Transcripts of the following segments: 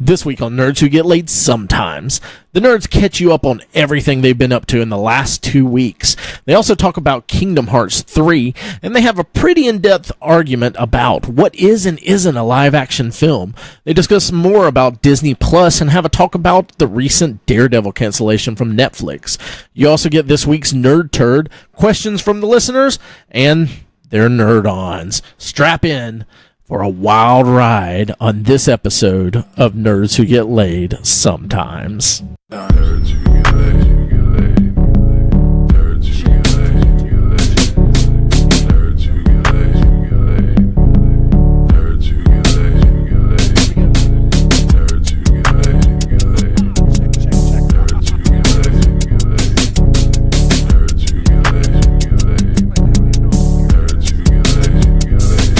This week on Nerds Who Get Laid Sometimes, the nerds catch you up on everything they've been up to in the last 2 weeks. They also talk about Kingdom Hearts 3, and they have a pretty in-depth argument about what is and isn't a live-action film. They discuss more about Disney Plus and have a talk about the recent Daredevil cancellation from Netflix. You also get this week's Nerd Turd, questions from the listeners, and their NerdOns. Strap in for a wild ride on this episode of Nerds Who Get Laid Sometimes. Nerds who get laid, who get laid. Nerds who get laid, who get laid. Nerds who get laid, who get laid. Nerds who get laid, who get laid. Nerds who get laid, who get laid. Nerds who get laid, who get laid. Nerds who get laid, who get laid. Nerds who get laid, who get laid.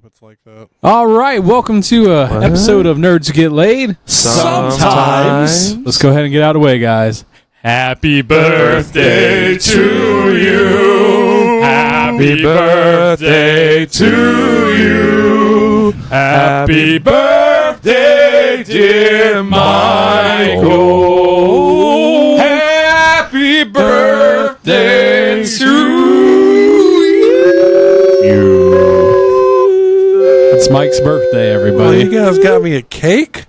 It's like that. All right, welcome to an episode of Nerds Who Get Laid Sometimes. Let's go ahead and get out of the way, guys. Happy birthday to you. Happy birthday to you. Happy birthday, dear Michael. Happy birthday to you. It's Mike's birthday, everybody. Oh, you guys got me a cake?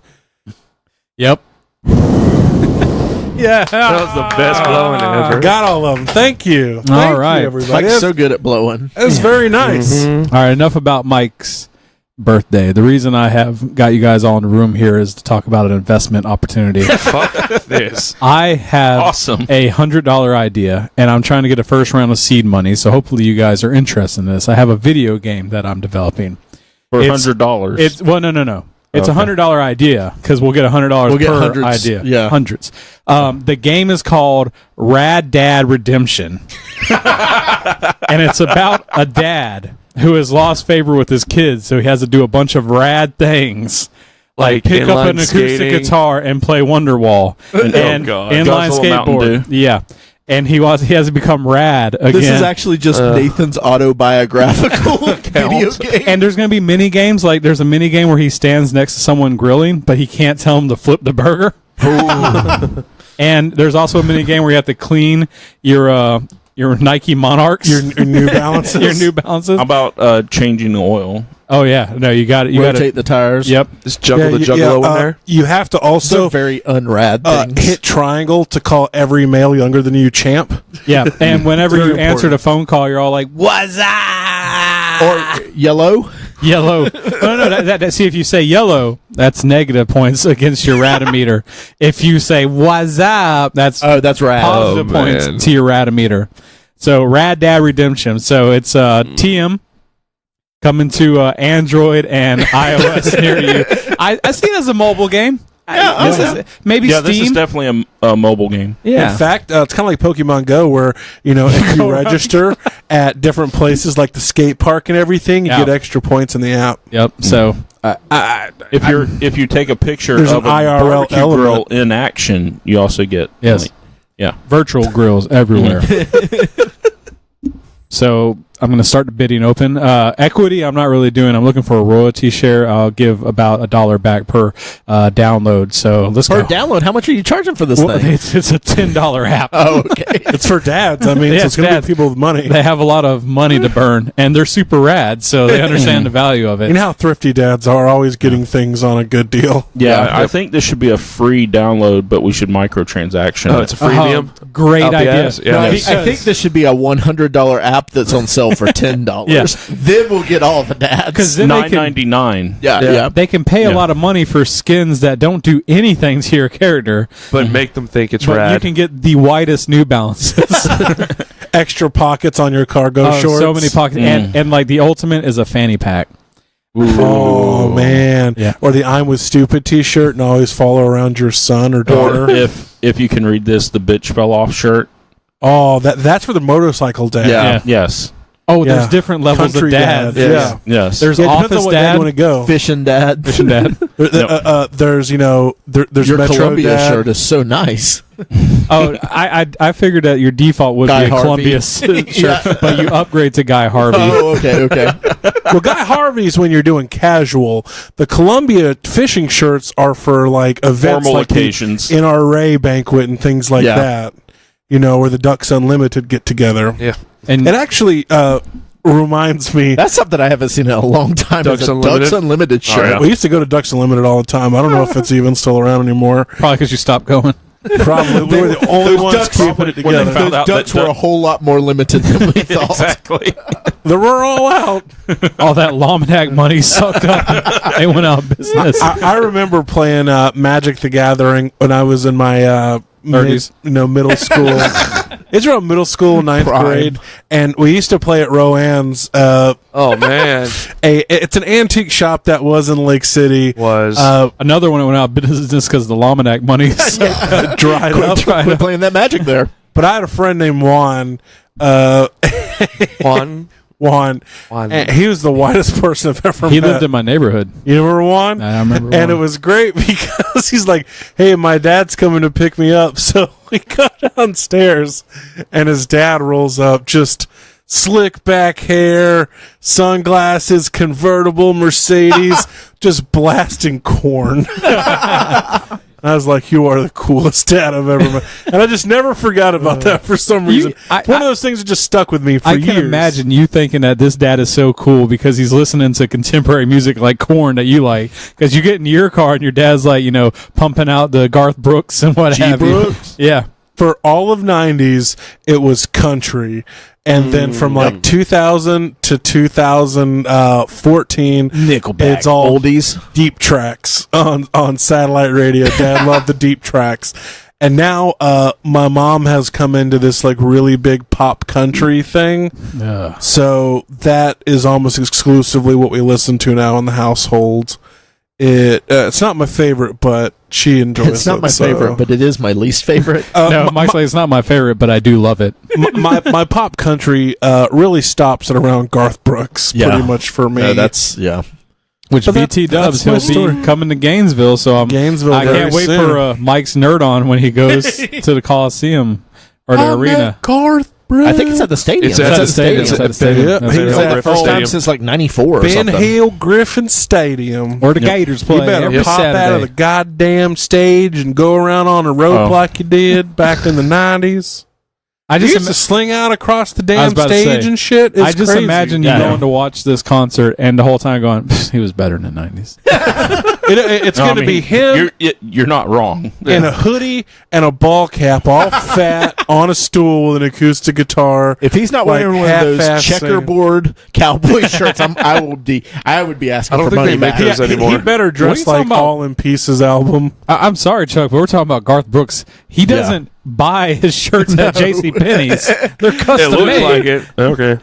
Yep. Yeah. That was the best blowing ever. I got all of them. Thank you. Thank right. you, everybody. Mike's so good at blowing. It's very nice. All right, enough about Mike's birthday. The reason I have got you guys all in the room here is to talk about an investment opportunity. Fuck this. I have Awesome. a $100 idea, and I'm trying to get a first round of seed money, so hopefully you guys are interested in this. I have a video game that I'm developing. For It's- $100. It's no. It's Okay. a $100 idea because we'll get $100 We'll get per hundreds, idea. yeah. Hundreds. The game is called Rad Dad Redemption, and it's about a dad who has lost favor with his kids, so he has to do a bunch of rad things. Like pick up an inline acoustic skating. guitar and play Wonderwall and God. inline Guzzle Mountain skateboard. Dew. Yeah, and he has to become rad again. This is actually just Nathan's autobiographical video game. And there's going to be mini games. Like there's a mini game where he stands next to someone grilling, but he can't tell him to flip the burger. And there's also a mini game where you have to clean your Nike Monarchs, Your New Balances. your New Balances. How about changing the oil? Oh yeah, no, you got it. You got Rotate to. the tires. Yep. Just juggle the juggalo in there? You have to So also very unrad things. hit triangle to call every male younger than you champ. Yeah. And whenever you Very answered important. a phone call, you're all like, "What's up?" Or yellow. Yellow. No. See, if you say yellow, that's negative points against your radimeter. If you say "What's up," that's Oh, that's rad. positive Oh, points man. to your radimeter. So Rad Dad Redemption. So it's TM coming to Android and iOS near you. I see it as a mobile game. Maybe Yeah, Steam. this is definitely a mobile game. Yeah. In fact, it's kind of like Pokemon Go, where if you register at different places like the skate park and everything, you Yeah. get extra points in the app. Yep. So If you take a picture There's of an a IRL barbecue element. grill in action, you also get Yes. Yeah. virtual grills everywhere. So I'm going to start the bidding open. Equity, I'm not really doing. I'm looking for a royalty share. I'll give about $1 back per download. So let's Per go. download, how much are you charging for this Well, thing? it's a $10 app. Oh, okay. It's for dads. I mean, Yeah, so it's it's going to dads. be people with money. They have a lot of money to burn, and they're super rad, so they understand the value of it. You know how thrifty dads are, always getting things on a good deal. Yeah, I think this should be a free download, but we should microtransaction. Oh, it's a freemium. Great idea. LPS? Yeah. No, I Because- think this should be a $100 app that's on sale for $10. Yeah. Then we'll get all the dads. Because then they can, $9.99. Yeah. they can pay a Yeah. lot of money for skins that don't do anything to your character, But make them think it's but rad. you can get the widest New Balances. Extra pockets on your cargo shorts. So many pockets, and like the ultimate is a fanny pack. Oh, man. Yeah. Or the I'm with stupid t-shirt and always follow around your son or daughter. Or if you can read this, the bitch fell off shirt. Oh, that's for the motorcycle dad. Yeah. Yes. Oh, Yeah. there's different levels Country of dad. dad. Yeah. Yes. There's Yeah, it depends on office what dad dad. you want to go. Fishing dad. Fishing dad. There's there's Your Metro Columbia dad. shirt is so nice. Oh, I figured that your default would Guy be a Harvey. Columbia shirt, Yeah. but you upgrade to Guy Harvey. Oh, okay. Well, Guy Harvey's when you're doing casual. The Columbia fishing shirts are for like events Formal like the occasions. NRA banquet and things like Yeah. that. Where the Ducks Unlimited get together. Yeah. And It actually reminds me. That's something I haven't seen in a long time. Ducks is a Unlimited? Ducks Unlimited shirt. yeah. We used to go to Ducks Unlimited all the time. I don't know if it's even still around anymore. probably because you stopped going. Probably we were the only ones keeping it when they together. found out Ducks that were a whole lot more limited than we thought. Exactly. They were all out. All that Lomanac money sucked up. They went out of business. I remember playing Magic the Gathering when I was in my 30s. middle school. It's around middle school, ninth Prime. grade, and we used to play at Roanne's. Oh man, It's an antique shop that was in Lake City. was Another one that went out of business because the Lomanac money sucked Dried up. Quit playing that Magic there. But I had a friend named Juan. Juan. Juan. And he was the whitest person I've ever He met. lived in my neighborhood. You remember Juan? I remember. And it one. was great because he's like, "Hey, my dad's coming to pick me up." So we go downstairs, and his dad rolls up, just slick back hair, sunglasses, convertible Mercedes, just blasting corn. I was like, "You are the coolest dad I've ever met," and I just never forgot about that for some reason. One of those things that just stuck with me for I years. can imagine you thinking that this dad is so cool because he's listening to contemporary music like Korn that you like. Because you get in your car and your dad's like, pumping out the Garth Brooks and what have Brooks? you. Yeah. For all of 90s, it was country. And then from like 2000 to 2014, Nickelback. it's all oldies. deep tracks on satellite radio. Dad loved the deep tracks. And now my mom has come into this like really big pop country thing. So that is almost exclusively what we listen to now in the household. It's not my favorite, but she enjoys it. It's not my favorite, but it is my least favorite. No, Mike's like, it's not my favorite, but I do love it. my pop country really stops at around Garth Brooks, pretty much for me. Which But BT that's Dubs, my he'll story. be coming to Gainesville, so Gainesville I very can't wait soon. for Mike's Nerd On when he goes to the Coliseum or the arena. Garth Brooks. I think it's at the stadium. It's At the stadium. It's It's at at the stadium. Yeah, That's he's right. It's like the first time Stadium. since like 94 or Ben something. Hill Griffin Stadium. Where the Gators play You better every pop Saturday. out of the goddamn stage and go around on the rope like you did back in the 90s. I You just used to sling out across the I damn was about to stage say, and shit. It's I just crazy. imagine you going to watch this concert and the whole time going, he was better in the 90s. It's going to be him You're not wrong. in a hoodie and a ball cap, all fat, on a stool with an acoustic guitar. If he's not Like wearing one of those half-ass checkerboard cowboy shirts, I would be asking I don't for think money they make back. those anymore. He better What are dress you talking like about? All in Pieces album. I'm sorry, Chuck, but we're talking about Garth Brooks. He doesn't buy his shirts at JCPenney's. They're It custom looks made. like it. Okay.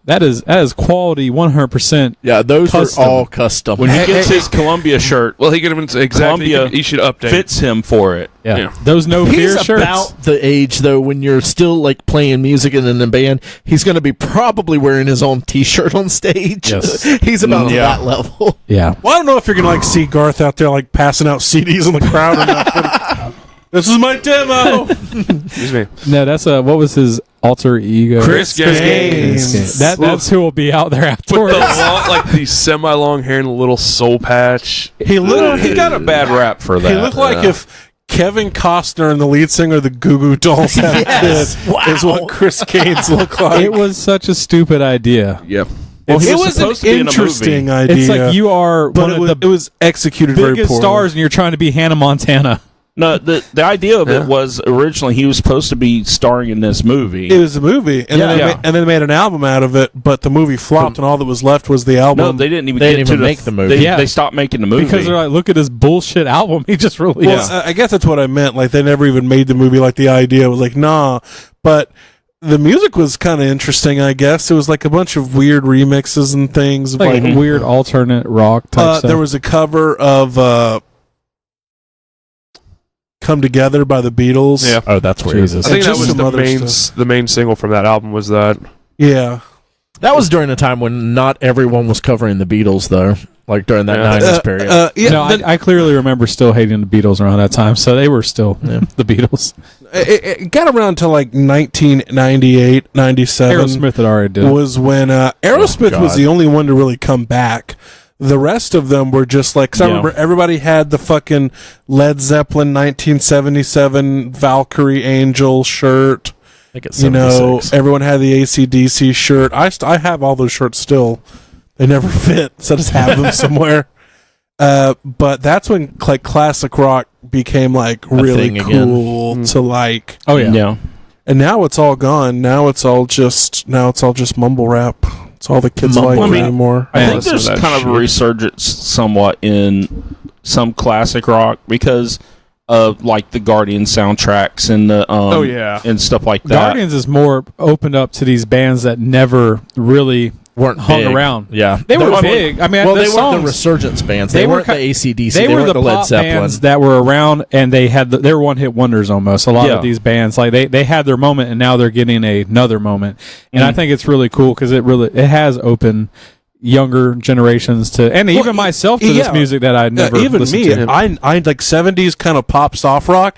That is quality 100%. Yeah, those Custom. are all custom. When he gets his Columbia shirt, Well, he get him exactly. Columbia He should update. fits him for it. Yeah. Yeah. Those No Fear He's shirts. about the age though when you're still like playing music and in a band. He's going to be probably wearing his own T-shirt on stage. Yes. He's about Yeah. that level. Yeah. Well, I don't know if you're going to like see Garth out there like passing out CDs in the crowd or not. but this is my demo. Excuse me. No, that's what was his alter ego? Chris Gaines. That's who will be out there With the afterwards. long, like the semi-long hair and a little soul patch. He looked, He got a bad rap for that. He looked like if Kevin Costner and the lead singer of the Goo Goo Dolls had Yes. a kid, Wow. is what Chris Gaines looked like. It was such a stupid idea. Yep. Well, he it was was supposed an to be in a interesting movie. idea. It's like you are but one it of was, the it was executed very biggest poorly. stars and you're trying to be Hannah Montana. No, the idea of Yeah. it was originally he was supposed to be starring in this movie. It was a movie, and, then Yeah. and then they made an album out of it, but the movie flopped, and all that was left was the album. No, they didn't even They get didn't to even make the movie. They, Yeah. they stopped making the movie Because they're like, look at this bullshit album he just released. Well, I guess that's what I meant. Like, they never even made the movie. Like, the idea was like, nah. But the music was kind of interesting, I guess. It was like a bunch of weird remixes and things. like Like, weird alternate rock type stuff. there was a cover of Come Together by the Beatles. Yeah. Oh, that's where Jesus. I think And that just was some other the main single from that album was that. Yeah. That was during a time when not everyone was covering the Beatles, though. Like during that 90s period. I clearly remember still hating the Beatles around that time, so they were still the Beatles. It got around to like 1998, 97. Aerosmith had already did. Was when Aerosmith was the only one to really come back. The rest of them were just like, 'cause I remember everybody had the fucking Led Zeppelin 1977 Valkyrie Angel shirt. I think it's 76. Everyone had the AC/DC shirt. I have all those shirts still. They never fit, so I just have them somewhere. But that's when like classic rock became like really cool to like. Oh yeah. And now it's all gone. Now it's all just mumble rap. It's all the kids like anymore. I think there's kind of a resurgence somewhat in some classic rock because of like the Guardian soundtracks and the and stuff like that. Guardians is more opened up to these bands that never really weren't hung big. around. Yeah, they were big. I mean, they weren't the Resurgence bands. They weren't the AC/DC. They were weren't the Led pop Zeppelin bands that were around, and they were one-hit wonders almost. A lot of these bands, like they had their moment, and now they're getting another moment. And I think it's really cool because it has opened younger generations to, and even myself to this music that I never listened to. I like 70s kind of pop soft rock.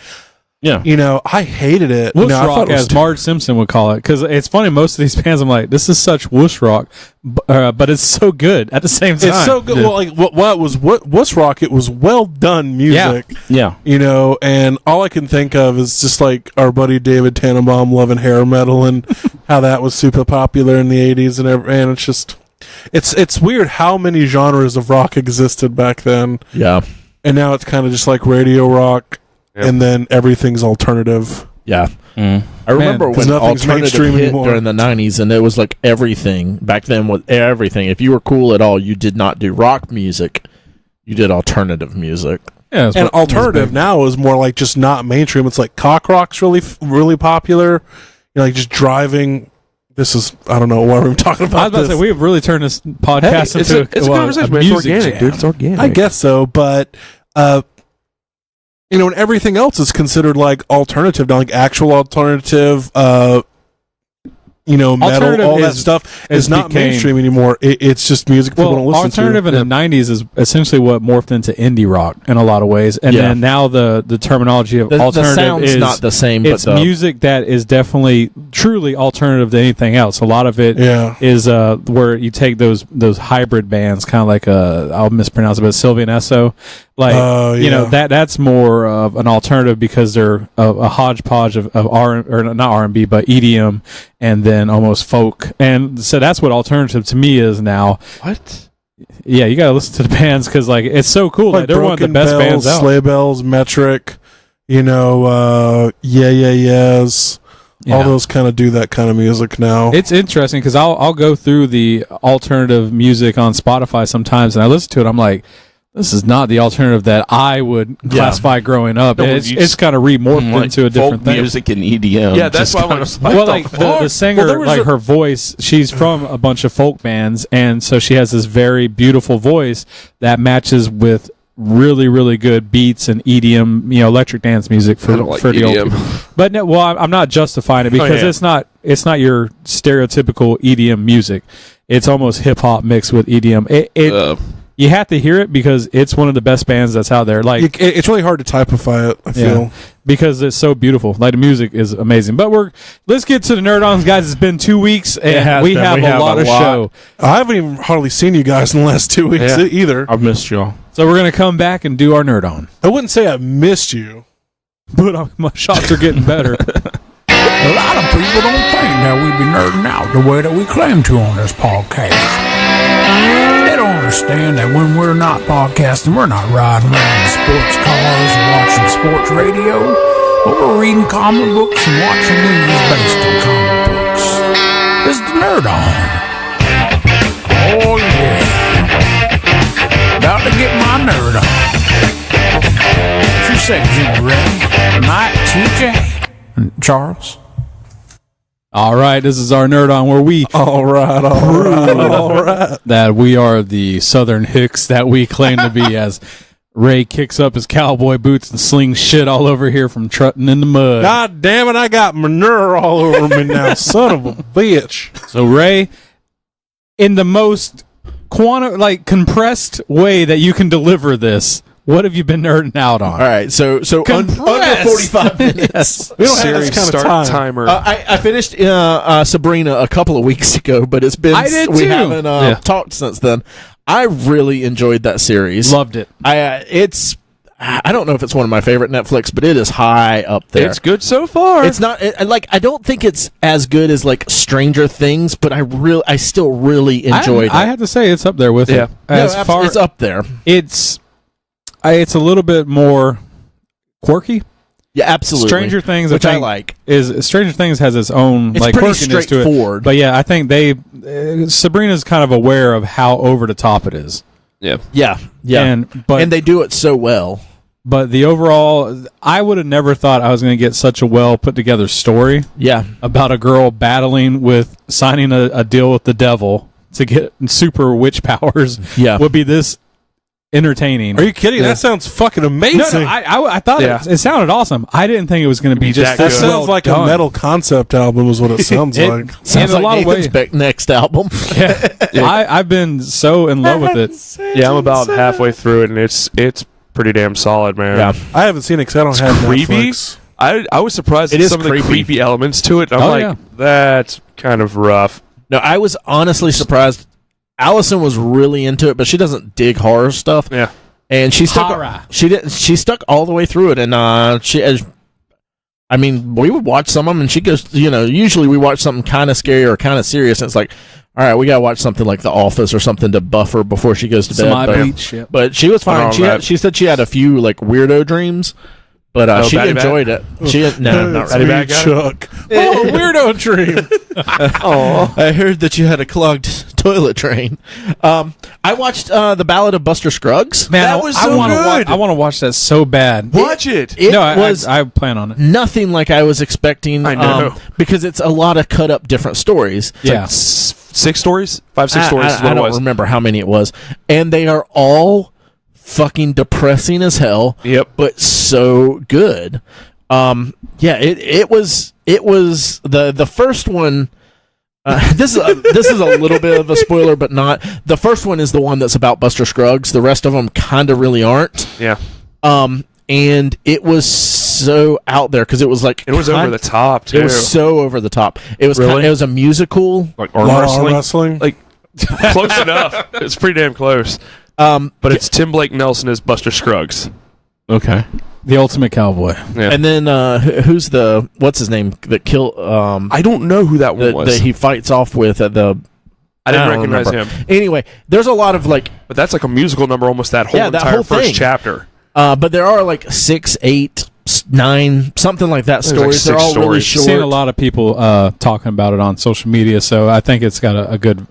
Yeah, I hated it. Whoosh rock, as Marge Simpson would call it, because it's funny. Most of these bands, I'm like, this is such whoosh rock, but it's so good at the same time. It's so good. Well, like what was whoosh rock? It was well done music. Yeah. And all I can think of is just like our buddy David Tannenbaum loving hair metal and how that was super popular in the 80s and it's just it's weird how many genres of rock existed back then. Yeah, and now it's kind of just like radio rock. And then everything's alternative. Yeah. I remember when alternative hit during the 90s, and it was like everything. Back then, was everything. If you were cool at all, you did not do rock music. You did alternative music. Yeah, and alternative now is more like just not mainstream. It's like cock rock's really popular. Like just driving. This is, I don't know why we're talking about this. I was about to say, we have really turned this podcast into a conversation. A music it's organic, jam. dude. It's organic. I guess so, but... and everything else is considered like alternative, not like actual alternative, metal, all that stuff is not mainstream anymore. It's just music people don't listen to. Alternative in the 90s is essentially what morphed into indie rock in a lot of ways. And then now the terminology of alternative the sound's is not the same. It's music that is definitely truly alternative to anything else. A lot of it is where you take those hybrid bands, kind of like I'll mispronounce it, but Sylvian Esso. That's more of an alternative because they're a hodgepodge of not R&B, but EDM, and then almost folk. And so that's what alternative to me is now. What? Yeah, you gotta listen to the bands because like it's so cool. Like they're one of the best bands out. Sleigh Bells, Metric, Yes. All those kind of do that kind of music now. It's interesting because I'll go through the alternative music on Spotify sometimes, and I listen to it. I'm like, this is not the alternative that I would classify growing up. It's kind of remorphed into a different thing. Music and EDM. Yeah, that's why I was like the singer, her voice, she's from a bunch of folk bands, and so she has this very beautiful voice that matches with really, really good beats and EDM, electric dance music for the old people. But no, I'm not justifying it because it's not your stereotypical EDM music. It's almost hip hop mixed with EDM. You have to hear it because it's one of the best bands that's out there. Like it's really hard to typify it, I feel. Because it's so beautiful. Like the music is amazing. But let's get to the Nerd-Ons, guys. It's been 2 weeks and we have a lot of show. I haven't even hardly seen you guys in the last 2 weeks either. I've missed y'all. So we're gonna come back and do our Nerd-On. I wouldn't say I missed you, but my shots are getting better. A lot of people don't think that we be nerding out the way that we claim to on this podcast. They don't understand that when we're not podcasting, we're not riding around in sports cars and watching sports radio, but we're reading comic books and watching movies based on comic books. This is the Nerd On. Oh yeah. About to get my nerd on. What you say, Jimmy Ray? Mike, TJ, and Charles? All right, this is our Nerd On where we all right that we are the Southern Hicks that we claim to be as Ray kicks up his cowboy boots and slings shit all over here from trotting in the mud. God damn it, I got manure all over me now, son of a bitch. So Ray, in the most compressed way that you can deliver this. What have you been nerding out on? All right, so under 45 minutes. Yes. We don't have Siri, this kind of start time. timer. I finished Sabrina a couple of weeks ago, but it's been I did we too. haven't talked since then. I really enjoyed that series. Loved it. I don't know if it's one of my favorite Netflix, but it is high up there. It's good so far. It's not I don't think it's as good as like Stranger Things, but I still really enjoyed it. I have to say it's up there with it. It's up there. It's a little bit more quirky. Yeah, absolutely. Stranger Things, which I like. Stranger Things has its own It's like pretty quirkiness to it. straightforward. But yeah, I think Sabrina's kind of aware of how over the top it is. yeah. Yeah. And they do it so well. But the overall, I would have never thought I was going to get such a well put together story Yeah. about a girl battling with signing a deal with the devil to get super witch powers. Yeah. Would be this entertaining. Are you kidding? That sounds fucking amazing. No, I thought it sounded awesome. I didn't think it was going to be just that that good. sounds like a metal concept album is what it sounds like. Sounds in like a lot of Nathan's ways. next album. I've been so in love with it. Yeah, I'm about halfway through it, and it's pretty damn solid, man. Yeah. I haven't seen it because I don't have creepy. Netflix. I was surprised It at is some of creepy. the creepy elements to it. I'm Oh, like, yeah. that's kind of rough. No, I was honestly surprised. Allison was really into it, but she doesn't dig horror stuff. Yeah. And she stuck. Horror. She stuck all the way through it, and we would watch some of them, and she goes, usually we watch something kind of scary or kind of serious, and it's like, all right, we gotta watch something like The Office or something to buff her before she goes to bed. Some bleach. Yep. But she was fine. She said she had a few like weirdo dreams, but she Batty enjoyed it. She no, not Batty really. Bag got it? Chuck. Oh, weirdo dream. Oh, I heard that you had a clogged toilet drain. I watched The Ballad of Buster Scruggs. Man, That was I so wanna good. I want to watch that so bad. Watch it. It no, was I plan on it. nothing like I was expecting. I know. because it's a lot of cut up different stories. Yeah. Six stories? 5, 6 stories is I what it don't was. remember how many it was, and they are all fucking depressing as hell. Yep. But so good. It was the first one. This is a little bit of a spoiler, but not. The first one is the one that's about Buster Scruggs. The rest of them kind of really aren't. Yeah. And it was so out there because it was like It was over the top, too. It was so over the top. It was Really? it was a musical. like arm wrestling. Like, close enough. It's pretty damn close. But it's Tim Blake Nelson as Buster Scruggs. Okay. The Ultimate Cowboy. Yeah. And then who's what's his name that kill I don't know who that one was. that he fights off with at the. I didn't don't recognize remember. him. Anyway, there's a lot of like, But that's like a musical number, almost that whole Yeah, that entire whole first thing. chapter. but there are like 6, 8, 9, something like that There's like stories. They're 6 all really stories. short. Seen a lot of people talking about it on social media, so I think it's got a good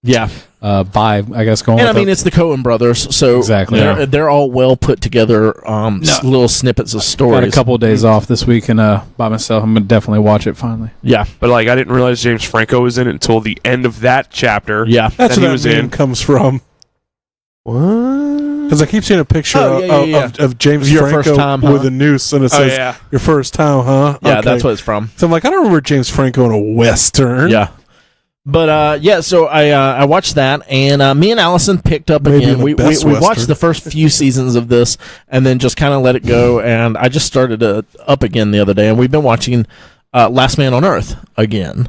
Yeah, vibe, I guess, going and I with mean it. it's the Coen brothers, so Exactly. they're all well put together. Little snippets of stories. Got a couple of days off this week, and by myself, I'm gonna definitely watch it finally. Yeah, But like, I didn't realize James Franco was in it until the end of that chapter. yeah. That's That he where was that meme in. comes from. What? Because I keep seeing a picture Oh, yeah. of James Your Franco first time, huh? with a noose, and it says, yeah. your first time, huh? Yeah, Okay. that's what it's from. So I'm like, I don't remember James Franco in a Western. Yeah. But so I watched that, and me and Allison picked up Maybe again. the We best watched Western. the first few seasons of this, and then just kind of let it go. And I just started up again the other day, and we've been watching Last Man on Earth again.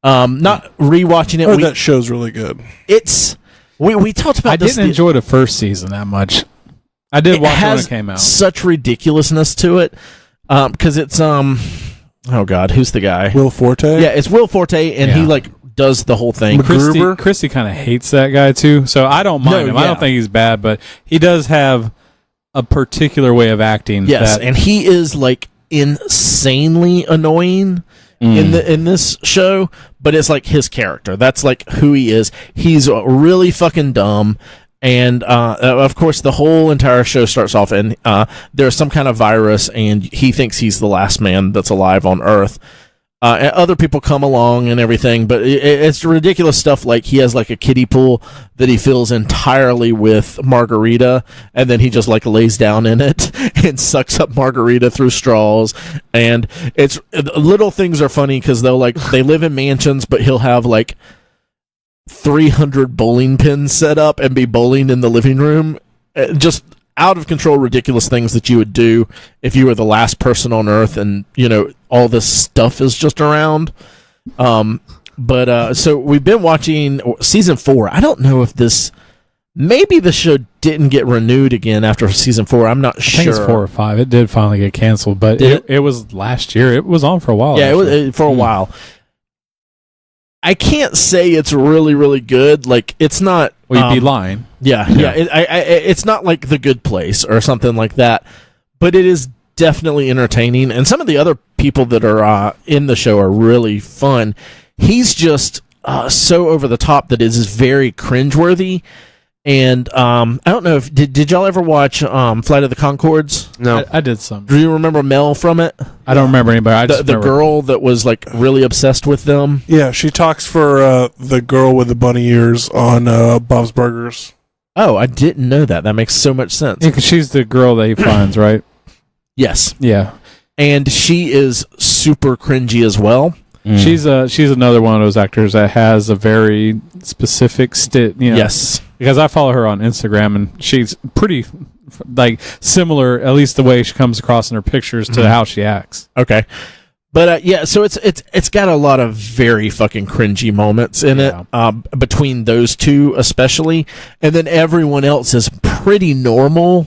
Not rewatching it. Oh, that show's really good. We talked about I this. didn't enjoy the first season that much. I did watch it when it came out. Such ridiculousness to it, because it's oh god, who's the guy? Will Forte? Yeah, it's Will Forte, and he Yeah. like does the whole thing. Gruber? Christy kind of hates that guy too, so I don't mind him. I yeah. don't think he's bad, but he does have a particular way of acting. Yes, that, and he is like insanely annoying in this show, but it's like his character. That's like who he is. He's really fucking dumb. And of course, the whole entire show starts off, and there's some kind of virus, and he thinks he's the last man that's alive on Earth. And other people come along and everything, but it's ridiculous stuff. Like he has like a kiddie pool that he fills entirely with margarita, and then he just like lays down in it and sucks up margarita through straws. And it's little things are funny because they live in mansions, but he'll have like 300 bowling pins set up and be bowling in the living room. Just out of control, ridiculous things that you would do if you were the last person on Earth, and all this stuff is just around. So we've been watching season 4. I don't know if maybe the show didn't get renewed again after season 4. I'm not sure. I think it's 4 or 5. It did finally get canceled, but it was last year. It was on for a while. Yeah, it was for a while. I can't say it's really, really good. Like, it's not. Well, you'd be lying. Yeah. It's not like The Good Place or something like that, but it is definitely entertaining. And some of the other people that are in the show are really fun. He's just so over the top that it is very cringeworthy. And I don't know if did y'all ever watch Flight of the Conchords? No, I did some. Do you remember Mel from it? I don't remember anybody. I just the girl that was like really obsessed with them. Yeah, she talks for the girl with the bunny ears on Bob's Burgers. Oh, I didn't know that. That makes so much sense. Yeah, 'cause she's the girl that he finds, right? Yes. Yeah. And she is super cringy as well. Mm. She's another one of those actors that has a very specific Yes. Because I follow her on Instagram, and she's pretty like similar, at least the way she comes across in her pictures, to how she acts. Okay. But so it's got a lot of very fucking cringy moments in it, between those two especially, and then everyone else is pretty normal.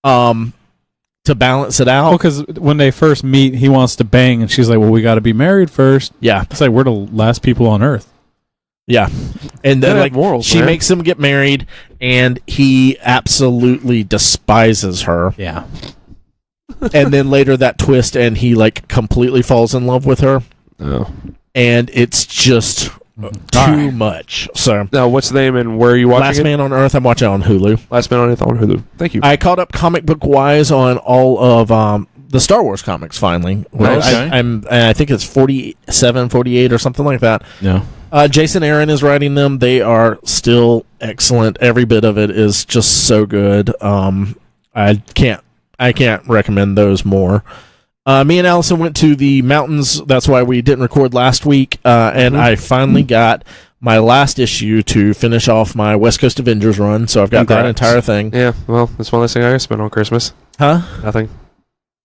To balance it out. Well, because when they first meet, he wants to bang, and she's like, "Well, we got to be married first." Yeah, it's like we're the last people on Earth. Yeah, and then like morals, she makes him get married, and he absolutely despises her. Yeah, and then later that twist, and he like completely falls in love with her. Oh, and it's just too much. So now, what's the name and where are you watching Last it? Man on Earth. I'm watching it on Hulu. Last Man on Earth on Hulu. Thank you. I caught up comic book wise on all of the Star Wars comics finally. Nice. I think it's 47, 48 or something like that. Yeah. Jason Aaron is writing them. They are still excellent. Every bit of it is just so good. I can't recommend those more. Me and Allison went to the mountains. That's why we didn't record last week. And I finally got my last issue to finish off my West Coast Avengers run. So I've got that entire thing. Yeah, well, that's one less thing I spent on Christmas. Huh? Nothing.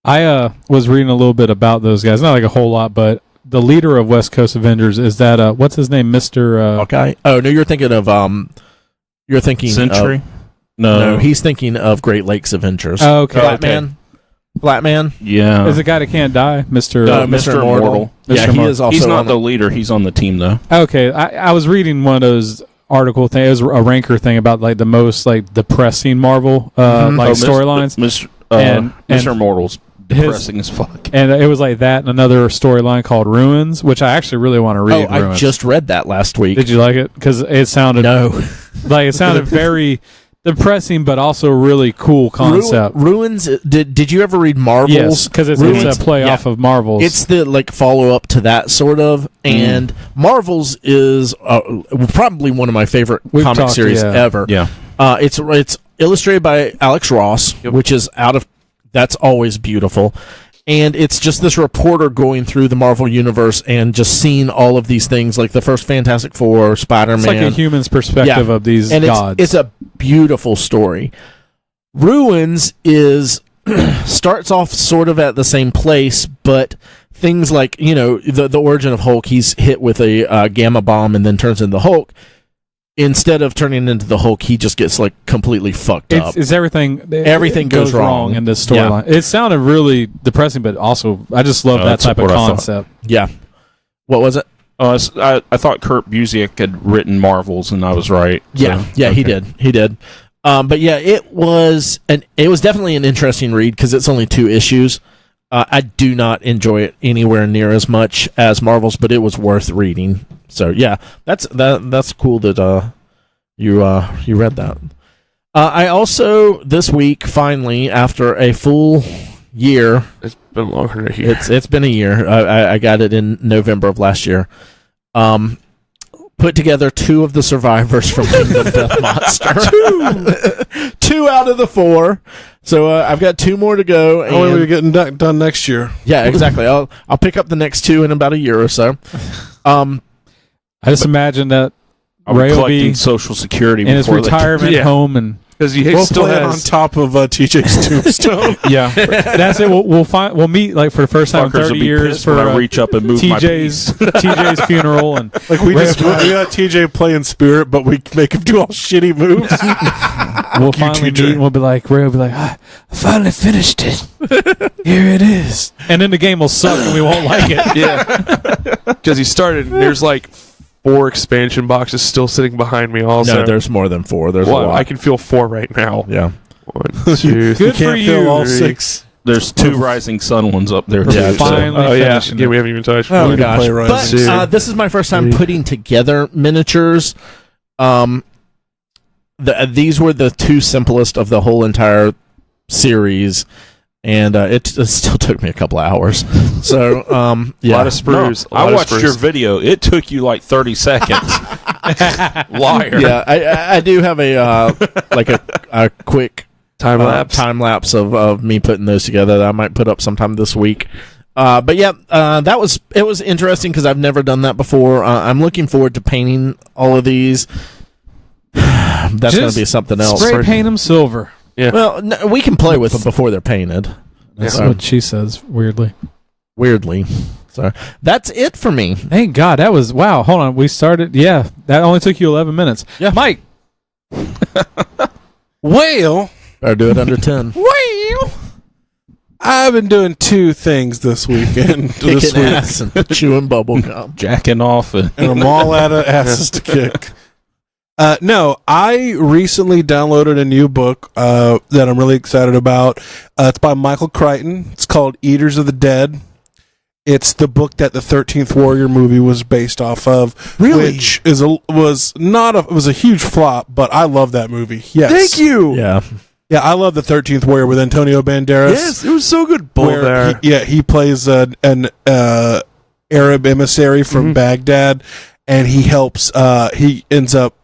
I was reading a little bit about those guys. Not like a whole lot, but the leader of West Coast Avengers is that what's his name, Mr. Hawkeye? Oh no, you're thinking of Century. No, he's thinking of Great Lakes Avengers. Oh, okay. Black Man. Yeah. Is the guy that can't die, Mr. Mr. Immortal. Yeah, he is also. He's not the leader. He's on the team though. Okay, I was reading one of those article thing. It was a ranker thing about like the most like depressing Marvel storylines. Mr. Immortal's depressing as fuck. And it was like that and another storyline called Ruins, which I actually really want to read. I just read that last week. Did you like it? Because it sounded very depressing, but also a really cool concept. Ruins. Did you ever read Marvels? Yes, because it's a play off of Marvels. It's the follow up to that sort of, and Marvels is probably one of my favorite comic series ever. Yeah, it's illustrated by Alex Ross, which is that's always beautiful. And it's just this reporter going through the Marvel universe and just seeing all of these things, like the first Fantastic Four, Spider-Man. It's like a human's perspective of these gods. It's a beautiful story. Ruins starts off sort of at the same place, but things like, the origin of Hulk, he's hit with a gamma bomb and then turns into the Hulk. Instead of turning into the Hulk, he just gets like completely fucked up. It's everything. Everything goes wrong in this storyline. Yeah. It sounded really depressing, but also I just love that type of concept. Yeah. What was it? I thought Kurt Busiek had written Marvels, and I was right. Yeah, okay. He did. But yeah, it was definitely an interesting read because it's only 2 issues. I do not enjoy it anywhere near as much as Marvels, but it was worth reading. So yeah, that's cool that you read that. I also this week finally, after a full year, it's been longer than a year. It's been a year. I got it in November of last year. Put together 2 of the survivors from Kingdom Death Monster. 2 out of the 4. So I've got 2 more to go. And we're getting done next year. Yeah, exactly. I'll pick up the next 2 in about a year or so. I just imagine that I'll be Ray will collecting be Social Security in his before they- retirement home, and Because he We'll still play it on has. top of TJ's tombstone. yeah, that's it. We'll meet like for the first time in Fuckers will 30 be years pissed for when I reach up and move my TJ's piece. TJ's funeral, and Like we Ray just will we let TJ play in spirit, but we make him do all shitty moves. we'll finally meet, TJ. and we'll be like, Ray will be like, I finally finished it. Here it is. And then the game will suck, and we won't like it. Yeah. Because he started, and there's like 4 expansion boxes still sitting behind me also. No, there's more than 4. There's a Well, lot. I can feel 4 right now. Yeah. 1, 2, Good You for can't you. fill all 3. 6. There's 2 Rising Sun ones up there, too. Yeah, so- finally Oh, yeah. finishing Yeah, it. we haven't even touched. Oh, We can gosh. play Rise But Two. this is my first time 3. putting together miniatures. These were the 2 simplest of the whole entire series, and it still took me a couple of hours. So, A yeah. lot of sprues. No, I watched your video. It took you like 30 seconds. Liar. Yeah, I do have a like a quick time lapse. time lapse of me putting those together that I might put up sometime this week. But yeah, it was interesting because I've never done that before. I'm looking forward to painting all of these. That's going to Just be something else. Spray paint them silver. Yeah. Well, no, we can play with them before they're painted. That's So, what she says. Weirdly. So that's it for me. Thank God. That was wow. Hold on. We started. Yeah, that only took you 11 minutes. Yeah. Mike. Well, Better do it under 10. I've been doing 2 things this weekend. this Kicking week, ass and chewing bubble gum. Jacking off. And and I'm all out of asses to kick. No, I recently downloaded a new book that I'm really excited about. It's by Michael Crichton. It's called Eaters of the Dead. It's the book that the 13th Warrior movie was based off of. Really? Which was a huge flop, but I love that movie. Yes. Thank you. Yeah. Yeah, I love the 13th Warrior with Antonio Banderas. Yes, it was so good. Bull where there. he plays an Arab emissary from Baghdad, and he helps. He ends up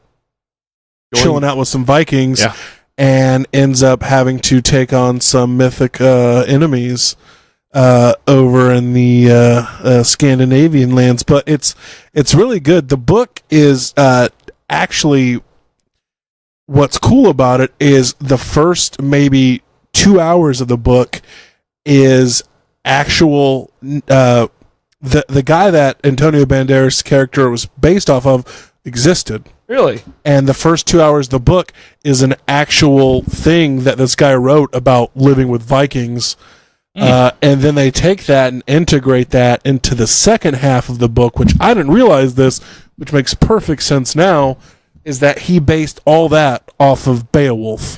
chilling out with some Vikings, Yeah. and ends up having to take on some mythic enemies over in the Scandinavian lands. But it's really good. The book is actually. What's cool about it is the first maybe 2 hours of the book is actual the guy that Antonio Banderas' character was based off of existed. Really? And the first 2 hours of the book is an actual thing that this guy wrote about living with Vikings. And then they take that and integrate that into the second half of the book, which I didn't realize this, which makes perfect sense now, is that he based all that off of Beowulf.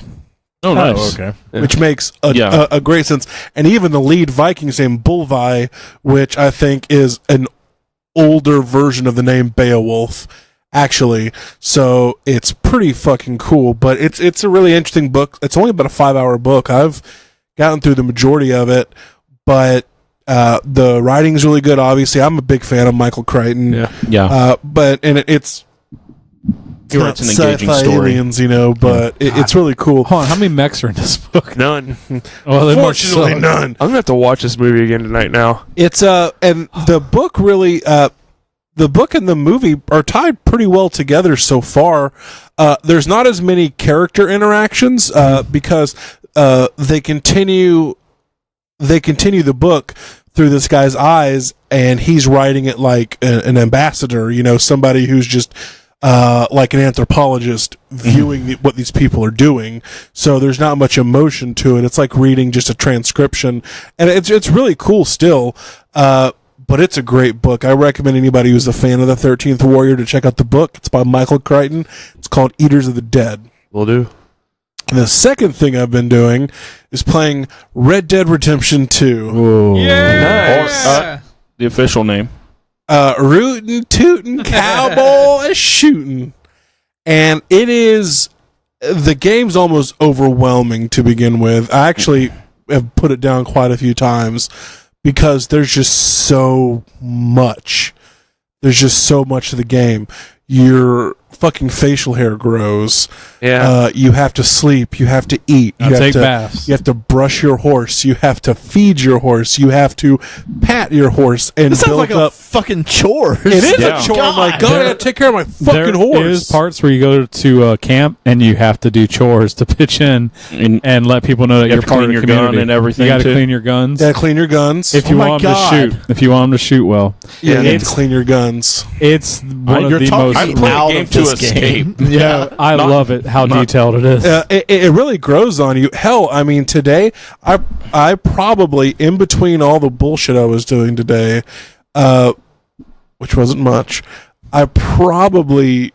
oh, nice. okay. Which makes Yeah. a great sense. And even the lead Viking's name, Bulvi, which I think is an older version of the name Beowulf, actually. So it's pretty fucking cool. But it's a really interesting book. It's only about a 5-hour book. I've gotten through the majority of it, but the writing's really good, obviously. I'm a big fan of Michael Crichton. Yeah. Yeah. It's He writes an not engaging sci-fi story. aliens, but it's really cool. Hold on. How many mechs are in this book? None. Well, they must Fortunately, suck. none. I'm gonna have to watch this movie again tonight. Now. It's and the book really the book and the movie are tied pretty well together so far. There's not as many character interactions because they continue the book through this guy's eyes, and he's writing it like an ambassador, somebody who's just like an anthropologist viewing what these people are doing. So there's not much emotion to it. It's like reading just a transcription, and it's really cool still. But it's a great book. I recommend anybody who's a fan of the 13th Warrior to check out the book. It's by Michael Crichton. It's called Eaters of the Dead. Will do. And the second thing I've been doing is playing Red Dead Redemption 2. Yeah. The official name. Rootin', tootin', cowboy shooting. And it is, the game's almost overwhelming to begin with. I actually have put it down quite a few times because there's just so much. There's just so much of the game. You're fucking facial hair grows. Yeah. You have to sleep. You have to eat. You have take to baths. You have to brush your horse. You have to feed your horse. You have to pat your horse and This sounds build like up. a fucking chore. It is Yeah. a chore. I'm like, God. God, I gotta take care of my fucking horse. There is parts where you go to camp and you have to do chores to pitch in and let people know that You you're have to part of clean the your community. gun and everything, You got to too. clean your guns. You gotta clean your guns. If you my want them God. to shoot, if you want them to shoot well, You need to it's clean your guns. it's one of You're the talking most. I play a out game of to this escape. game. Yeah. I love it how detailed it is. It really grows on you. Hell, I mean, today I probably in between all the bullshit I was doing today, which wasn't much, I probably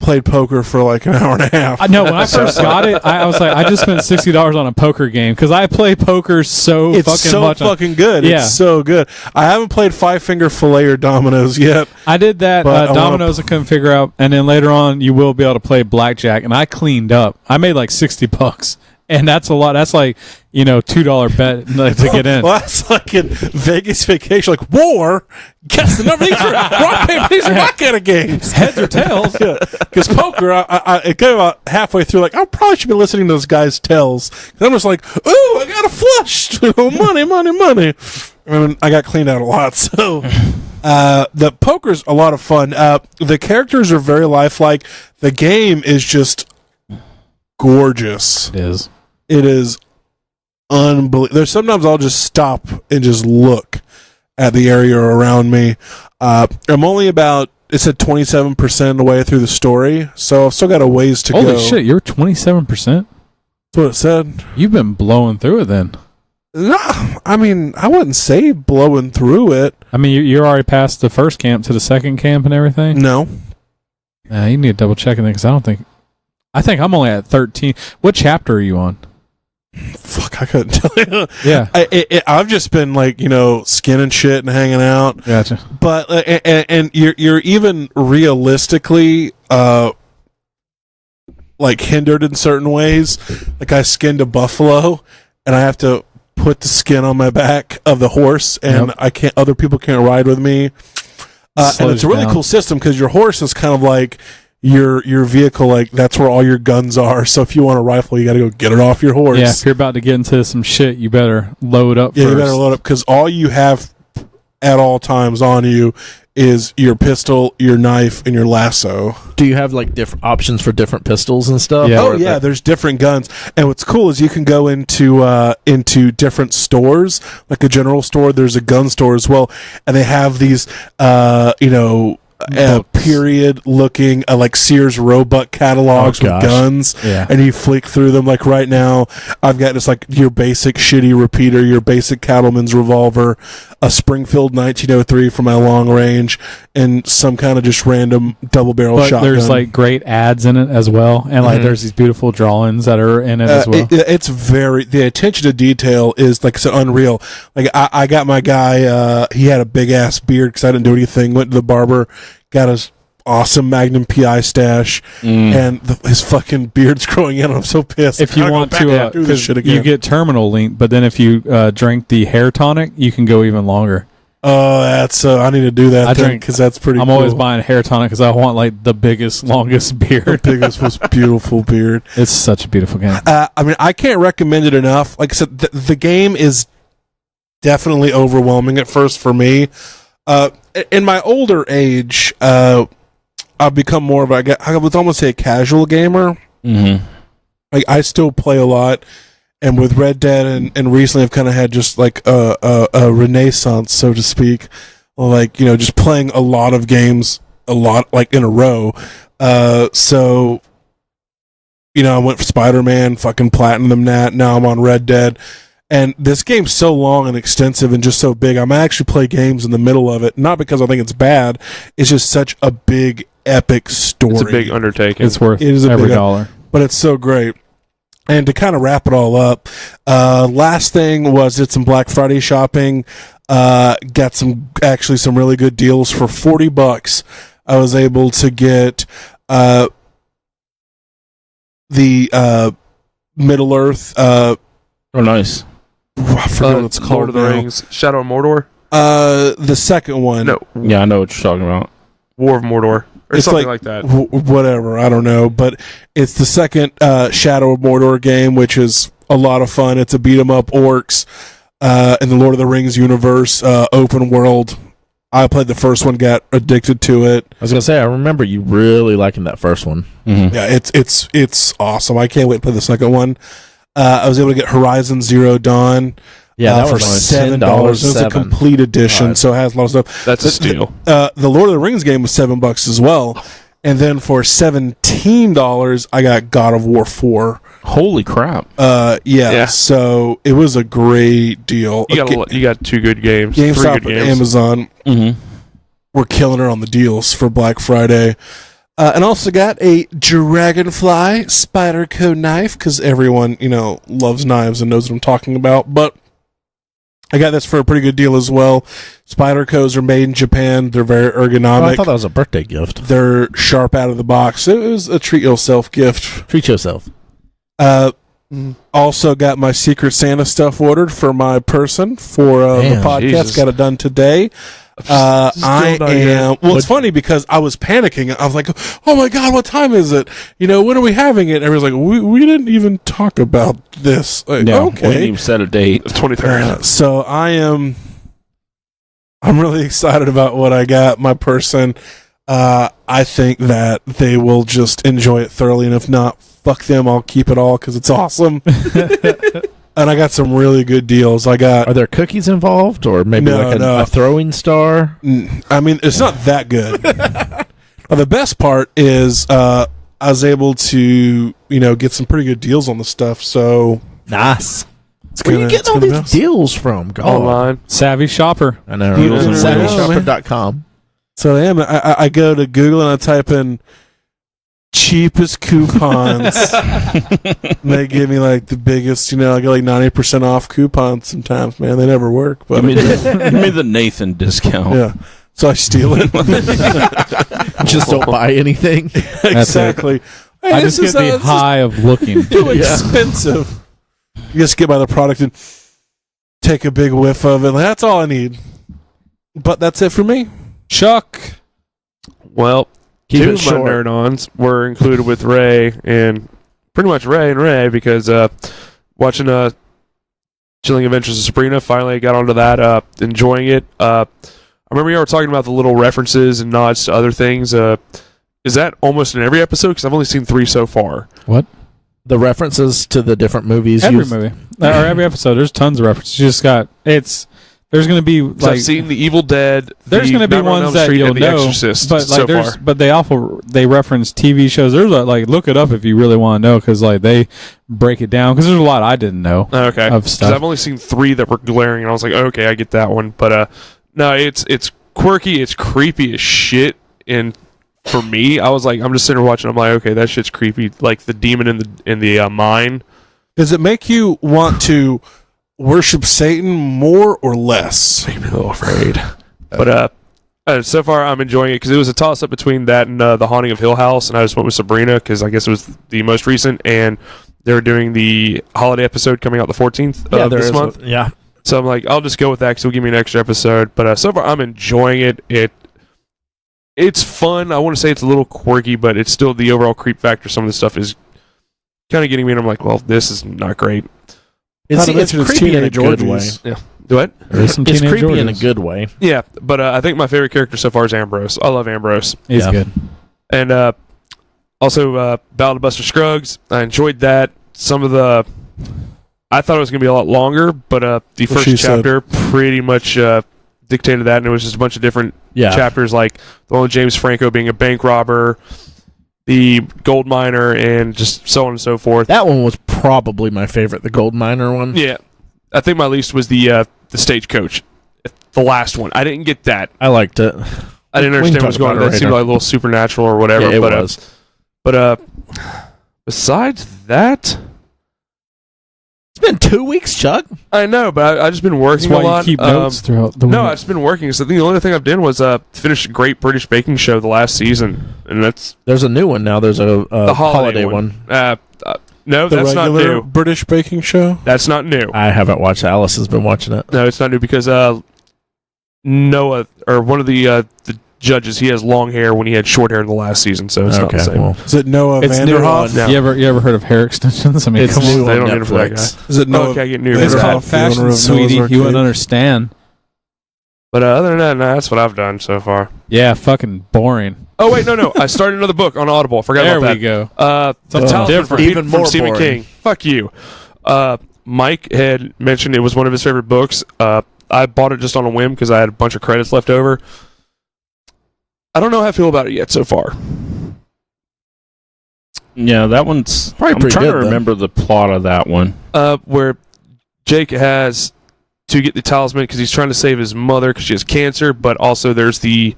played poker for like an hour and a half. I know when I first got it, I was like, I just spent $60 on a poker game because I play poker so It's fucking so much. fucking good. Yeah. It's so good. I haven't played Five Finger Fillet or Dominoes yet. I did that But I dominoes I couldn't figure out, and then later on you will be able to play blackjack, and I cleaned up. I made like $60, and that's a lot. That's like $2 bet like, to get in. Well, that's like in Vegas Vacation, like war. Guess the number. These are rock paper. These are not kind of games. Heads or tails? Because poker, it came about halfway through. Like I probably should be listening to those guys' tells. 'Cause I'm just like, ooh, I got a flush. money. I mean, I got cleaned out a lot. So the poker's a lot of fun. The characters are very lifelike. The game is just gorgeous. It is. It is unbelievable. There's sometimes I'll just stop and just look at the area around me. I'm only about, it said 27% of the way through the story, so I've still got a ways to go. Holy shit, you're 27%? That's what it said. You've been blowing through it then. Nah, I mean, I wouldn't say blowing through it. I mean, you're already past the first camp to the second camp and everything? No. You need to double check it because I think I'm only at 13. What chapter are you on? Fuck, I couldn't tell you. Yeah. I've just been like, skinning shit and hanging out. Gotcha. But and you're even realistically like hindered in certain ways. Like I skinned a buffalo, and I have to put the skin on my back of the horse, and Yep. other people can't ride with me. And it's a really cool system because your horse is kind of like your vehicle. Like that's where all your guns are. So if you want a rifle, you got to go get it off your horse. Yeah, if you're about to get into some shit, you better load up Yeah, first. you better load up because all you have at all times on you is your pistol, your knife, and your lasso. Do you have like different options for different pistols and stuff? Yeah. Oh yeah, there's different guns, and what's cool is you can go into different stores, like a general store. There's a gun store as well, and they have these period looking like Sears Roebuck catalogs with guns, and you flick through them. Like right now I've got just like your basic shitty repeater, your basic cattleman's revolver, a Springfield 1903 for my long range, and some kind of just random double barrel shotgun. There's like great ads in it as well, and like there's these beautiful drawings that are in it as well. It's very, the attention to detail is like so unreal. Like I got my guy, he had a big ass beard because I didn't do anything. Went to the barber, got his awesome Magnum PI stash, and his fucking beard's growing in. I'm so pissed. If you want to, do this shit again. you get terminal length, but then if you drink the hair tonic, you can go even longer. Oh, that's I need to do that because that's pretty. I'm cool. always buying hair tonic because I want like the biggest, longest beard. The biggest, most beautiful beard. It's such a beautiful game. I mean, I can't recommend it enough. Like I said, the game is definitely overwhelming at first for me. In my older age, I've become more of I would almost say a casual gamer. Mm-hmm. Like I still play a lot, and with Red Dead and recently I've kind of had just like a renaissance, so to speak. Like just playing a lot of games, a lot like in a row. So I went for Spider-Man, fucking platinum that. Now I'm on Red Dead. And this game's so long and extensive and just so big, I might actually play games in the middle of it. Not because I think it's bad. It's just such a big, epic story. It's a big undertaking. It's worth It is every dollar. But it's so great. And to kind of wrap it all up, last thing was did some Black Friday shopping. Got some really good deals for $40. I was able to get the Middle Earth. Oh, nice. I forget what it's called. Lord of the now. Rings, Shadow of Mordor. The second one. No, Yeah, I know what you're talking about. War of Mordor. or it's something like that. Whatever, I don't know. But it's the second Shadow of Mordor game, which is a lot of fun. It's a beat 'em up orcs in the Lord of the Rings universe, open world. I played the first one, got addicted to it. I was gonna say, I remember you really liking that first one. Mm-hmm. Yeah, it's awesome. I can't wait to play the second one. I was able to get Horizon Zero Dawn. Yeah, that for was $7. It's a complete edition, so it has a lot of stuff. That's a steal. The Lord of the Rings game was $7 as well, and then for $17, I got God of War 4. Holy crap! Yeah. So it was a great deal. You got two good games. GameStop three good and games. Amazon were killing her on the deals for Black Friday. And also got a Dragonfly Spyderco knife, because everyone, loves knives and knows what I'm talking about. But I got this for a pretty good deal as well. Spydercos are made in Japan. They're very ergonomic. Oh, I thought that was a birthday gift. They're sharp out of the box. It was a treat yourself gift. Treat yourself. Also got my Secret Santa stuff ordered for my person for the podcast. Jesus. Got it done today. I am. Well, it's funny because I was panicking. I was like, "Oh my god, what time is it? When are we having it?" And everyone's like, "We didn't even talk about this." Like, No, okay, we didn't even set a date. 23rd. So I'm really excited about what I got. My person. I think that they will just enjoy it thoroughly, and if not, fuck them. I'll keep it all because it's awesome. And I got some really good deals. Are there cookies involved, or maybe a throwing star? I mean, it's not that good. Well, the best part is I was able to, get some pretty good deals on the stuff. So nice. Where are you getting all these deals from? God. Online. Savvy shopper. I know. Deals and SavvyShopper.com. So I go to Google and I type in cheapest coupons. And they give me the biggest, I get 90% off coupons sometimes, man. They never work. But Give me the Nathan discount. yeah. So I steal it. Just don't buy anything. Exactly. Hey, I just get the high of looking. too expensive. You just get by the product and take a big whiff of it. That's all I need. But that's it for me. Chuck. Well, Keep two it of my short. NerdOns were included with Ray, and pretty much Ray because watching Chilling Adventures of Sabrina, finally got onto that, enjoying it. I remember you were talking about the little references and nods to other things. Is that almost in every episode? Because I've only seen 3 so far. What? The references to the different movies. Every movie. Or every episode. There's tons of references. You just got... There's going to be So I've seen The Evil Dead. There's going to be ones that you'll The know, Exorcist but so far. but they reference TV shows. There's look it up if you really want to know, because they break it down, because there's a lot I didn't know. Okay, of because stuff. I've only seen 3 that were glaring, and I was like, okay, I get that one. But no, it's quirky, it's creepy as shit, and for me, I was like, I'm just sitting there watching. I'm like, okay, that shit's creepy. Like the demon in the mine. Does it make you want to worship Satan more or less? Make me a little afraid. But so far, I'm enjoying it, because it was a toss-up between that and The Haunting of Hill House, and I just went with Sabrina, because I guess it was the most recent, and they were doing the holiday episode coming out the 14th of this month. Yeah. So I'm like, I'll just go with that, because it'll give me an extra episode. But so far, I'm enjoying it. It's fun. I want to say it's a little quirky, but it's still the overall creep factor. Some of the stuff is kind of getting me, and I'm like, well, this is not great. It's mention creepy in a teenage good way. orgies. Yeah. Do what? It's creepy in a good way. Yeah, but I think my favorite character so far is Ambrose. I love Ambrose. He's good. And also, Ballad of Buster Scruggs. I enjoyed that. I thought it was going to be a lot longer, but the first chapter pretty much dictated that, and it was just a bunch of different chapters, like the one with James Franco being a bank robber, the gold miner, and just so on and so forth. That one was probably my favorite, the gold miner one. Yeah. I think my least was the stagecoach. The last one. I didn't get that. I liked it. I didn't understand what was going on. That seemed like a little supernatural or whatever. Yeah, it was. But besides that, It's been 2 weeks, Chuck. I know, but I've just been working That's why a lot. you keep notes throughout the week. No, I've just been working. So the only thing I've done was finish Great British Baking Show the last season, and that's There's a new one now. There's a the holiday one. No, The that's not regular new. British baking show? That's not new. I haven't watched. Alice has been watching it. No, it's not new because Noah, or one of the judges. He has long hair when he had short hair in the last season, so it's not the same. Well, Is it Noah it's new Vanderhoff? No. You ever heard of hair extensions? I mean, it's come on. new They on don't need it for that Netflix. guy. Is it Noah? Okay, I get new. It's Vanderhoff, called the owner fashion, of Noah's sweetie. You Arcade? wouldn't understand. But other than that, no, that's what I've done so far. Yeah, fucking boring. Oh wait, no. I started another book on Audible. I forgot There about that. we go. The Talisman different. Even more from Stephen boring. King. Fuck you. Mike had mentioned it was one of his favorite books. I bought it just on a whim because I had a bunch of credits left over. I don't know how I feel about it yet so far. Yeah, that one's. Probably I'm pretty trying good, to then. remember the plot of that one. Where Jake has to get the talisman because he's trying to save his mother because she has cancer, but also there's the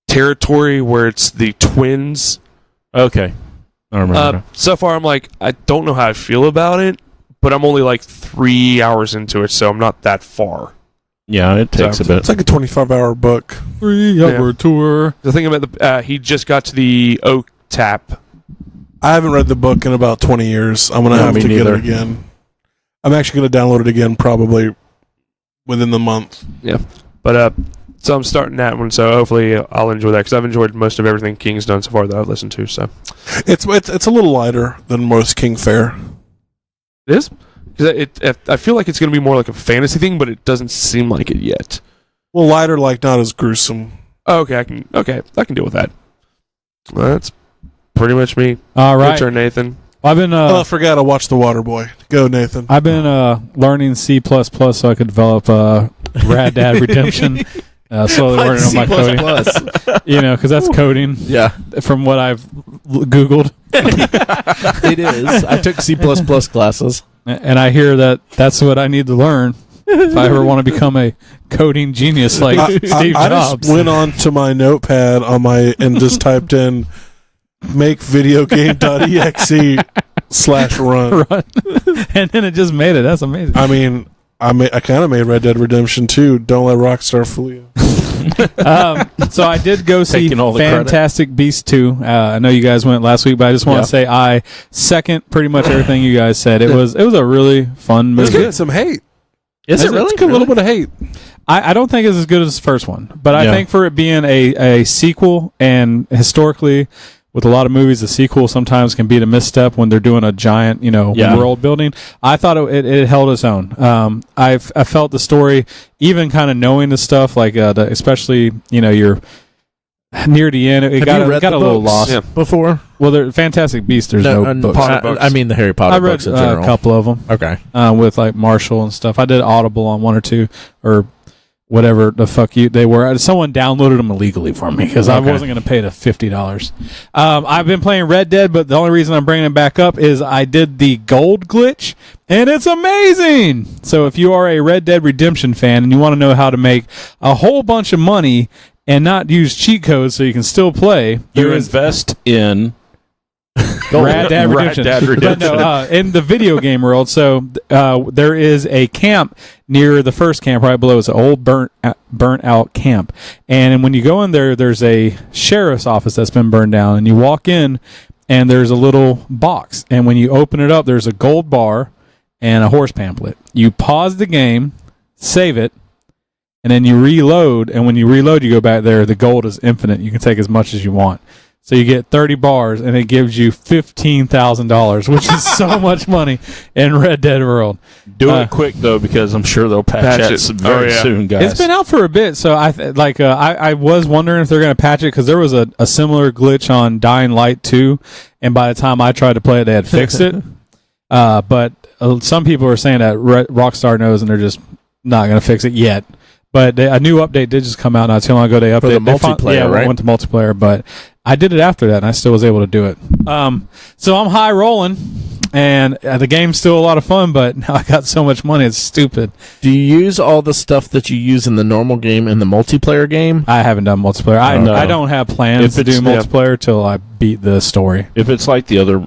territory where it's the twins. Okay, I remember. So far, I'm like, I don't know how I feel about it, but I'm only like 3 hours into it, so I'm not that far. Yeah, it takes a bit. It's like a 25-hour book. 3-hour tour. The thing about he just got to the oak tap. I haven't read the book in about 20 years. I'm going to No, have me to get neither. it again. I'm actually going to download it again probably within the month. But so I'm starting that one, so hopefully I'll enjoy that because I've enjoyed most of everything King's done so far that I've listened to. So It's a little lighter than most King fare. it is because I feel like it's going to be more like a fantasy thing, but it doesn't seem like it yet. Well, lighter, like not as gruesome. Okay, I can deal with that. Well, that's pretty much me. All Your right. turn, Nathan. I've been Oh, I forgot I watched The Waterboy. Go, Nathan. I've been learning C++ so I could develop Rad Dad Redemption. Slowly working on my coding. Because that's coding. Yeah, From what I've Googled, it is. I took C++ classes. and I hear that that's what I need to learn if I ever want to become a coding genius like Steve I Jobs. just went on to my notepad and just typed in makevideogame.exe/run. And then it just made it. That's amazing. I mean, I kind of made Red Dead Redemption 2. Don't let Rockstar fool you. So I did go see Taking all the credit. Fantastic Beasts 2. I know you guys went last week, but I just want to say I second pretty much everything you guys said. It was a really fun It's movie. getting some hate. Is it really? It's got a little bit of hate. I don't think it's as good as the first one, but I Yeah. think for it being a sequel, and historically with a lot of movies, the sequel sometimes can be a misstep when they're doing a giant, Yeah. world building. I thought it held its own. I felt the story, even kind of knowing the stuff, like especially you're near the end. It Have got you read got the a little books lost. before? Well, they're Fantastic Beasts. There's no books. I mean the Harry Potter I read books in general. a couple of them Okay. with like Marshall and stuff. I did Audible on one or two or whatever the fuck they were. Someone downloaded them illegally for me because I wasn't going to pay the $50. I've been playing Red Dead, but the only reason I'm bringing it back up is I did the gold glitch, and it's amazing. So if you are a Red Dead Redemption fan and you want to know how to make a whole bunch of money and not use cheat codes so you can still play, You invest in Rad Dad Redemption. Rad Dad But no, in the video game world, so there is a camp near the first camp right below. It's an old burnt out camp, and when you go in there, there's a sheriff's office that's been burned down, and you walk in, and there's a little box, and when you open it up, there's a gold bar and a horse pamphlet. You pause the game, save it, and then you reload, and when you reload, you go back there. The gold is infinite. You can take as much as you want. So you get 30 bars, and it gives you $15,000, which is so much money in Red Dead World. do it quick though, because I'm sure they'll patch Patch it it. very soon, guys. It's been out for a bit, so I was wondering if they're going to patch it because there was a similar glitch on Dying Light 2, and by the time I tried to play it, they had fixed it. But some people are saying that Rockstar knows, and they're just not going to fix it yet. But a new update did just come out not too long ago. They updated For the multiplayer, right? Went to multiplayer, but I did it after that, and I still was able to do it. So I'm high rolling, and the game's still a lot of fun, but now I got so much money, it's stupid. Do you use all the stuff that you use in the normal game in the multiplayer game? I haven't done multiplayer. No. I don't have plans to do multiplayer till I beat the story. If it's like the other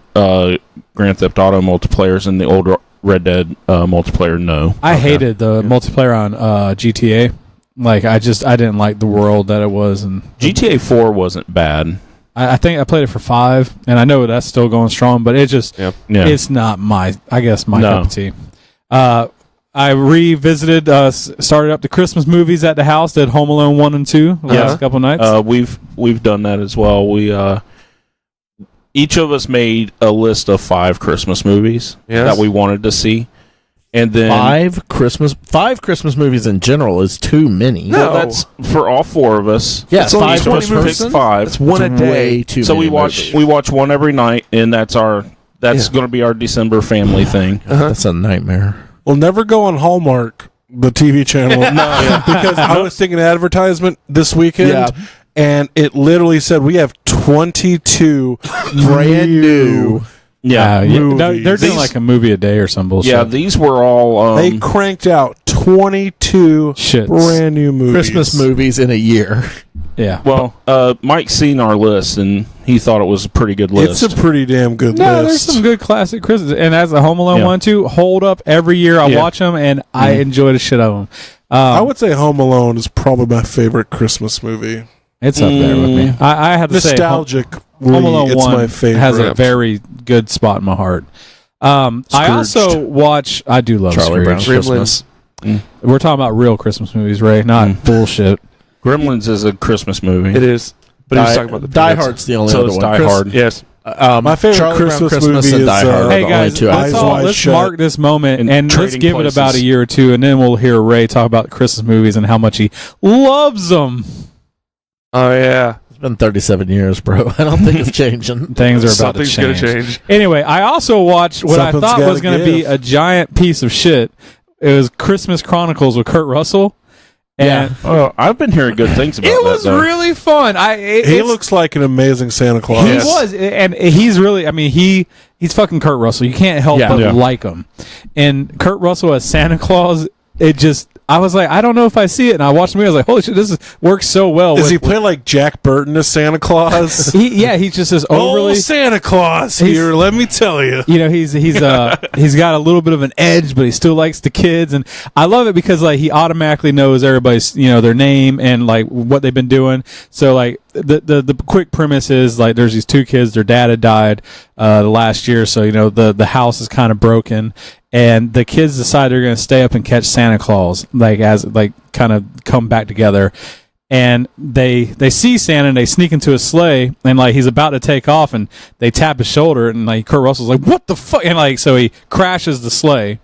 Grand Theft Auto multiplayers and the older Red Dead multiplayer, no. I hated the multiplayer on GTA. Like I didn't like the world that it was, and GTA 4 wasn't bad. I think I played it for 5, and I know that's still going strong, but it just Yeah. it's not my cup of tea. I I revisited, started up the Christmas movies at the house. Did Home Alone 1 and 2 the last couple nights. We've done that as well. We each of us made a list of 5 Christmas movies that we wanted to see, and then 5 Christmas movies in general is too many. No, that's for all 4 of us. Yeah, it's only 5 20 per movies. person? 5. It's one a day. Way too So many we watch movies. one every night, and that's going to be our December family thing. That's a nightmare. We'll never go on Hallmark, the TV channel, because I was thinking advertisement this weekend, and it literally said we have 22 brand new. Yeah, No, they're doing like a movie a day or some bullshit. yeah. These were all. They cranked out 22 Shits. brand new movies. Christmas movies in a year. Yeah. Well, Mike's seen our list, and he thought it was a pretty good list. It's a pretty damn good No, there's list. some good classic Christmas. And as a Home Alone 1 2, hold up every year. I watch them, and I enjoy the shit out of them. I would say Home Alone is probably my favorite Christmas movie. It's up there with me. I have to say, Nostalgic. Home Alone it's 1 my favorite. has a very good spot in my heart. I also watch. I do love Charlie Brown's Scrooge. Christmas. We're talking about real Christmas movies, Ray, not bullshit. Gremlins is a Christmas movie. It is. But he was talking about the Die Peanuts. Hard's the only So other is one. Die Hard. Yes. My favorite Charlie Brown Christmas Christmas movie and is Die Hard are Hey the guys, only two Eyes Wide let's Shut. mark this moment And and let's Trading give it about Places. a year or two, and then we'll hear Ray talk about Christmas movies and how much he loves them. Oh, yeah. It's been 37 years, bro. I don't think it's changing. Things are about Something's to going to change. change. Anyway, I also watched what Something's I thought was gotta going to be give. a giant piece of shit. It was Christmas Chronicles with Kurt Russell. And Oh, I've been hearing good things about it that. was though. really fun. He He looks like an amazing Santa Claus. He was, and he's really. I mean, he's fucking Kurt Russell. You can't help but Yeah. like him. And Kurt Russell as Santa Claus, it just. I was like, I don't know if I see it, and I watched the movie. I was like, holy shit, works so well. Is he playing like Jack Burton as Santa Claus? He's just this overly. Oh, Santa Claus He's- here, let me tell you. You know, he's got a little bit of an edge, but he still likes the kids, and I love it because like he automatically knows everybody's their name and like what they've been doing. So like the quick premise is like there's these 2 kids, their dad had died the last year, so the house is kind of broken, and the kids decide they're going to stay up and catch Santa Claus, like as like kind of come back together. And they see Santa and they sneak into his sleigh and like he's about to take off and they tap his shoulder and like Kurt Russell's like, what the fuck? And like so he crashes the sleigh.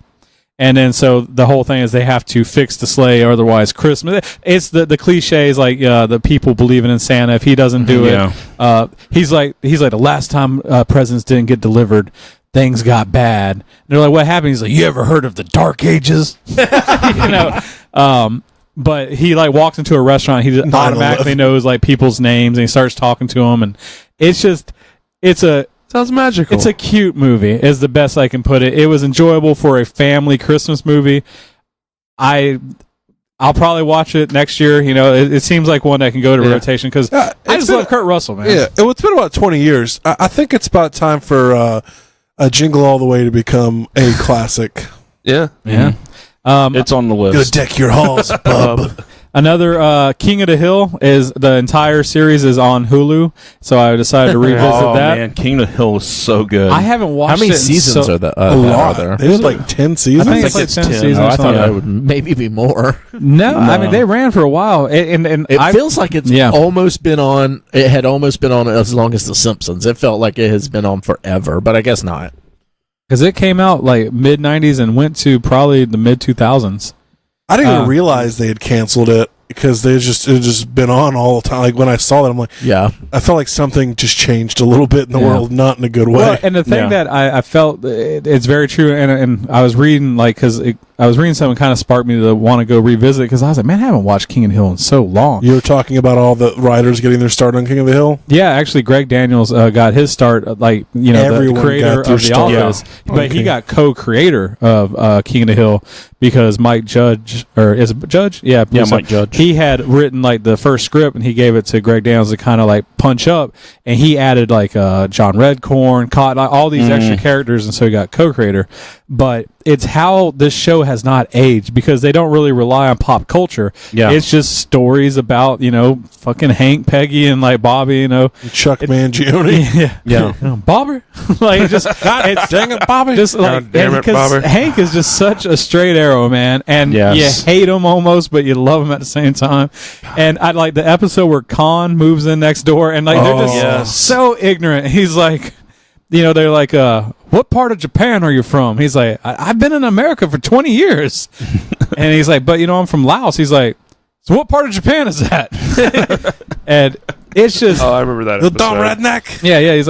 And then so the whole thing is they have to fix the sleigh or otherwise Christmas. It's the cliches like the people believing in Santa. If he doesn't do it, he's like the last time presents didn't get delivered, things got bad. And they're like, what happened? He's like, you ever heard of the Dark Ages? But he like walks into a restaurant, he just automatically knows like people's names, and he starts talking to them, and Sounds magical. it's a cute movie. Is the best I can put it. It was enjoyable for a family Christmas movie. I'll probably watch it next year. It seems like one that can go to rotation because I just love Kurt Russell, man. Yeah, it's been about 20 years. I think it's about time for a Jingle All the Way to become a classic. yeah. Yeah. It's on the Go list. deck your halls, bub. Another King of the Hill is the entire series is on Hulu, so I decided to revisit Oh that. man, King of the Hill is so good. I haven't watched How many it in seasons so- are there? A lot. Are there? They did like 10 seasons. I think it's like 10 seasons. Oh, or I thought something. it would maybe be more. No, I mean they ran for a while, and It feels like it's almost been on. It had almost been on as long as The Simpsons. It felt like it has been on forever, but I guess not. because it came out like mid '90s and went to probably the mid 2000s. I didn't even realize they had canceled it because it just been on all the time. Like when I saw that, I'm like, Yeah, I felt like something just changed a little bit in the world, not in a good way. Well, and the thing that I felt it's very true, and I was reading I was reading something kind of sparked me to want to go revisit because I was like, man, I haven't watched King of the Hill in so long. You were talking about all the writers getting their start on King of the Hill? Yeah, actually, Greg Daniels got his start, the Everyone creator got their of The start. Office, but Okay. he got co-creator of King of the Hill because Mike Judge, or is it Judge? Yeah, Mike Judge. He had written like the first script, and he gave it to Greg Daniels to kind of like punch up, and he added like John Redcorn, Cotton, all these extra characters, and so he got co-creator. But it's how this show has has not aged because they don't really rely on pop culture. Yeah. It's just stories about, fucking Hank, Peggy, and like Bobby, Chuck Mangione. Yeah. Bobber. Like just Dang it, Bobby. just like damn it, Bobber. Hank is just such a straight arrow, man. And Yes. you hate him almost, but you love him at the same time. And I like the episode where Khan moves in next door and like they're just Yes. so ignorant. He's like, they're like, what part of Japan are you from? He's like, I've been in America for 20 years. And he's like, but I'm from Laos. He's like, so what part of Japan is that? And it's just, Oh, I remember that. The episode. dumb redneck. yeah. He's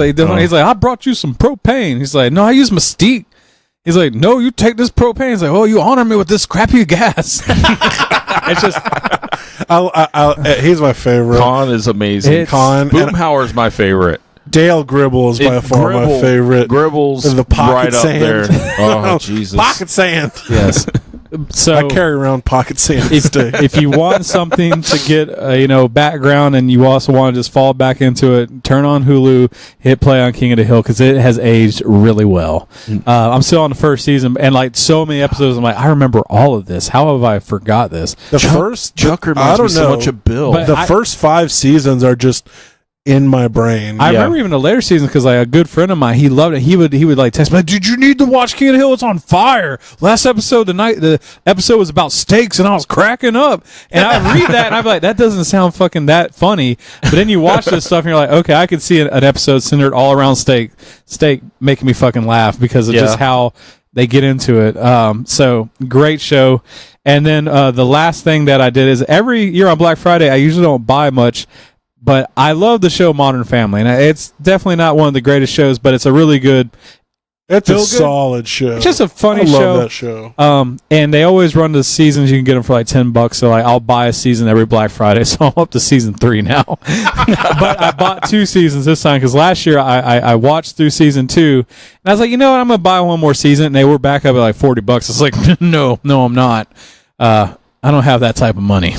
like, I brought you some propane. He's like, no, I use Mystique. He's like, no, you take this propane. He's like, oh, you honor me with this crappy gas. It's just, He's my favorite. Con is amazing. It's- Con. And Boomhauer's my favorite. Dale Gribble is by far my favorite. Gribble's And the pocket right sand. up there. Oh, Jesus. Pocket sand. yes. So I carry around pocket sand stick. if you want something to get background and you also want to just fall back into it, turn on Hulu, hit play on King of the Hill because it has aged really well. I'm still on the first season and like so many episodes. I'm like, I remember all of this. How have I forgot this? The first Chuck I reminds don't me so know. much of Bill. But The I- first 5 seasons are just in my brain. I Yeah. remember even the later seasons because like a good friend of mine, he loved it. He would like text me, like, "Did you need to watch King of the Hill? It's on fire." Last episode, the episode was about steaks, and I was cracking up. And I read that, and I'm like, that doesn't sound fucking that funny. But then you watch this stuff, and you're like, okay, I could see an episode centered all around steak making me fucking laugh because of just how they get into it. So great show. And then the last thing that I did is every year on Black Friday, I usually don't buy much. But I love the show Modern Family, and it's definitely not one of the greatest shows, but it's a really good. It's a Feel good? solid show. It's just a funny I love show. that show. And they always run the seasons. You can get them for like $10. So like, I'll buy a season every Black Friday. So I'm up to season 3 now. But I bought 2 seasons this time because last year I watched through season 2, and I was like, you know what, I'm gonna buy one more season. And they were back up at like $40. It's like, no, I'm not. I don't have that type of money.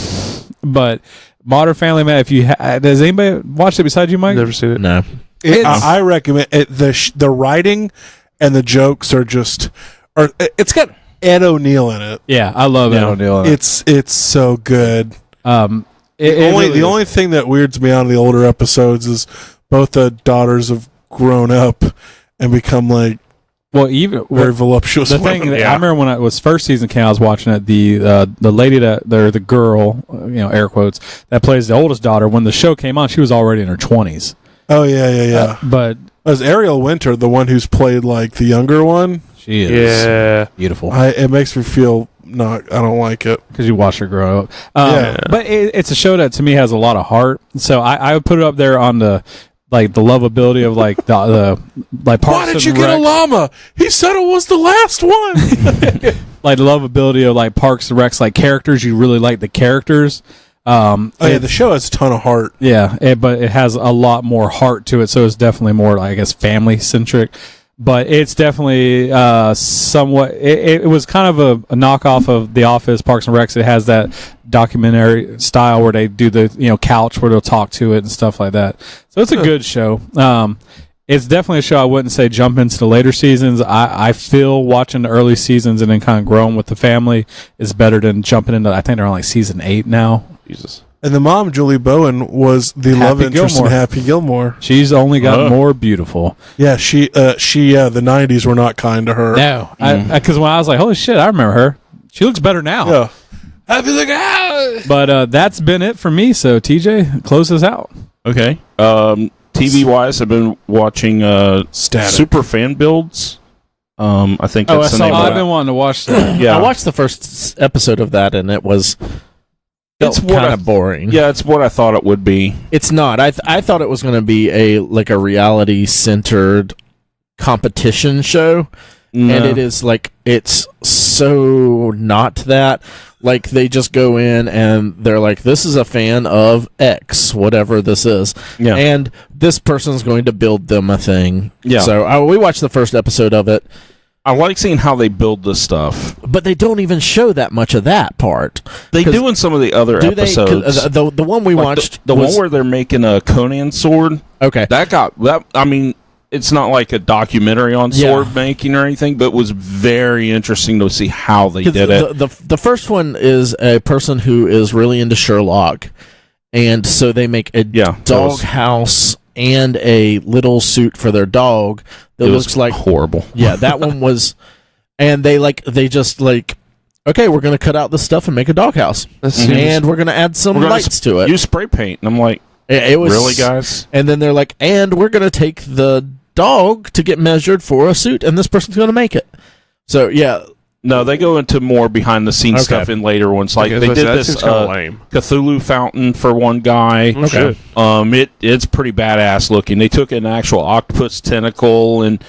But Modern Family, man. If you does anybody watch it besides you, Mike? Never seen it. No. I recommend it. The writing and the jokes are just. It's got Ed O'Neill in it. Yeah, I love Ed O'Neill. It's so good. The The only thing that weirds me out of the older episodes is both the daughters have grown up and become like very voluptuous. The women. thing that I remember when it was first season came, I was watching it. The lady the girl, air quotes, that plays the oldest daughter. When the show came on, she was already in her 20s. Oh yeah. But As Ariel Winter, the one who's played like the younger one, she is beautiful. it makes me feel I don't like it. Because you watch her grow up. Yeah. But it's a show that to me has a lot of heart. So I would put it up there on the lovability of like the Parks Why did you and get a Rec. llama? He said it was the last one. Like the lovability of like Parks and Recs, like characters. You really like the characters. The show has a ton of heart. Yeah, but it has a lot more heart to it, so it's definitely more, I guess, family centric. But it's definitely somewhat. It was kind of a knockoff of The Office, Parks and Recs. It has that documentary style where they do the couch where they'll talk to it and stuff like that. So it's a good show. It's definitely a show I wouldn't say jump into the later seasons. I feel watching the early seasons and then kind of growing with the family is better than jumping into. I think they're on like season 8 now. Jesus. And the mom, Julie Bowen, was the love interest in Happy Gilmore. She's only got more beautiful. Yeah, the 90s were not kind to her. No, because when I was like, holy shit, I remember her. She looks better now. Yeah. Happy look out! But that's been it for me. So TJ, close this out. Okay. TV wise, I've been watching Super Fan Builds. I think that's the name of I've it. been wanting to watch that. Yeah, I watched the first episode of that, and it was It's kind of boring. Yeah, it's what I thought it would be. It's not. I thought it was going to be a reality centered competition show, and it is like it's so not that. Like they just go in and they're like, "This is a fan of X, whatever this is," and this person's going to build them a thing. Yeah. So we watched the first episode of it. I like seeing how they build this stuff. But they don't even show that much of that part. They do in some of the other episodes. The one we watched, the one where they're making a Conan sword. Okay, That got that. I mean, it's not like a documentary on sword making or anything, but it was very interesting to see how they did it. The first one is a person who is really into Sherlock, and so they make a dog house and a little suit for their dog that looks like horrible. Yeah, that one was, and they just okay, we're gonna cut out this stuff and make a doghouse, and we're gonna add some lights to it. Use spray paint, and I'm like, it was really, guys. And then they're like, and we're gonna take the dog to get measured for a suit, and this person's gonna make it. So yeah. No, they go into more behind the scenes stuff in later ones. Like they did this Cthulhu fountain for one guy. Okay. It's pretty badass looking. They took an actual octopus tentacle and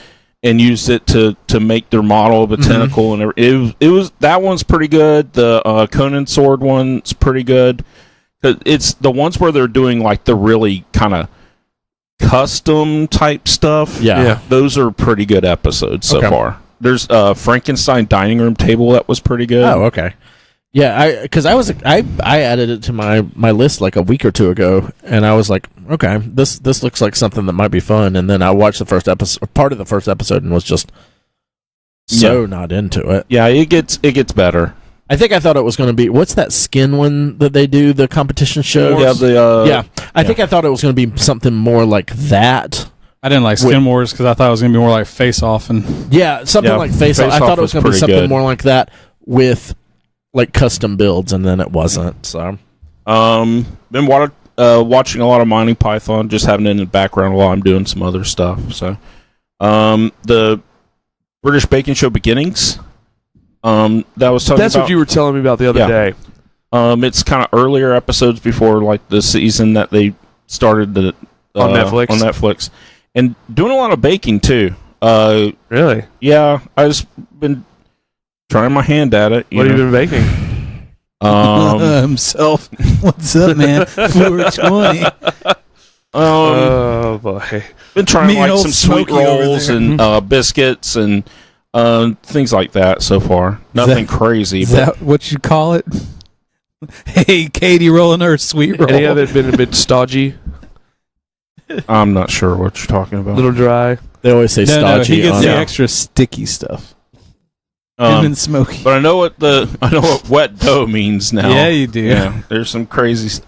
used it to make their model of a tentacle, and it was that one's pretty good. The Conan sword one's pretty good. It's the ones where they're doing like the really kind of custom type stuff. Yeah. Those are pretty good episodes so far. There's a Frankenstein dining room table that was pretty good. Oh, okay. Yeah, I added it to my list like a week or two ago, and I was like, okay, this looks like something that might be fun. And then I watched the first episode, part of the first episode, and was just not into it. Yeah, it gets better. I think I thought it was going to be, what's that skin one that they do, the competition show? Yeah, I think I thought it was going to be something more like that. I didn't like Skin Wars because I thought it was going to be more like Face Off and something like Face Off. I thought it was going to be something more like that with like custom builds, and then it wasn't. So, been watching a lot of Monty Python, just having it in the background while I'm doing some other stuff. So, the British Baking Show Beginnings. That was talking. That's what you were telling me about the other day. It's kind of earlier episodes before like the season that they started on Netflix. On Netflix. And doing a lot of baking, too. Really? Yeah. I've just been trying my hand at it. What have you been baking? Himself. What's up, man? 420. Oh, boy. Been trying like some sweet rolls and biscuits and things like that so far. Nothing crazy. Is that what you call it? Hey, Katie rolling her sweet roll. Any of it been a bit stodgy? I'm not sure what you're talking about. A little dry. They always say stodgy. No, he gets the extra sticky stuff. And smoky. But I know what wet dough means now. Yeah, you do. Yeah, there's some crazy.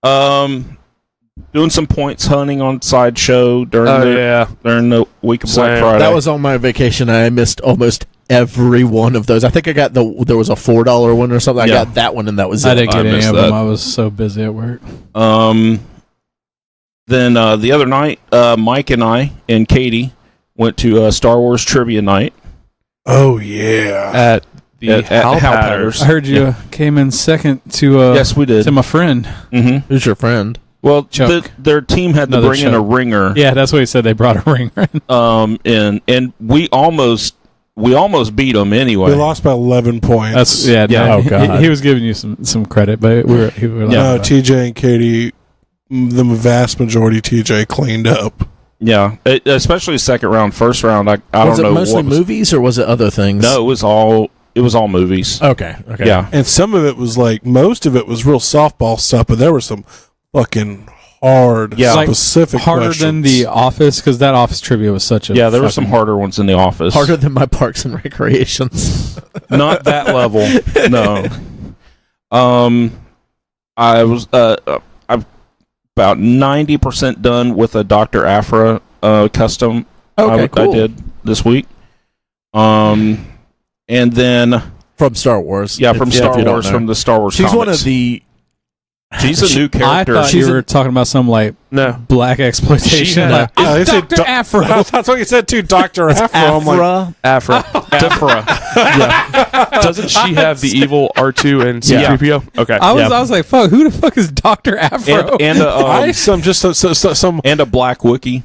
Doing some points hunting on Sideshow during the week of Black Friday. That was on my vacation. I missed almost every one of those. I think I got there was a $4 one or something. I got that one, and that was it. I didn't get any of them. I was so busy at work. Then the other night, Mike and I and Katie went to Star Wars Trivia Night. Oh, yeah. At the Hal Patters. I heard you came in second to yes, we did. To my friend. Mm-hmm. Who's your friend? Well, their team had to bring in a ringer. Yeah, that's what he said. They brought a ringer in. And we almost beat them anyway. We lost by 11 points. No, oh, God. He was giving you some credit, but we were no, TJ and Katie, the vast majority TJ cleaned up. Yeah, especially second round. First round, I don't know. Was it mostly movies or was it other things? No, it was all movies. Okay. Yeah. And some of it was like, most of it was real softball stuff, but there were some fucking hard, specific harder questions. than The Office, because that Office trivia was such a... Yeah, there were some harder ones in The Office. Harder than my Parks and Recreations. Not that level, no. I was... I'm about 90% done with a Dr. Aphra custom cool. I did this week. And then... From Star Wars. Yeah, from Star Wars, from the Star Wars She's comics. one of the... She's a new character. I thought you were talking about some black exploitation. Dr. Aphra. That's what you said too, Dr. Aphra. I'm like, Aphra. Yeah. Doesn't she have the evil R2 and C-3PO? Okay. I was like, fuck, who the fuck is Dr. Aphra? And some a black Wookiee.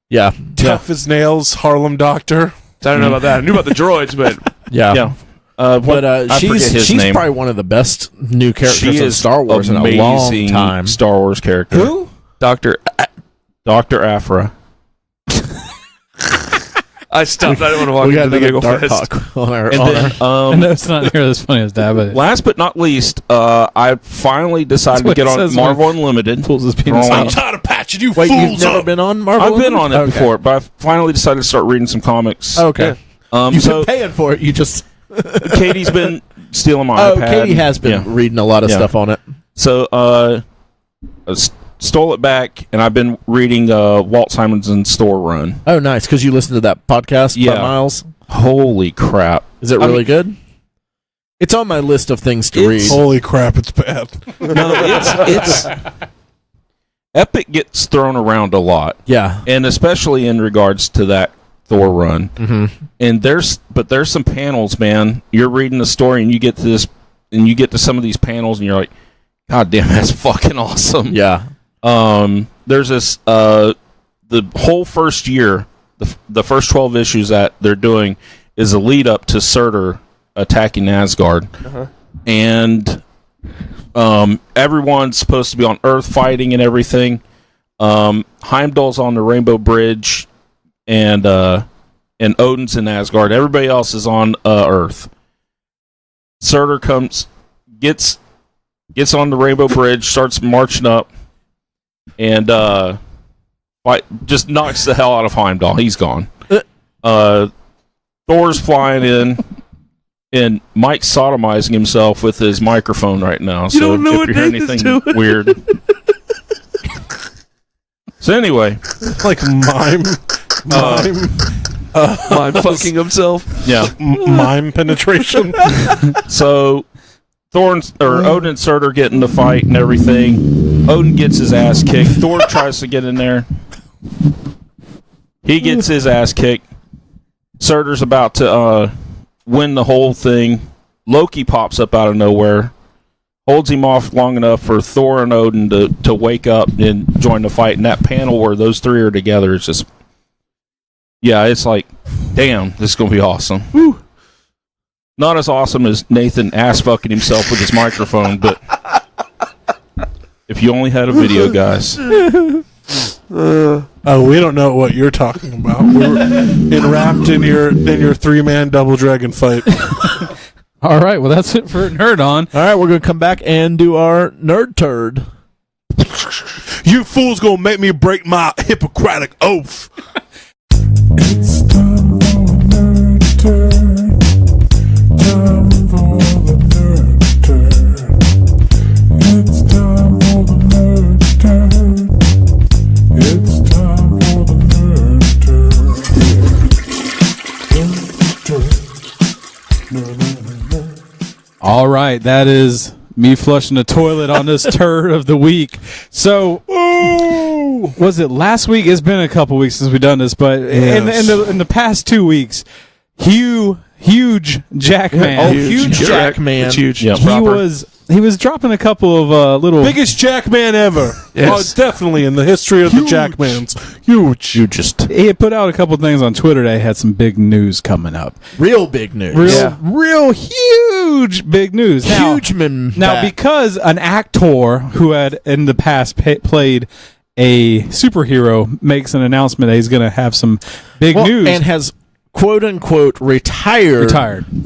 Yeah. Tough as nails, Harlem Doctor. I don't know about that. I knew about the droids, but yeah. She's probably one of the best new characters in Star Wars in a long time. Star Wars character. Who? Dr. Aphra. I stopped. I didn't want to walk into the giggle fest. I know it's not nearly as funny as that, but last but not least, I finally decided to get on Marvel Unlimited. Pulls his penis out. I'm tired of Patrick. watching you Wait, fools you've never up. been on Marvel? I've been on it Okay. before, but I finally decided to start reading some comics. Okay. You've So been paying for it. You just Katie's been stealing my iPad. Katie has been reading a lot of stuff on it. So I stole it back, and I've been reading Walt Simonson's Store Run. Oh, nice, because you listened to that podcast by Yeah. Miles. Holy crap! Is it really good? It's on my list of things to read. Holy crap, it's bad. No, it's Epic gets thrown around a lot, Yeah. and especially in regards to that Thor run. Mm-hmm. And there's some panels, man. You're reading the story, and you get to this, and you get to some of these panels, and you're like, God damn, that's fucking awesome. Yeah. There's this the whole first year, the first 12 issues that they're doing is a lead up to Surtur attacking Asgard, and everyone's supposed to be on Earth fighting and everything. Heimdall's on the Rainbow Bridge, and Odin's in Asgard. Everybody else is on Earth. Surtur gets on the Rainbow Bridge, starts marching up, and just knocks the hell out of Heimdall. He's gone. Thor's flying in, and Mike's sodomizing himself with his microphone right now. So don't know if what you hear Nathan's anything doing. weird. So anyway, Like mime fucking himself. yeah. mime penetration. So Odin and Surtur get in the fight and everything. Odin gets his ass kicked. Thor tries to get in there. He gets his ass kicked. Surtur's about to win the whole thing. Loki pops up out of nowhere, holds him off long enough for Thor and Odin to wake up and join the fight. And that panel where those three are together is just, yeah, it's like, damn, this is going to be awesome. Woo. Not as awesome as Nathan ass fucking himself with his microphone, but if you only had a video, guys. Oh, we don't know what you're talking about. We're enwrapped in your 3-man double dragon fight. All right, well, that's it for Nerd On. All right, we're going to come back and do our Nerd Turd. You fools gonna make me break my Hippocratic oath. It's time for the Nerd Turd. Time for the Nerd Turd. It's time for the Nerd Turd. It's time for the Nerd Turd. Nerd Turd. All right, that is me flushing the toilet on this turd of the week. So, was it last week? It's been a couple weeks since we've done this, but in the past 2 weeks, huge Jackman. Huge Jackman. It's huge. Yeah. He was dropping a couple of little Biggest Jackman ever. Yes. Oh, it's definitely in the history of the Jackmans. Huge. You just He had put out a couple things on Twitter that had some big news coming up. Real big news. Real huge big news. Now, Huge man. Now, because an actor who had in the past played a superhero makes an announcement that he's going to have some big news. And has quote unquote retired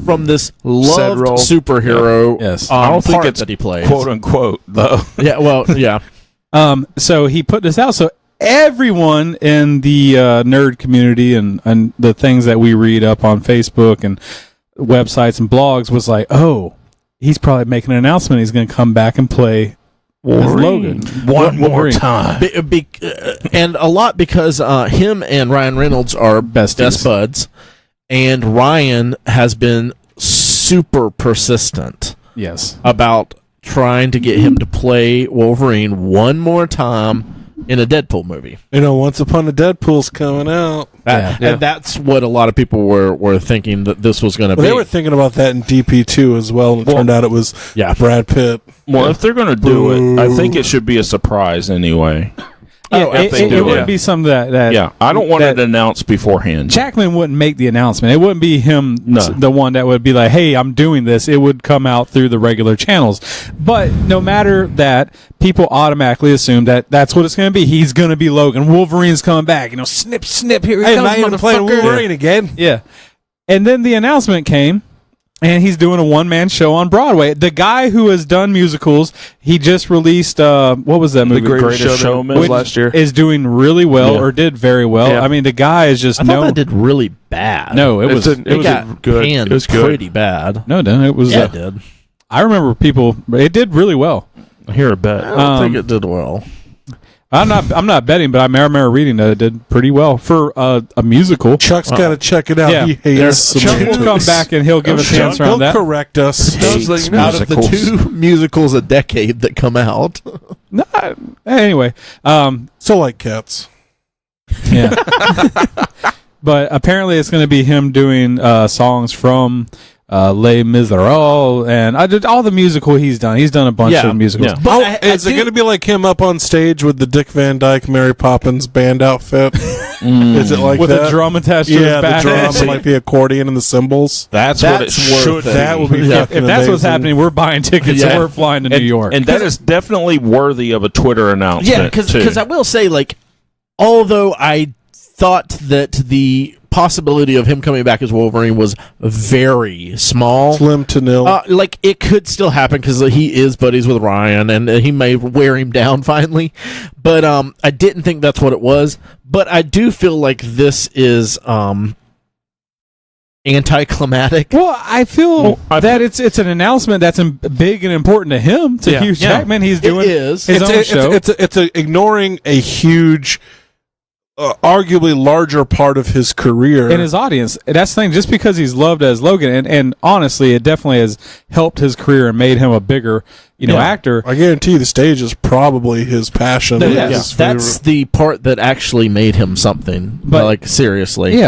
from this loved role. superhero Yes. I don't think part it's that he plays. quote unquote though. Yeah, well, yeah. So he put this out. So everyone in the nerd community and the things that we read up on Facebook and websites and blogs was like, oh, he's probably making an announcement. He's going to come back and play as Logan One more Wolverine. time. And a lot because him and Ryan Reynolds are best buds, and Ryan has been super persistent Yes. about trying to get him to play Wolverine one more time in a Deadpool movie. You know, Once Upon a Deadpool's coming out. And that's what a lot of people were thinking that this was going to Well, be. they were thinking about that in DP2 as well, and it turned out it was Brad Pitt. Well, if they're going to do it, I think it should be a surprise anyway. It wouldn't be something that Yeah, I don't want it announced beforehand. Jackman wouldn't make the announcement. It wouldn't be him, No. the one that would be like, hey, I'm doing this. It would come out through the regular channels. But no matter that, people automatically assume that that's what it's going to be. He's going to be Logan. Wolverine's coming back. You know, snip, snip, here he comes, now you're playing motherfucker. Wolverine again. Yeah. And then the announcement came And he's doing a one-man show on Broadway. The guy who has done musicals, he just released, what was that movie? The Greatest Showman was last year. Is doing really well, or did very well. Yeah. I mean, the guy is just I thought that did really bad. No, it was got good. panned It was good. pretty bad. No, it didn't. It was. Yeah, it did. I remember people. It did really well. I hear a bet. I don't think it did well. I'm not betting, but I remember reading that it did pretty well for a musical. Chuck's got to check it out. Yeah. He hates Chuck will come back and he'll give us an answer on He'll that. correct us. Out of the 2 musicals a decade that come out. No, anyway, So like cats. yeah. But apparently, it's going to be him doing songs from Les Miserables, and I did all the musical he's done. He's done a bunch of musicals. Yeah. But Is it going to be like him up on stage with the Dick Van Dyke, Mary Poppins band outfit? Is it like with that? a drum attached to his Yeah, the back. drum and like the accordion and the cymbals. That's what it should be. That would be If fucking that's what's amazing. happening, we're buying tickets and we're flying to New York. And that is definitely worthy of a Twitter announcement. Yeah, because I will say, like, although I thought that the possibility of him coming back as Wolverine was very small, Slim to nil. like, it could still happen because he is buddies with Ryan, and he may wear him down finally. But I didn't think that's what it was. But I do feel like this is anticlimactic. Well, I feel that it's an announcement that's big and important to him, to Hugh Jackman. He's doing his own show. It's ignoring a huge, arguably larger part of his career. In his audience. That's the thing. Just because he's loved as Logan, and honestly, it definitely has helped his career and made him a bigger, actor. I guarantee you the stage is probably his passion. That's the part that actually made him something. But- like, seriously.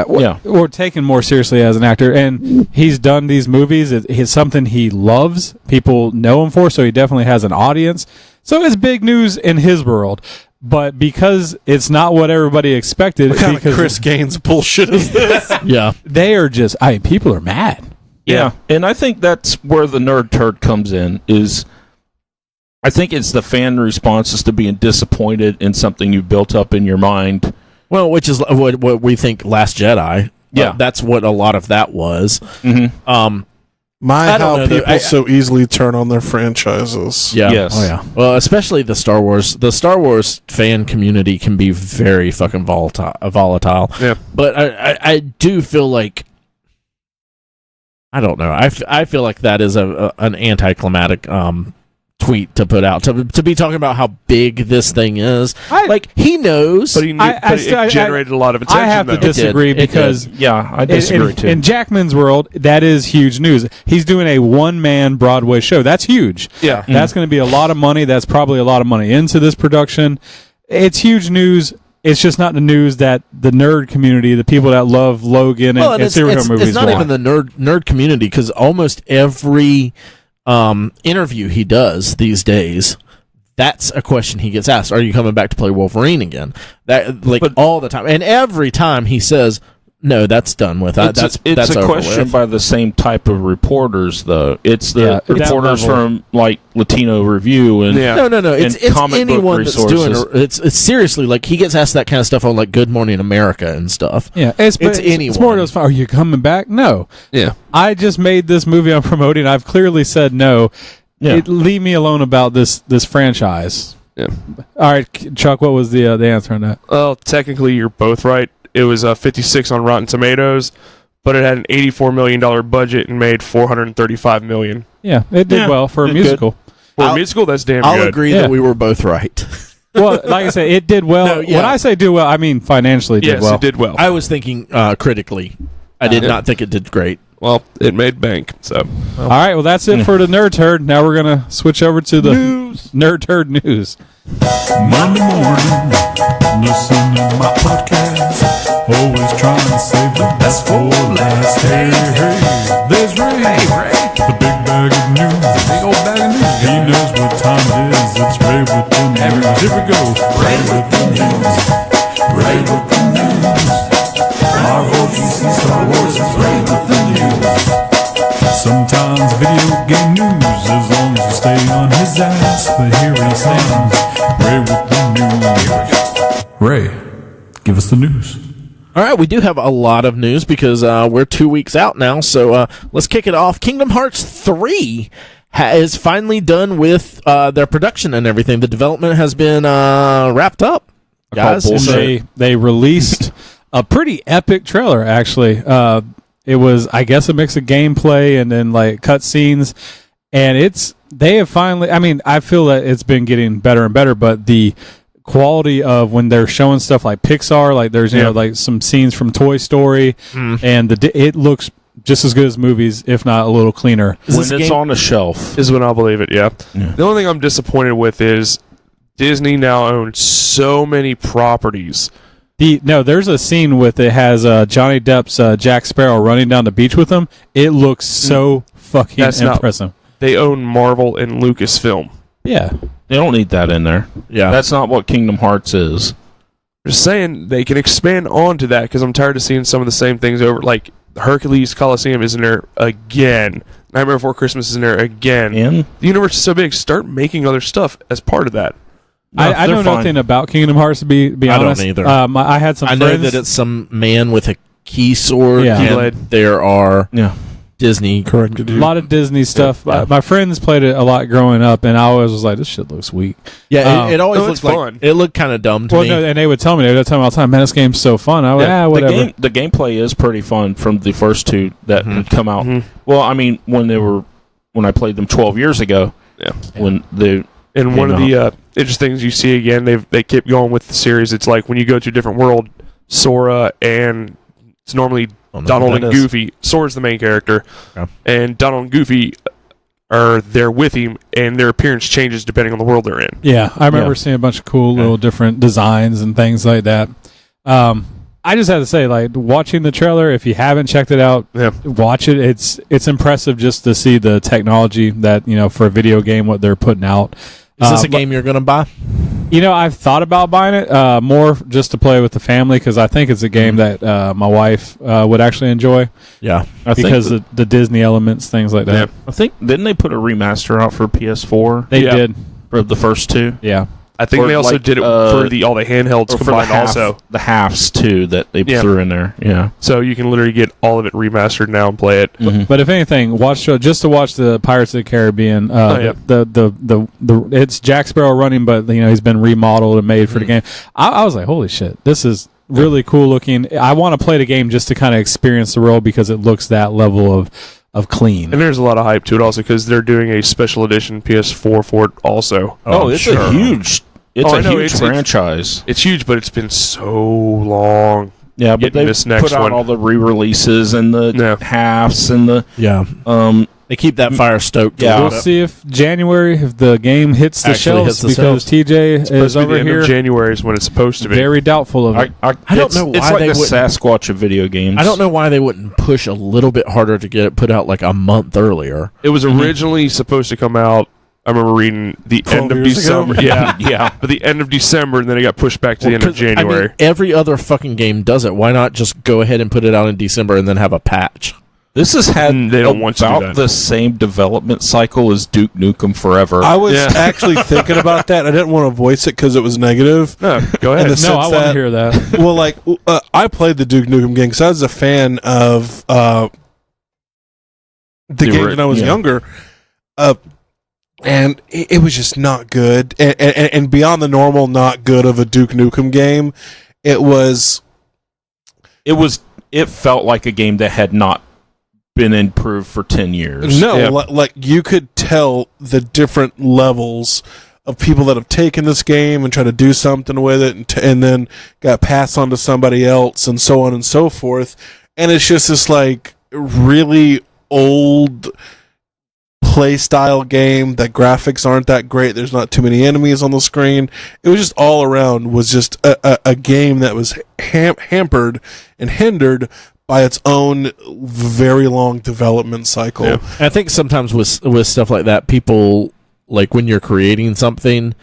Or taken more seriously as an actor. And he's done these movies. It's something he loves. People know him for, so he definitely has an audience. So it's big news in his world. But because it's not what everybody expected, What kind because of Chris Gaines bullshit is this? Yeah. they are just, people are mad. Yeah, and I think that's where the Nerd Turd comes in, is I think it's the fan responses to being disappointed in something you built up in your mind. Well, which is what we think Last Jedi. Yeah. That's what a lot of that was. Mm-hmm. How know, people so easily turn on their franchises. Yeah. Yes. Oh, yeah. Well, especially the Star Wars. The Star Wars fan community can be very fucking volatile. Yeah. But I do feel like, I don't know. I feel like that is an anticlimactic tweet to put out, to be talking about how big this thing is. Like, he knows. But it generated a lot of attention. I have to though. disagree It did. because Yeah, I disagree too. in Jackman's world, that is huge news. He's doing a one-man Broadway show. That's huge. Yeah. That's going to be a lot of money. That's probably a lot of money into this production. It's huge news. It's just not the news that the nerd community, the people that love Logan and superhero movies, it's not want. even the nerd community, because almost every interview he does these days, that's a question he gets asked. Are you coming back to play Wolverine again? All the time. And every time he says, no, that's done with. It's a over question with. by the same type of reporters, though. It's the reporters from, like, Latino Review and No. It's comic book anyone that's doing resources. it's seriously, like, he gets asked that kind of stuff on, like, Good Morning America and stuff. Yeah, It's it's anyone. more of those. Are you coming back? No. Yeah. I just made this movie I'm promoting. I've clearly said no. Yeah. Leave me alone about this franchise. Yeah. All right, Chuck. What was the answer on that? Well, technically, you're both right. It was 56 on Rotten Tomatoes, but it had an $84 million budget and made $435 million. Yeah, it did well for a musical. For a musical, that's damn I'll good. agree Yeah. that we were both right. Well, like I said, it did well. No, yeah. When I say do well, I mean financially did Yes, well. it did well. I was thinking critically. I did not think it did great. Well, it made bank, so. All right, well, that's it for the Nerd Turd. Now we're going to switch over to the Nerd Turd news. Monday morning, listen to my podcast. Always trying to save the best for last. Hey, there's Ray. The big bag of news. The big old bag of news. He knows what time it is. It's Ray with the news. Here we go. Ray with the news. Ray with the news. ROTC Star Wars is Ray with the news. Sometimes video game news, as long as you stay on his ass. But here he stands, Ray with the news. Ray, give us the news. All right, we do have a lot of news because we're 2 weeks out now, so let's kick it off. Kingdom Hearts 3 is finally done with their production and everything. The development has been wrapped up, guys. They released a pretty epic trailer, actually. It was, I guess, a mix of gameplay and then like cutscenes, and they have finally. I mean, I feel that it's been getting better and better, but the quality of when they're showing stuff like Pixar, like there's like some scenes from Toy Story, and it looks just as good as movies, if not a little cleaner. When it's on a shelf is when I'll believe it. Yeah. The only thing I'm disappointed with is Disney now owns so many properties. There's a scene with it has Johnny Depp's Jack Sparrow running down the beach with him. It looks so fucking impressive. They own Marvel and Lucasfilm. Yeah. They don't need that in there. Yeah. That's not what Kingdom Hearts is. Just saying they can expand on to that because I'm tired of seeing some of the same things over. Like Hercules Coliseum is in there again. Nightmare Before Christmas is in there again. And the universe is so big. Start making other stuff as part of that. I know nothing about Kingdom Hearts, to be honest. I don't either. I had some friends. know that it's some man with a key sword. Yeah. And there are Disney. Correct. A lot of Disney stuff. Yeah. My friends played it a lot growing up, and I always was like, "This shit looks weak." Yeah, it always looks looked fun. like it looked kind of dumb to me. No, and they would tell me all the time, "Man, this game's so fun." I would, whatever. The gameplay is pretty fun from the first two that had come out. Well, I mean, when I played them 12 years ago. Yeah. When they and one of the interesting things you see again, they keep going with the series. It's like when you go to a different world, Sora and it's normally Donald and Goofy. Sora's the main character, and Donald and Goofy are there with him, and their appearance changes depending on the world they're in. Yeah, I remember seeing a bunch of cool little different designs and things like that. I just have to say, like, watching the trailer, if you haven't checked it out, watch it. It's impressive just to see the technology that, for a video game, what they're putting out. Is this a game you're going to buy? I've thought about buying it more just to play with the family because I think it's a game that my wife would actually enjoy. Yeah. Because of the Disney elements, things like that. I think, didn't they put a remaster out for PS4? They did. For the first two? Yeah. I think they also did it for all the handhelds combined also. The halves, too, that they threw in there. Yeah. So you can literally get all of it remastered now and play it. But if anything, just to watch the Pirates of the Caribbean, it's Jack Sparrow running, but he's been remodeled and made for the game. I was like, holy shit, this is really cool looking. I want to play the game just to kind of experience the world because it looks that level of clean. And there's a lot of hype to it also because they're doing a special edition PS4 for it also. It's a huge franchise. It's huge, but it's been so long. Yeah, but they put out all the re-releases and the halves and the they keep that fire stoked. Yeah, we'll see if the game hits the shelves because TJ is over here. January is when it's supposed to be. Very doubtful of it. I don't know why it's like they the Sasquatch of video games. I don't know why they wouldn't push a little bit harder to get it put out like a month earlier. It was originally supposed to come out. I remember reading the end of December. Yeah, but the end of December, and then it got pushed back to the end of January. I mean, every other fucking game does it. Why not just go ahead and put it out in December and then have a patch? This has had they don't want to do that. The same development cycle as Duke Nukem Forever. I was actually thinking about that. I didn't want to voice it because it was negative. No, go ahead. No, I want to hear that. Well, like, I played the Duke Nukem game because I was a fan of the game when I was younger. And it was just not good. And beyond the normal not good of a Duke Nukem game, it felt like a game that had not been improved for 10 years. No, like you could tell the different levels of people that have taken this game and tried to do something with it and then got passed on to somebody else and so on and so forth. And it's just this like really old play style game that graphics aren't that great. There's not too many enemies on the screen. It was just all around was just a game that was hampered and hindered by its own very long development cycle. Yeah. I think sometimes with stuff like that, people, like when you're creating something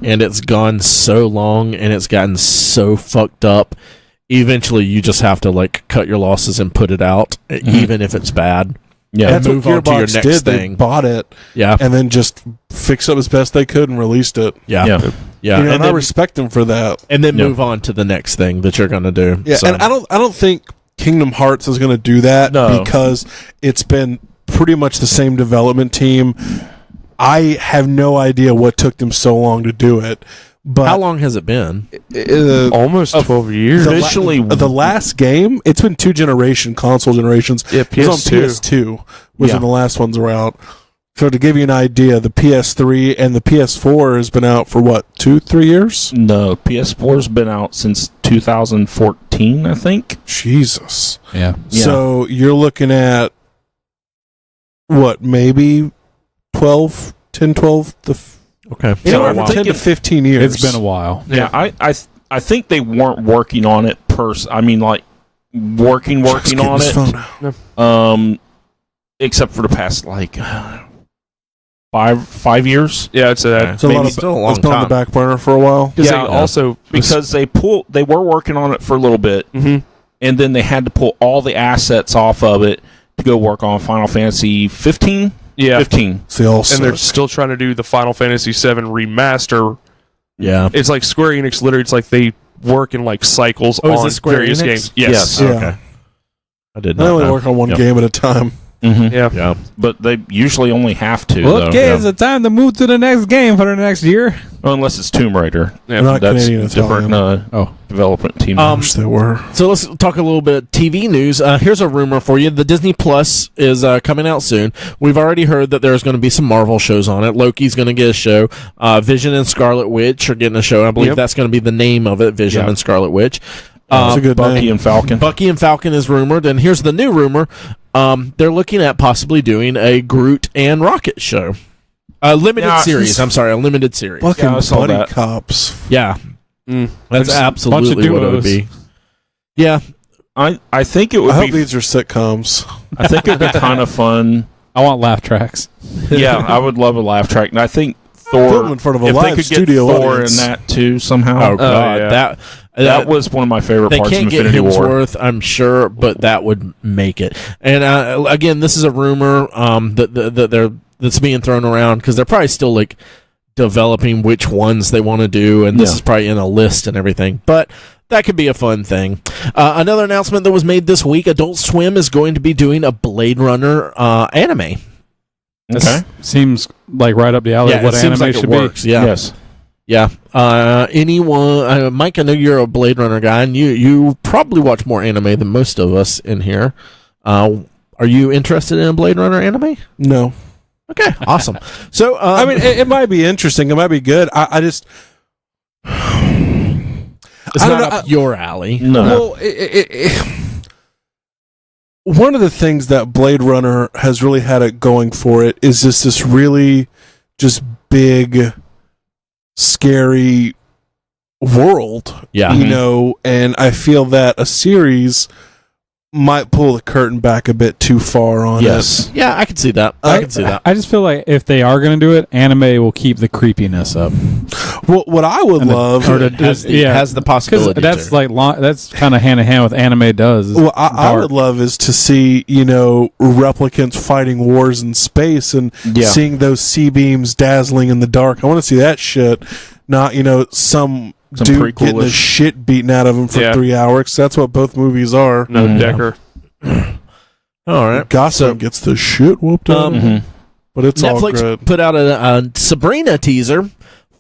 and it's gone so long and it's gotten so fucked up, eventually you just have to like cut your losses and put it out, even if it's bad. Yeah, and move on to your next thing. They bought it, and then just fixed up as best they could and released it. Yeah. Yeah, You know, and and I then, respect them for that. and then move on to the next thing that you're going to do. Yeah, So- and I don't think Kingdom Hearts is going to do that No. because it's been pretty much the same development team. I have no idea what took them so long to do it. But how long has it been? Almost 12 years. Officially, the last game, it's been 2 console generations. Yeah, It was on PS2. PS2 was when the last ones were out. So to give you an idea, the PS3 and the PS4 has been out for what, 2-3 years? no, PS4's been out since 2014, I think. Jesus. Yeah. So you're looking at what, maybe 12, 10, 12, Okay. So I anywhere think 10 to it- 15 years. It's been a while. Yeah, I think they weren't working on it I mean, like working Chuck's getting on his it. phone out. Except for the past like 5 years. Yeah, it's a. It's a Maybe lot of, still a long it's been on the time. back burner for a while. Yeah, also Because they were working on it for a little bit, Mhm. and then they had to pull all the assets off of it to go work on Final Fantasy 15. Yeah, 15. It's the all and they're still trying to do the Final Fantasy VII remaster. Yeah. It's like Square Enix. Literally, it's like they work in like cycles Oh, is on this Square various Enix? games. Yes. Yeah. Okay. I did I not only know. work on one Yep. game at a time. Mm-hmm. Yeah. Yeah. But they usually only have to. Well, though. okay, Yeah. it's the time to move to the next game for the next year. Unless it's Tomb Raider. Yeah, Not That's Canadian, different Oh. development team. I wish they were. So let's talk a little bit TV news. Here's a rumor for you. The Disney Plus is coming out soon. We've already heard that there's going to be some Marvel shows on it. Loki's going to get a show. Vision and Scarlet Witch are getting a show. I believe Yep. that's going to be the name of it, Vision Yeah. and Scarlet Witch. That's a good Bucky name. and Falcon. Bucky and Falcon is rumored, and here's the new rumor. They're looking at possibly doing a Groot and Rocket show. A limited Yeah, series. I'm sorry, a limited series. Fucking I saw buddy that. cops. Yeah. Mm. That's Bunch of absolutely what it would duos. be. Yeah. I think it I would hope be. these are sitcoms. I think it'd be kind of fun. I want laugh tracks. Yeah, I would love a laugh track, and I think Put them Thor. in front of a If they live could get studio Thor audience. in that too somehow. Oh, God. yeah. That was one of my favorite They parts of can't get Infinity War. Hemsworth, I'm sure, but that would make it. And again, this is a rumor that's being thrown around because they're probably still like developing which ones they want to do, and this Yeah. is probably in a list and everything. But that could be a fun thing. Another announcement that was made this week: Adult Swim is going to be doing a Blade Runner anime. Okay. Seems like right up the alley of what it seems anime like it should works. be. Yeah. Yes. Yeah. Anyone, Mike, I know you're a Blade Runner guy, and you probably watch more anime than most of us in here. Are you interested in a Blade Runner anime? No. Okay, awesome. So, I mean, it might be interesting. It might be good. I just... it's I don't not know, up your alley. No. Well, one of the things that Blade Runner has really had it going for it is just this really just big, scary world, Yeah. you know, and I feel that a series might pull the curtain back a bit too far on Yes. Yeah, I can see that. I can see that. I just feel like if they are going to do it, anime will keep the creepiness up. it. Well, what I would And the- love... or the- Has the Because possibility. that's to. like that's kind of hand in hand with anime does. is What I dark. would love is to see, you know, replicants fighting wars in space and Yeah. seeing those C-beams dazzling in the dark. I want to see that shit, not, you know, some dude getting the prequel-ish. shit beaten out of him for Yeah. 3 hours. That's what both movies are. No Mhm. Decker. All right. Gosling gets the shit whooped out of him, Mhm. but it's all Netflix good. put out a Sabrina teaser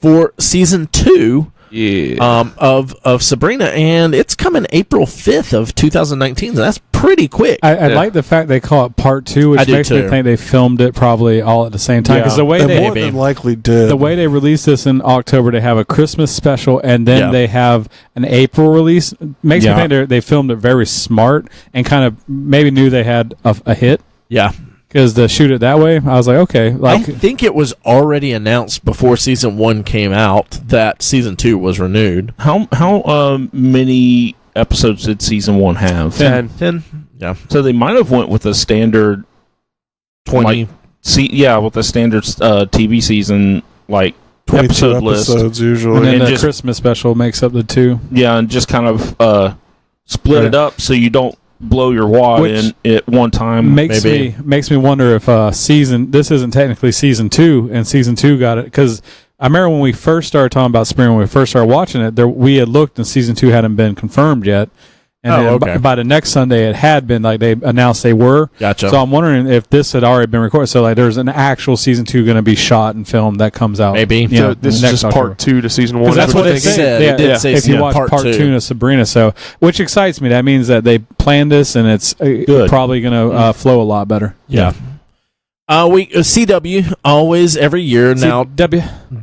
for season 2 Yeah. of Sabrina, and it's coming April 5th of 2019. So that's pretty quick. I Yeah. like the fact they call it part 2, I which do makes me too. think they filmed it probably all at the same time. Because Yeah. the way They more they than likely did. the way they released this in October, they have a Christmas special, and then Yeah. they have an April release. Makes Yeah. me think they filmed it very smart and kind of maybe knew they had a hit. Yeah. Because to shoot it that way, I was like, okay, I like think it was already announced before season 1 came out that season 2 was renewed. How many episodes did season 1 have? 10. 10? Yeah. So they might have went with a standard 20. with a standard TV season, like 22 episode list. episodes and usually. then and the just- Christmas special makes up the 2. Yeah, and just kind of split Right. it up so you don't blow your wad Which in at one time. Makes maybe. me wonder if this isn't technically season 2, and season 2 got it because I remember when we first started talking about Sabrina, when we first started watching it, we had looked and season 2 hadn't been confirmed yet. And then by the next Sunday, it had been, like, they announced they were. Gotcha. So I'm wondering if this had already been recorded. So, like, there's an actual season 2 going to be shot and filmed that comes out. Maybe. So this is just part 2 to season 1. That's what it said. Yeah, It did say if you watch part 2 of Sabrina, so which excites me. That means that they planned this, and it's probably going to flow a lot better. Yeah. CW always every year now.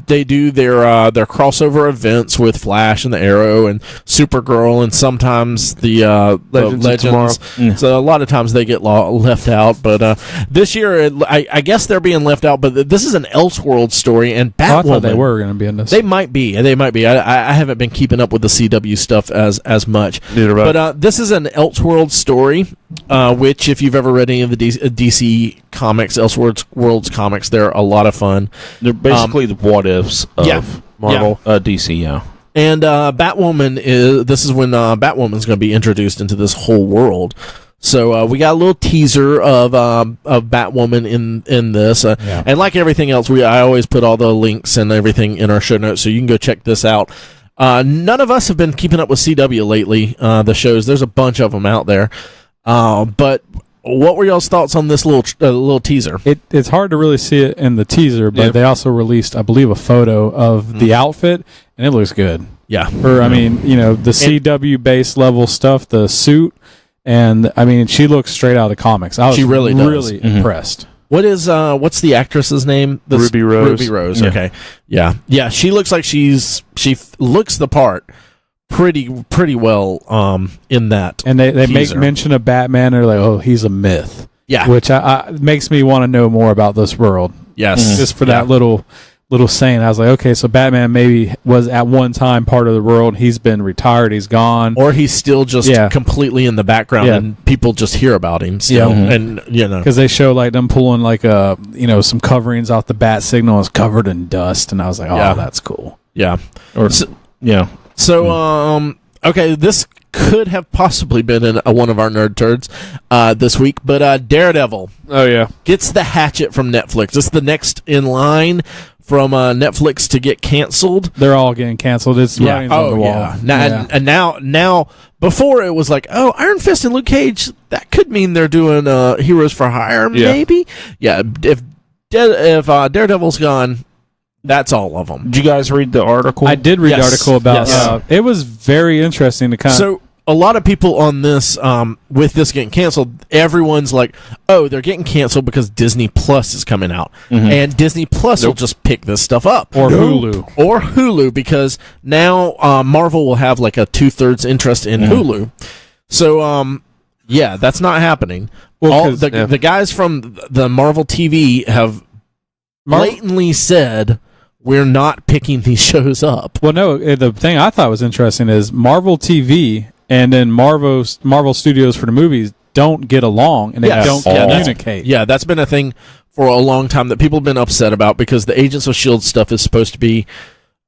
They do their crossover events with Flash and the Arrow and Supergirl and sometimes the Legends. So a lot of times they get left out, but this year I guess they're being left out. But this is an Elseworlds story, and Batwoman. I thought they were going to be in this. They might be. I haven't been keeping up with the CW stuff as much. Neither have I. But this is an Elseworlds story, which if you've ever read any of the DC comics, Elseworlds comics, they're a lot of fun. They're basically the what ifs of Marvel, DC, yeah. And Batwoman this is when Batwoman's going to be introduced into this whole world. So we got a little teaser of Batwoman in this, and like everything else, I always put all the links and everything in our show notes, so you can go check this out. None of us have been keeping up with CW lately. The shows, there's a bunch of them out there, but. What were y'all's thoughts on this little teaser? It's hard to really see it in the teaser, but they also released, I believe, a photo of the outfit, and it looks good. Yeah. I mean, the CW base level stuff, the suit, and I mean, she looks straight out of the comics. I was really impressed. What's the actress's name? Ruby Rose. Ruby Rose. Yeah. Okay. Yeah. She looks like she looks the part. Pretty well in that, and they make mention of Batman. They're like, oh, he's a myth, which makes me want to know more about this world. Yes, just for that little saying. I was like, okay, so Batman maybe was at one time part of the world. He's been retired. He's gone, or he's still just completely in the background, and people just hear about him still. And because they show like them pulling like some coverings off the bat signal is covered in dust, and I was like, oh, that's cool. Yeah, So, okay, this could have possibly been in one of our Nerd Turds this week, but Daredevil gets the hatchet from Netflix. This is the next in line from Netflix to get canceled. They're all getting canceled. It's writings on the wall. Yeah. And now, before it was like, oh, Iron Fist and Luke Cage, that could mean they're doing Heroes for Hire, maybe? Yeah, if Daredevil's gone... That's all of them. Did you guys read the article? I did read the article about it was very interesting to kind of... So, a lot of people on this, with this getting canceled, everyone's like, oh, they're getting canceled because Disney Plus is coming out. And Disney Plus will just pick this stuff up. Or Hulu. Or Hulu, because now Marvel will have like a 2/3 interest in Hulu. So, that's not happening. Well, the guys from the Marvel TV have blatantly said... We're not picking these shows up. Well, no, the thing I thought was interesting is Marvel TV and then Marvel Studios for the movies don't get along and they don't communicate. That's been a thing for a long time that people have been upset about because the Agents of S.H.I.E.L.D. stuff is supposed to be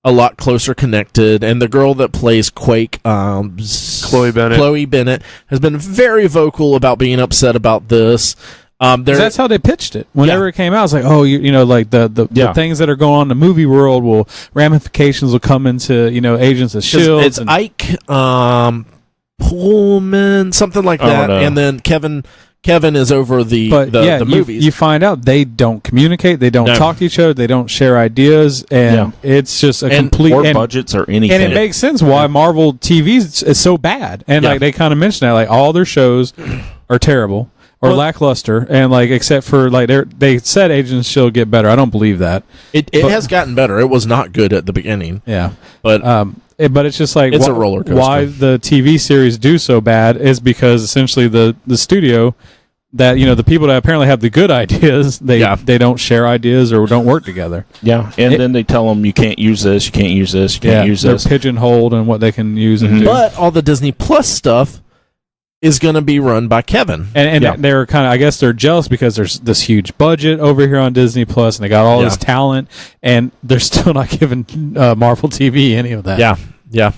a lot closer connected, and the girl that plays Quake, Chloe Bennett, has been very vocal about being upset about this. That's how they pitched it. Whenever it came out, I was like, oh, like the things that are going on in the movie world ramifications will come into, Agents of S.H.I.E.L.D. It's Ike Pullman, something like that, and then Kevin is over the movies. You find out they don't communicate, they don't talk to each other, they don't share ideas, and it's just a complete... Or budgets or anything. And it makes sense why Marvel TV is so bad. And like they kind of mentioned that, like all their shows are terrible. Or lackluster, and like except for like they said Agents of S.H.I.E.L.D. get better. I don't believe that. It has gotten better. It was not good at the beginning. Yeah, but it's just like it's a roller coaster. Why the TV series do so bad is because essentially the studio that the people that apparently have the good ideas they don't share ideas or don't work together. Yeah, and then they tell them you can't use this, you can't use this, you can't use this. They're pigeonholed in what they can use and do. But all the Disney Plus stuff is going to be run by Kevin. And they're kind of, I guess they're jealous because there's this huge budget over here on Disney Plus, and they got all this talent, and they're still not giving Marvel TV any of that. Yeah.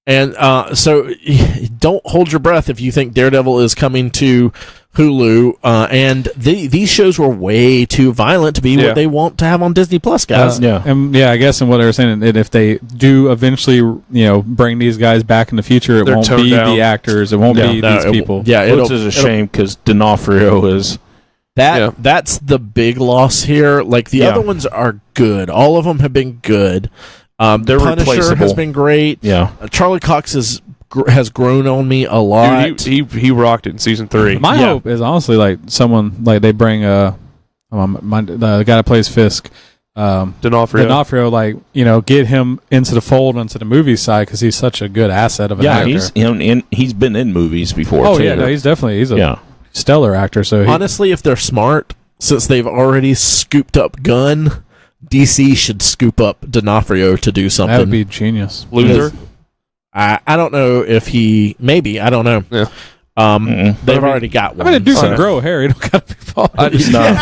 And so don't hold your breath if you think Daredevil is coming to Hulu, and these shows were way too violent to be Yeah. what they want to have on Disney Plus, guys. And I guess in what they were saying, that if they do eventually, bring these guys back in the future, it They're won't toned be down. the actors, it won't be these people. Which is a shame because D'Onofrio is. That's the big loss here. Like the other ones are good. All of them have been good. They're Punisher replaceable. has been great. Yeah. Charlie Cox has grown on me a lot. Dude, he rocked it in season 3. My hope is honestly like someone like they bring the guy that plays Fisk, D'Onofrio, get him into the fold into the movie side because he's such a good asset of an actor. He's been in movies before. Oh too. yeah, no, he's a stellar actor. So honestly, if they're smart, since they've already scooped up Gunn, DC should scoop up D'Onofrio to do something. that would be genius. Luther. I don't know if maybe I don't know. Yeah. They've already got one. I mean, dude can grow hair. You don't got to be bald. I just but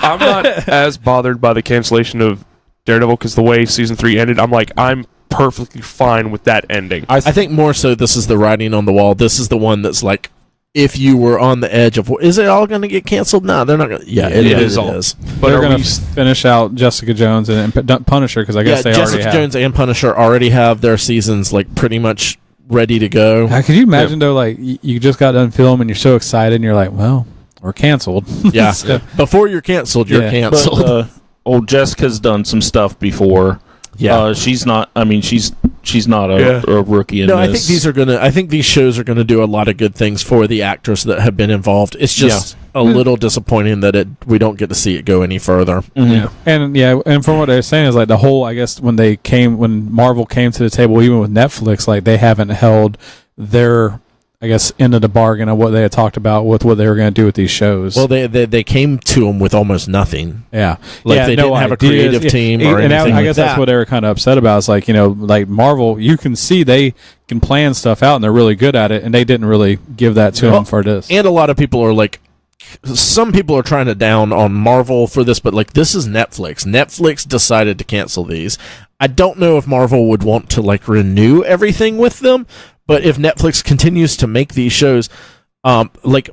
I'm not as bothered by the cancellation of Daredevil because the way season 3 ended, I'm perfectly fine with that ending. I think more so this is the writing on the wall. This is the one that's like, if you were on the edge of, is it all going to get canceled? No, they're not going to. Yeah, it is. But they're going to finish out Jessica Jones and Punisher because I guess they already have. Jessica Jones and Punisher already have their seasons like pretty much ready to go. Could you imagine though, like you just got done filming and you're so excited and you're like, well, we're canceled. Yeah. Before you're canceled, you're canceled. But, old Jessica's done some stuff before. Yeah. She's not. I mean, she's not a rookie in this. I think these shows are gonna do a lot of good things for the actors that have been involved. It's just a little disappointing that we don't get to see it go any further. Mm-hmm. And from what they're saying is like the whole, I guess when Marvel came to the table, even with Netflix, like they haven't held their, I guess, end of the bargain of what they had talked about with what they were going to do with these shows. Well, they came to them with almost nothing. Yeah, they didn't have a creative team or anything. I guess that's what they were kind of upset about. It's like, like Marvel, you can see they can plan stuff out and they're really good at it, and they didn't really give that to them for this. And a lot of people are like, some people are trying to down on Marvel for this, but like this is Netflix. Netflix decided to cancel these. I don't know if Marvel would want to like renew everything with them. But if Netflix continues to make these shows, like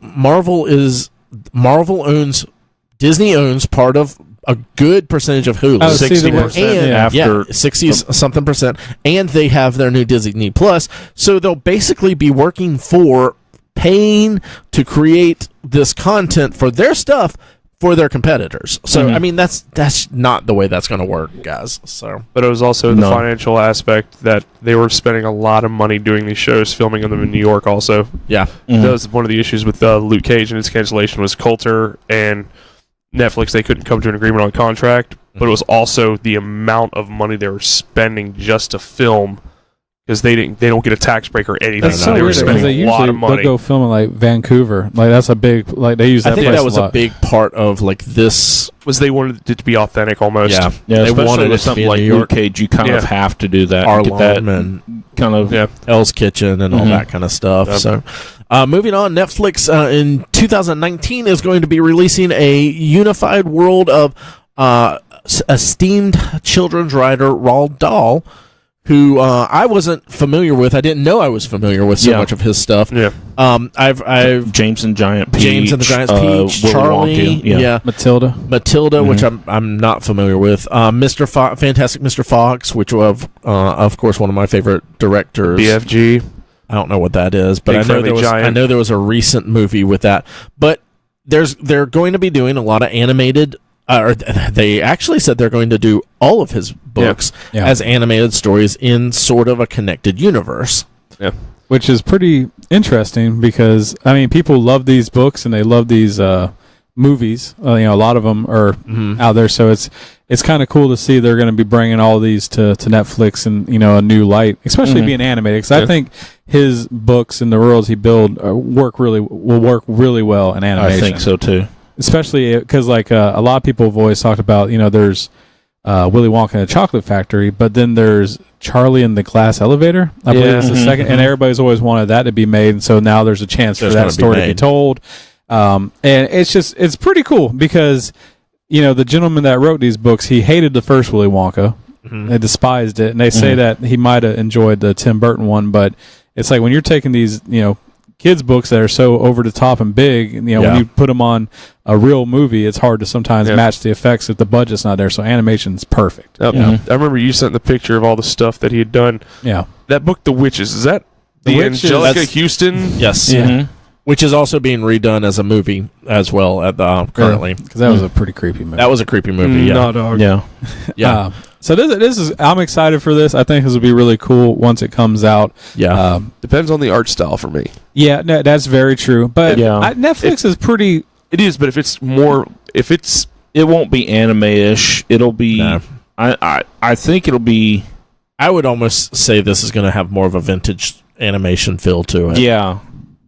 Disney owns part of a good percentage of Hulu, 60%, 60-something%, and they have their new Disney Plus, so they'll basically be working for paying to create this content for their stuff for their competitors. So I mean that's not the way that's going to work, guys. So, but it was also the financial aspect that they were spending a lot of money doing these shows, filming them in New York. Also, that was one of the issues with Luke Cage and its cancellation was Coulter and Netflix. They couldn't come to an agreement on contract, but it was also the amount of money they were spending just to film. Because they don't get a tax break or anything. That's so they were weird, spending a lot of money. They'll go film in like Vancouver. Like that's a big. Like they use that. I think place that was a lot. a big part of like this. Was they wanted it to be authentic almost? Yeah, they especially wanted with it to something be like New York. Luke Cage. You kind of have to do that. Arlong Get that and kind of Hell's Kitchen and all that kind of stuff. Yep. So, moving on, Netflix in 2019 is going to be releasing a unified world of esteemed children's writer Roald Dahl, who I wasn't familiar with. I didn't know I was familiar with so much of his stuff. Yeah. I've James and the Giant Peach, Peach, Willy Charlie, Wonka, Matilda, which I'm not familiar with. Fantastic Mr. Fox, which of course one of my favorite directors. BFG. I don't know what that is, but Big I know there was a recent movie with that. But they're going to be doing a lot of animated. Or they actually said they're going to do all of his books as animated stories in sort of a connected universe. Yeah, which is pretty interesting because I mean people love these books and they love these movies. A lot of them are out there, so it's kind of cool to see they're going to be bringing all these to Netflix and a new light, especially being animated. Because I think his books and the worlds he build will work really well in animation. I think so too. Especially because like a lot of people have always talked about there's Willy Wonka and the Chocolate Factory, but then there's Charlie and the Glass Elevator. I believe it's the second, and everybody's always wanted that to be made, and so now there's a chance for that story to be told. And it's pretty cool because the gentleman that wrote these books, he hated the first Willy Wonka. They despised it, and they say that he might have enjoyed the Tim Burton one, but it's like when you're taking these kids books that are so over the top and big. And, when you put them on a real movie, it's hard to sometimes match the effects if the budget's not there. So animation's perfect. I remember you sent the picture of all the stuff that he had done. Yeah. That book, The Witches, is that the Witches, Angelica Houston? Yes. Yeah. Which is also being redone as a movie as well at the currently. Because that was a pretty creepy movie. That was a creepy movie. Yeah. No, dog. Yeah. So this is. I'm excited for this. I think this will be really cool once it comes out. Yeah. Depends on the art style for me. Yeah, no, that's very true. But Netflix is pretty. It is, but if it's more, it won't be anime-ish. It'll be. No. I think it'll be. I would almost say this is going to have more of a vintage animation feel to it. Yeah.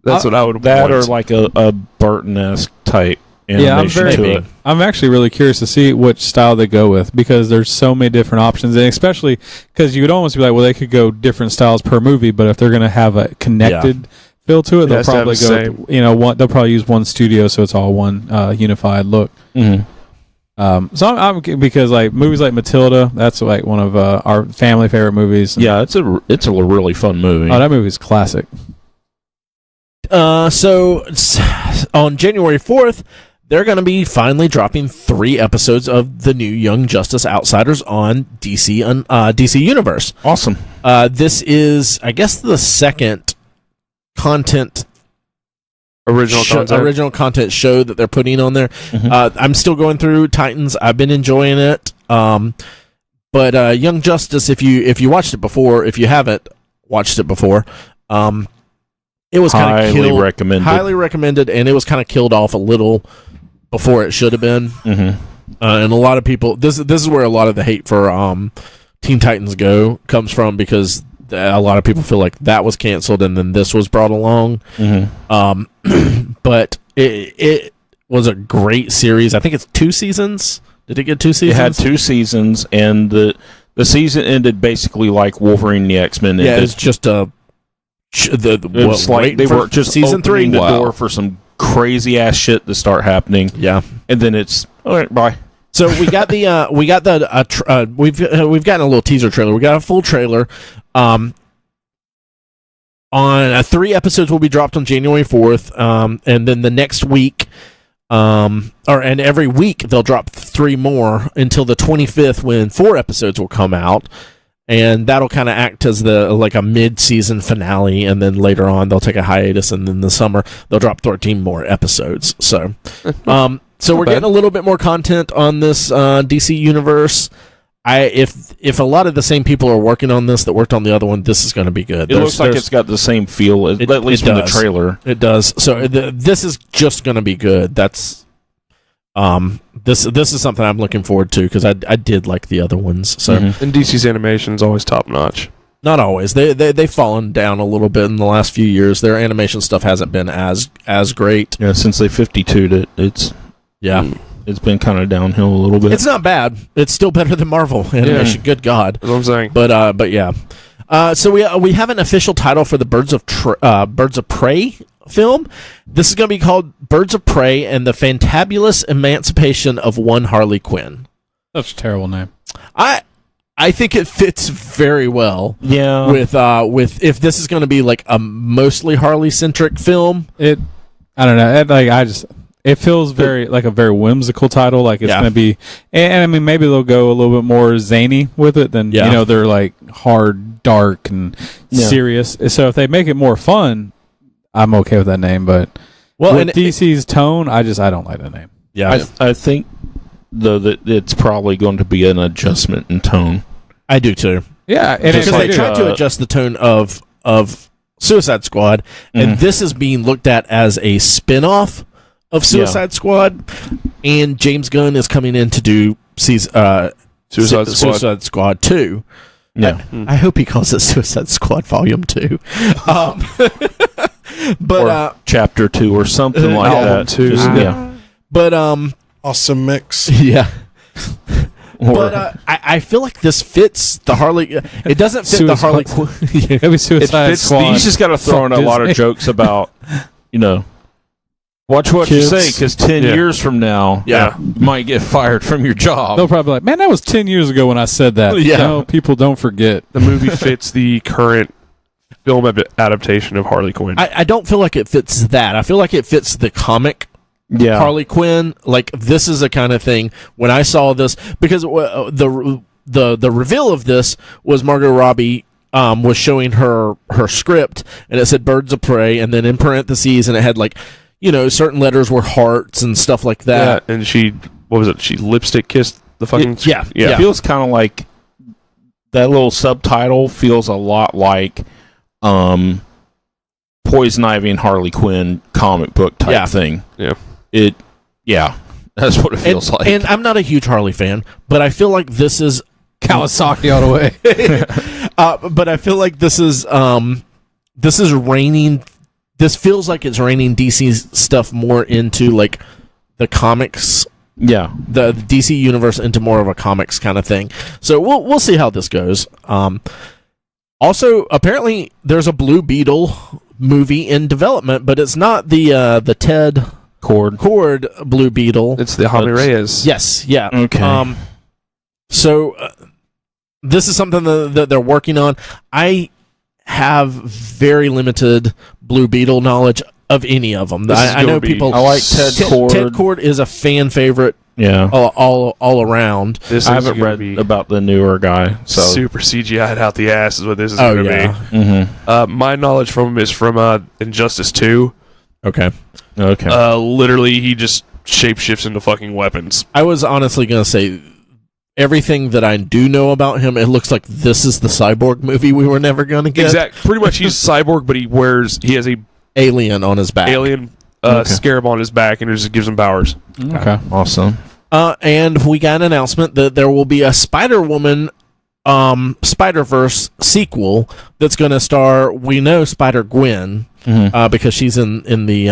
that's what I would That want. or like a Burton-esque type animation to it. I'm actually really curious to see which style they go with because there's so many different options, and especially because you would almost be like, well, they could go different styles per movie, but if they're going to have a connected feel to it, they'll probably go. They'll probably use one studio, so it's all one unified look. Mm-hmm. So I'm because like movies like Matilda, that's like one of our family favorite movies. Yeah, it's a really fun movie. Oh, that movie's classic. So on January 4th, they're going to be finally dropping 3 episodes of the new Young Justice Outsiders on DC Universe. Awesome. This is, I guess, the second original content show that they're putting on there. Mm-hmm. I'm still going through Titans. I've been enjoying it. But Young Justice, if you watched it before, if you haven't watched it before, it was kind of highly recommended, and it was kind of killed off a little before it should have been. Mm-hmm. And a lot of people, this is where a lot of the hate for Teen Titans Go comes from, because a lot of people feel like that was canceled and then this was brought along. Mm-hmm. But it was a great series. I think it's 2 seasons. Did it get 2 seasons? It had 2 seasons, and the season ended basically like Wolverine and the X-Men ended. Yeah, it's just a... It's like they were just season 3 the door for some crazy ass shit to start happening. Yeah, and then it's all right. Bye. So we got we've gotten a little teaser trailer. We got a full trailer. On 3 episodes will be dropped on January 4th, and then the next week, and every week they'll drop 3 more until the 25th, when 4 episodes will come out. And that'll kind of act as a mid-season finale, and then later on they'll take a hiatus, and then the summer they'll drop 13 more episodes. So, we're getting a little bit more content on this DC universe. If a lot of the same people are working on this that worked on the other one, this is going to be good. It looks like it's got the same feel, at least from the trailer. It does. So this is just going to be good. That's. This is something I'm looking forward to, because I did like the other ones. So and DC's animation is always top notch. Not always. They've fallen down a little bit in the last few years. Their animation stuff hasn't been as great. Yeah, since they 52'd it, it's been kind of downhill a little bit. It's not bad. It's still better than Marvel animation. Good God. That's what I'm saying. But yeah. So we have an official title for the Birds of Prey film. This is going to be called Birds of Prey and the Fantabulous Emancipation of One Harley Quinn. Such a terrible name. I think it fits very well. Yeah. With if this is going to be like a mostly Harley centric film. I don't know. It feels very like a very whimsical title. Like it's going to be, and I mean maybe they'll go a little bit more zany with it than they're like hard, dark, and serious. So if they make it more fun, I'm okay with that name, but with DC's tone, I don't like that name. Yeah, I think though that it's probably going to be an adjustment in tone. I do too. Yeah, because they tried to adjust the tone of Suicide Squad, and this is being looked at as a spin-off of Suicide Squad, and James Gunn is coming in to do Suicide Squad 2. Yeah, I hope he calls it Suicide Squad Volume 2. But Chapter 2 or something like that. 2. But awesome mix. Yeah. But I feel like this fits the Harley. It doesn't fit the Harley. Maybe Suicide Squad. You just got to throw in a lot of jokes about, watch what Kids. you say, because 10 years from now, you might get fired from your job. They'll probably be like, man, that was 10 years ago when I said that. Yeah. No, people don't forget. The movie fits the current film adaptation of Harley Quinn. I don't feel like it fits that. I feel like it fits the comic Yeah. Harley Quinn. Like, this is the kind of thing when I saw this, because the reveal of this was Margot Robbie was showing her script, and it said Birds of Prey, and then in parentheses, and it had, like, you know, certain letters were hearts and stuff like that. Yeah, and she lipstick kissed the fucking... Yeah. It feels kind of like that little subtitle feels a lot like Poison Ivy and Harley Quinn comic book type thing. Yeah. That's what it feels like. And I'm not a huge Harley fan, but I feel like this is Kawasaki all the way. but I feel like this is reining. This feels like it's reining DC's stuff more into, like, the comics. Yeah. The DC universe into more of a comics kind of thing. So we'll see how this goes. Also, apparently, there's a Blue Beetle movie in development, but it's not the Ted Cord Blue Beetle. It's the Jaime Reyes. Yes, yeah. Okay. So this is something that they're working on. I have very limited Blue Beetle knowledge of any of them. I know people. I like Ted Cord. Ted Cord is a fan favorite. Yeah. All around. This I is haven't gonna read be about the newer guy. So super CGI'd out the ass is what this is Oh, going to yeah. be. Mm-hmm. My knowledge from him is from Injustice 2. Okay. Literally, he just shapeshifts into fucking weapons. I was honestly going to say, everything that I do know about him, it looks like this is the Cyborg movie we were never going to get. Exactly. Pretty much, he's cyborg, but he has a Alien on his back. alien scarab on his back, and it just gives him powers. Okay. Awesome. And we got an announcement that there will be a Spider-Woman Spider-Verse sequel that's going to star, we know, Spider-Gwen, because she's in the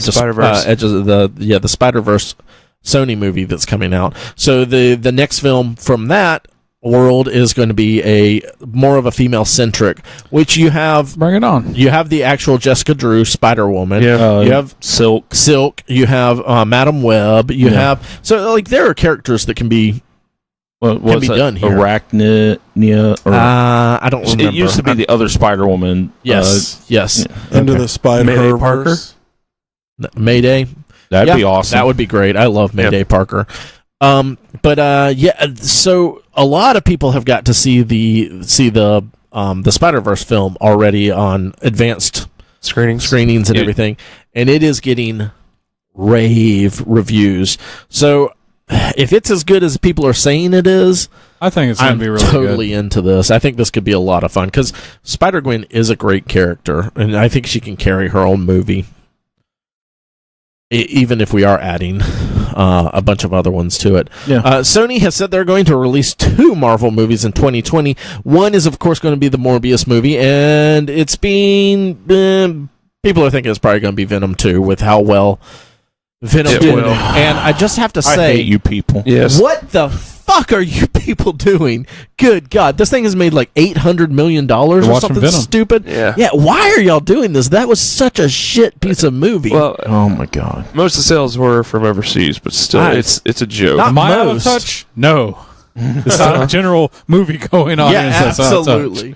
Spider-Verse. the Spider-Verse Sony movie that's coming out. So the next film from that world is going to be a more of a female centric, which you have. Bring it on. You have the actual Jessica Drew Spider-Woman. Yeah. You have Silk. You have Madam Web. You have, so, like, there are characters that can be What's be that? done here. Arachnia. Or, I don't remember. it used to be the other Spider-Woman. Yes. Into the Spider Mayday Parker? Mayday. That'd be awesome. That would be great. I love Mayday Parker. So a lot of people have got to see the Spider-Verse film already on advanced screenings and everything, and it is getting rave reviews. So if it's as good as people are saying it is, I think it's going I'm to be really totally into this. I think this could be a lot of fun because Spider-Gwen is a great character, and I think she can carry her own movie. Even if we are adding a bunch of other ones to it. Yeah. Sony has said they're going to release 2 Marvel movies in 2020. One is, of course, going to be the Morbius movie, and it's being... people are thinking it's probably going to be Venom 2 with how well Venom did. And I just have to say... I hate you people. Yes. What the fuck are you people doing? Good God. This thing has made like $800 million or watching something Venom. stupid. Yeah. Why are y'all doing this? That was such a shit piece of movie. Well, Oh my god. most of the sales were from overseas, but still, Nice. it's a joke. Not Am I out of most. touch? No. It's not a general movie going on. Yeah, It's out of touch. absolutely.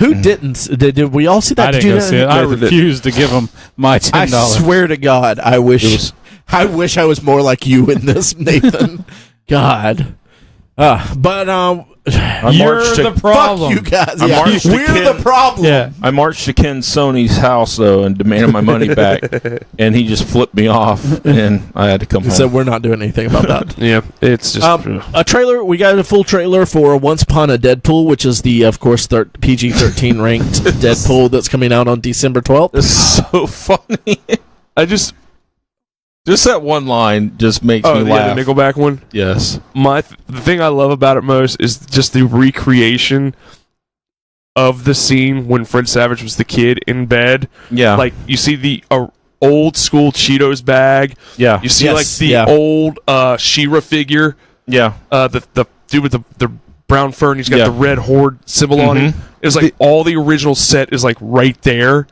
Who didn't? Did we all see that? I Did didn't you go see it. I refused to give them my I $10. swear to God, I wish I was more like you in this, Nathan. God. But You're marched the to- problem. fuck you guys. I Yeah. marched to We're Ken- the problem. Yeah. I marched to Ken Sony's house though and demanded my money back, and he just flipped me off, and I had to come home. So we're not doing anything about that. Yeah, it's just... A trailer. We got a full trailer for Once Upon a Deadpool, which is the, of course, PG-13 ranked Deadpool that's coming out on December 12th. It's so funny. I just... Just that one line just makes me the laugh. Nickelback one? Yes. The thing I love about it most is just the recreation of the scene when Fred Savage was the kid in bed. Yeah. Like, you see the old school Cheetos bag. yeah. You see, Yes, like, the yeah. old She-Ra figure. Yeah. The dude with the brown fur, and he's got Yeah. the red horde symbol on him. It's like all the original set is, like, right there.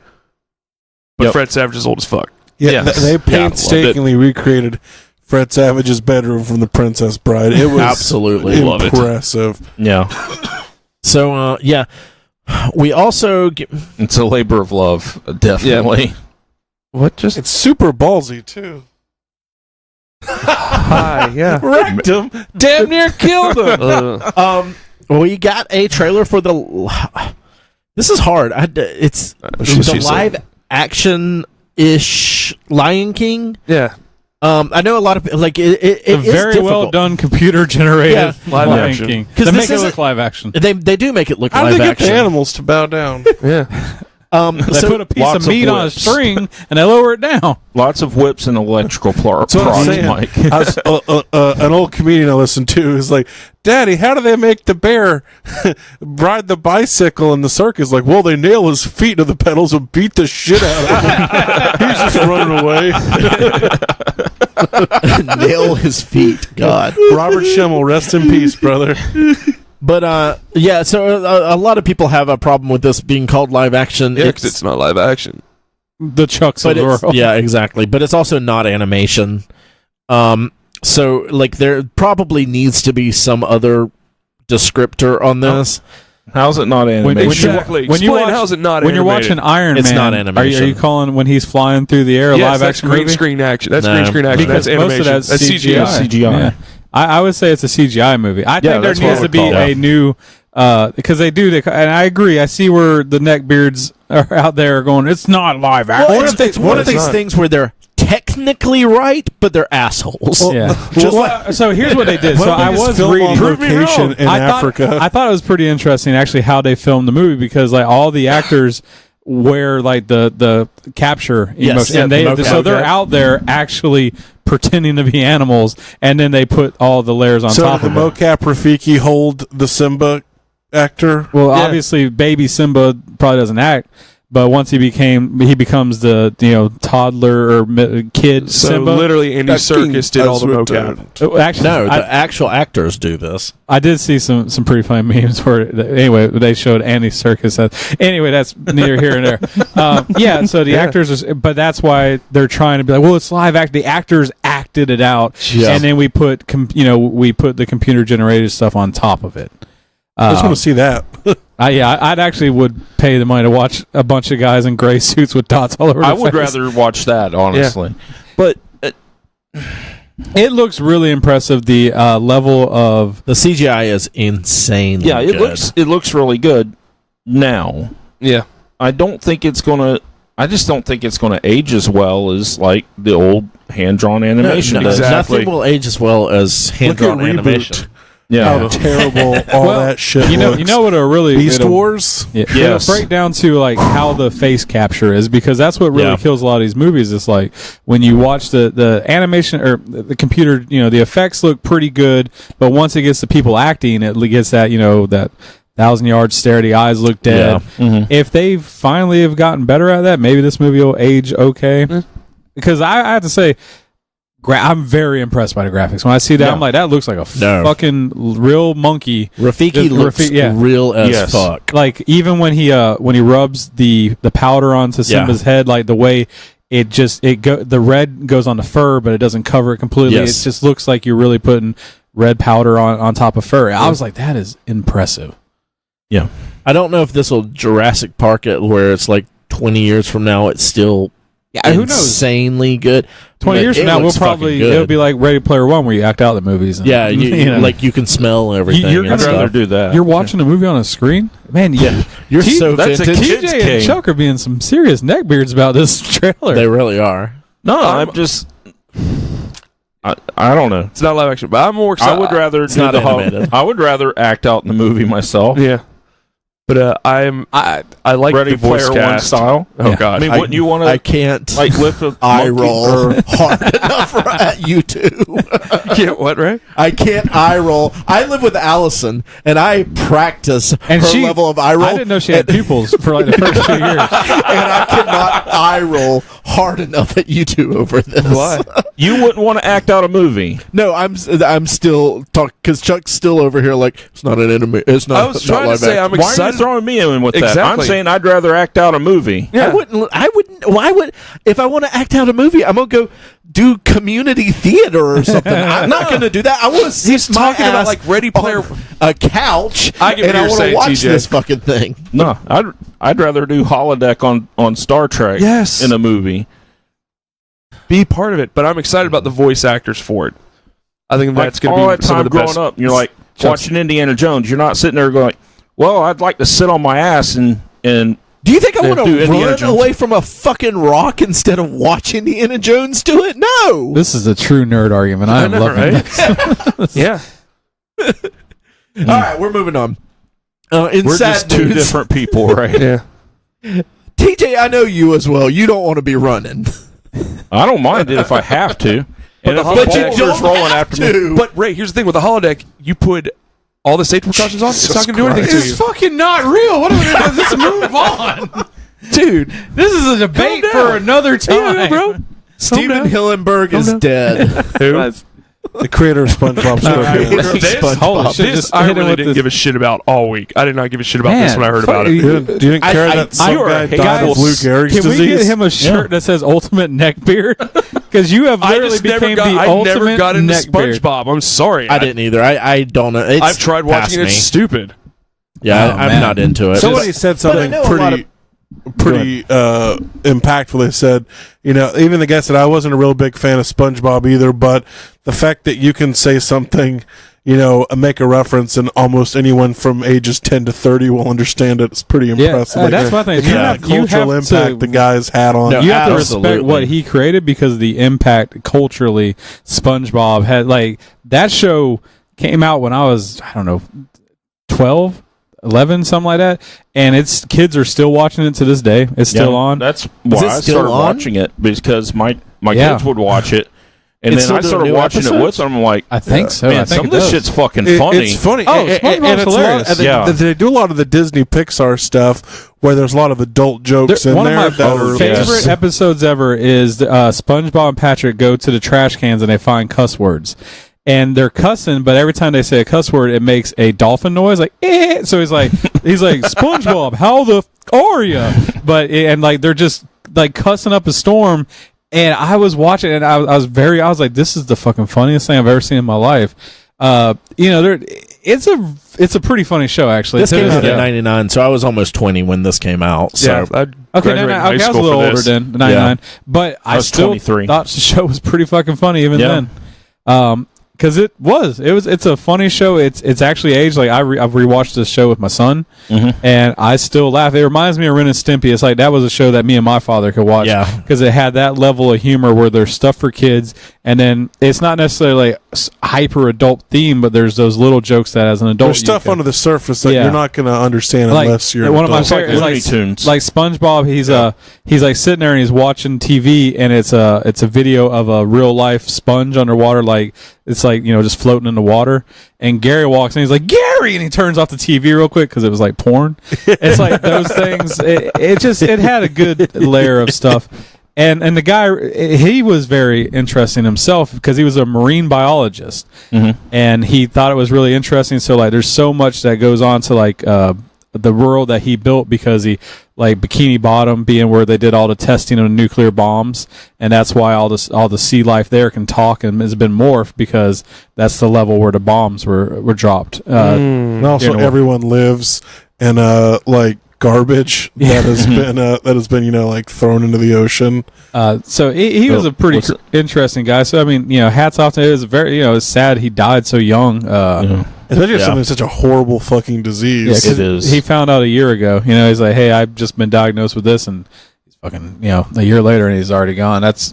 But Yep. Fred Savage is old as fuck. Yeah, Yes. they Yeah, painstakingly recreated Fred Savage's bedroom from The Princess Bride. It was Absolutely. Love it. impressive. Yeah. So, We also It's a labor of love, definitely. What? Just It's super ballsy too. hi. Yeah. Wrecked him. Damn near killed him. we got a trailer for the. This is hard. It's the live action ish Lion King. Yeah. I know a lot of like it A is very well difficult. done computer generated Yeah. Live Lion action. King. 'Cause They this make it isn't- look live action. They do make it look How do live they get action. the animals to bow down? Yeah. They So- put a piece lots of of meat on a whips. string and they lower it down. Lots of whips and electrical That's what I'm prods, saying. Mike. I was, an old comedian I listened to is like, Daddy, how do they make the bear ride the bicycle in the circus? Like, well, they nail his feet to the pedals and beat the shit out of him. He's just running away. Nail his feet. God. Robert Schimmel, rest in peace, brother. But yeah. So a lot of people have a problem with this being called live action. Yeah, because it's not live action. The Chucks of But the it's, world. yeah, exactly. But it's also not animation. So like there probably needs to be some other descriptor on this. How's it not animation? Exactly. When you Explain watch- how's it not When you're animated? watching Iron It's Man, not Are animation. you calling when he's flying through the air a Yes, live that's action green movie? screen action. That's No. green screen action. Because That's most of animation. that's CGI. CGI. Yeah. I would say it's a CGI movie. I think there that's what needs I to would be call a it. new because they do, and I agree. I see where the neckbeards are out there going. It's not live action. Well, it's one of it's these not. things where they're technically right, but they're assholes. Yeah. So here's what they did. So I was film reading. on location in Africa. I thought it was pretty interesting actually how they filmed the movie because like all the actors wear like the capture Yes, emotion, yeah, and the so mocap. they're out there actually pretending to be animals, and then they put all the layers on So top did the of it. mocap Rafiki hold the Simba actor? Well, Yeah. obviously, baby Simba probably doesn't act, but once he becomes the toddler or kid So Simba. literally, Andy Serkis did all the mocap. Actually, No, I, the actual actors do this. I did see some pretty funny memes where anyway they showed Andy Serkis. Anyway, that's neither here nor there. Yeah, so the actors, but that's why they're trying to be like, well, it's live act. The actors acted it out, Yeah. and then we put the computer generated stuff on top of it. I just want to see that. I'd actually would pay the money to watch a bunch of guys in gray suits with dots all over. I their would face. rather watch that, honestly. But It looks really impressive. The level of The CGI is insane. yeah, it looks really good now. Yeah. I just don't think it's gonna age as well as like the old hand drawn animation No, does. exactly. Nothing will age as well as hand drawn Look at animation. Reboot. Yeah. How terrible all Well, that shit you looks. know what a really Beast it'll- Wars? Yeah, Yes. it'll break down to like how the face capture is because that's what really Yeah. kills a lot of these movies. It's like when you watch the animation or the computer, the effects look pretty good, but once it gets to people acting, it gets that that 1,000-yard stare. The eyes look dead. Yeah. Mhm. If they finally have gotten better at that, maybe this movie will age okay. Because I have to say, I'm very impressed by the graphics. When I see that, Yeah. I'm like, that looks like a No. fucking real monkey. Rafiki looks yeah. real as Yes. fuck. Like even when he rubs the powder onto Simba's head, like the way the red goes on the fur, but it doesn't cover it completely. Yes. It just looks like you're really putting red powder on top of fur. I was like, that is impressive. I don't know if this will Jurassic Park it where it's like 20 years from now it's still Who knows? insanely good. 20 But years from it now, we'll looks fucking probably good. it'll be like Ready Player One, where you act out the movies. And, Yeah, you know. like you can smell everything. You're and I'd gonna- rather stuff. do that. You're watching a movie on a screen, man. You're so that's a vintage. kid- TJ Kids and came. Chuck are being some serious neckbeards about this trailer. They really are. No, I'm just. I don't know. It's not live action, but I'm more excited. I would rather it's do not the animated. I would rather act out in the movie myself. Yeah. But I like Ready the voice Player One cast. style. Oh Yeah. God. I mean, wouldn't you want I to can't like lift a eye monkey roll or- hard enough at you two. Yeah, what, right? I can't eye roll. I live with Allison, and I practice And her she- level of eye roll. I didn't know she had pupils for like the first 2 years. and I cannot eye roll hard enough at you two over this. Why? You wouldn't want to act out a movie. No, I'm still talking because Chuck's still over here like it's not an anime. It's not. I was not trying to live say action. I'm Why are you excited throwing me in with that. I'm Exactly. saying I'd rather act out a movie. Yeah. I wouldn't. Why would? If I want to act out a movie, I'm gonna go do community theater or something. I'm not gonna do that. I want to sit He's my talking about ass like Ready Player. on a couch I get what and I you're want to saying, watch TJ. this fucking thing. No, I'd rather do holodeck on Star Trek. Yes. In a movie. Be part of it, but I'm excited about the voice actors for it. I think that's Like, going all to that be some time of the growing best. up, you're like watching Indiana Jones. You're not sitting there going, "Well, I'd like to sit on my ass and." Do you think I Yeah, want do to Indiana run Jones. away from a fucking rock instead of watching Indiana Jones do it? No. This is a true nerd argument. I am know, loving right? this. Yeah. All right, we're moving on. In We're sad just two news, different people, right? Yeah. TJ, I know you as well. You don't want to be running. I don't mind it if I have to. And if the the But you Hulkster's don't rolling have after me, to. But Ray, here's the thing with the holodeck: you put all the safety precautions on. It's not going to do anything to you. It's fucking not real. What are we going to just move on? Dude, This is a debate Calm for down. another time. Yeah, bro. Steven down. Hillenburg is down. dead. Who? The creator of SpongeBob SquarePants. This, Holy shit, this just I hit him really with didn't this- give a shit about all week. I did not give a shit about this when I heard about it. You didn't care that some you are guy a died hateful of Lou Gehrig's Can we disease? get him a shirt that says "Ultimate Neck Beard"? Because you have I literally just never became got. the I ultimate never got into neck beard. SpongeBob. I'm sorry. I didn't either. I don't know. It's I've tried watching it. past It's me. stupid. Yeah, Oh, I'm man. not into it. Somebody said But I something know a lot pretty impactful. They said, even the guy said, I wasn't a real big fan of SpongeBob either, but the fact that you can say something, make a reference and almost anyone from ages 10 to 30 will understand it. It's pretty impressive. that's my thing. The kind of You cultural have to- impact the guys had on No, You have to Absolutely. respect what he created because the impact culturally SpongeBob had. Like, that show came out when I was, I don't know, 12, 11, something like that, and its kids are still watching it to this day. It's still on. That's Is why it I still started on? watching it, because my Yeah. kids would watch it, and It's then I still doing started new watching it episodes? with them. I'm like, I think so. I man, think some it of this does. shit's fucking funny. It's funny. Oh, And SpongeBob's it's hilarious. and Yeah. they do a lot of the Disney Pixar stuff where there's a lot of adult jokes in One there. of my that are favorite just- episodes ever is SpongeBob and Patrick go to the trash cans and they find cuss words. And they're cussing, but every time they say a cuss word, it makes a dolphin noise, like eh. So he's like, SpongeBob, how the f- are ya? But and like they're just like cussing up a storm. And I was watching, and I was like, this is the fucking funniest thing I've ever seen in my life. It's a pretty funny show actually. This To came this out day. in '99, so I was almost 20 when this came out. So Yeah, I Okay, graduated no, high okay, I was a school little for older this. then, 99. But I was still 23. thought the show was pretty fucking funny even Yeah. then. Because it's a funny show. It's actually aged. Like I've rewatched this show with my son, and I still laugh. It reminds me of Ren and Stimpy. It's like that was a show that me and my father could watch. Yeah. Because it had that level of humor where there's stuff for kids, and then it's not necessarily like hyper adult theme, but there's those little jokes that as an adult There's you stuff can- under the surface that Yeah. you're not going to understand like unless you're one of my an adult. favorite is Looney like Tunes. like SpongeBob. He's like sitting there and he's watching TV, and it's a video of a real life sponge underwater, like it's like just floating in the water. And Gary walks in, he's like, Gary, and he turns off the TV real quick because it was like porn. It's like those things. It had a good layer of stuff. And the guy, he was very interesting himself because he was a marine biologist, and he thought it was really interesting. So like, there's so much that goes on to like the world that he built because he like Bikini Bottom being where they did all the testing of nuclear bombs, and that's why all the sea life there can talk and has been morphed because that's the level where the bombs were dropped. And also, everyone lives in like garbage that has been like thrown into the ocean. So he was a pretty interesting guy. So I mean, hats off to him. It was very, it's sad he died so young. Especially if something's such a horrible fucking disease. Yeah, 'cause It is. he found out a year ago. He's like, hey, I've just been diagnosed with this, and he's fucking, a year later, and he's already gone. That's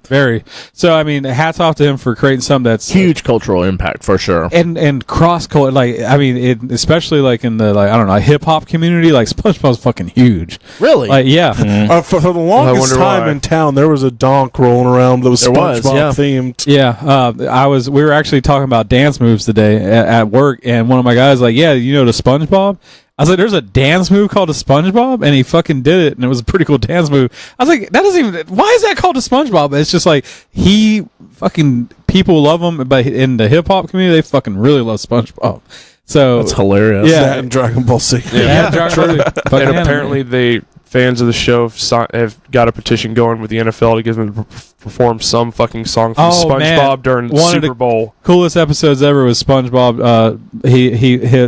very. So I mean, hats off to him for creating something that's huge cultural impact for sure. and cross culture. Like I mean, especially like in the I don't know hip hop community, like SpongeBob's fucking huge. Really? Like yeah. For the longest wonder time why. in town, there was a donk rolling around that was There was, SpongeBob yeah. themed. Yeah, we were actually talking about dance moves today at work, and one of my guys like, yeah, the SpongeBob. I was like, there's a dance move called a SpongeBob, and he fucking did it, and it was a pretty cool dance move. I was like, that doesn't even. Why is that called a SpongeBob? It's just like people love him, but in the hip hop community, they fucking really love SpongeBob. So That's hilarious. Yeah. That and Dragon Ball Z. yeah, Fucking And anime. apparently, the fans of the show have got a petition going with the NFL to get them to perform some fucking song from Oh, man. SpongeBob during the One of the- Super Bowl. coolest episodes ever was SpongeBob.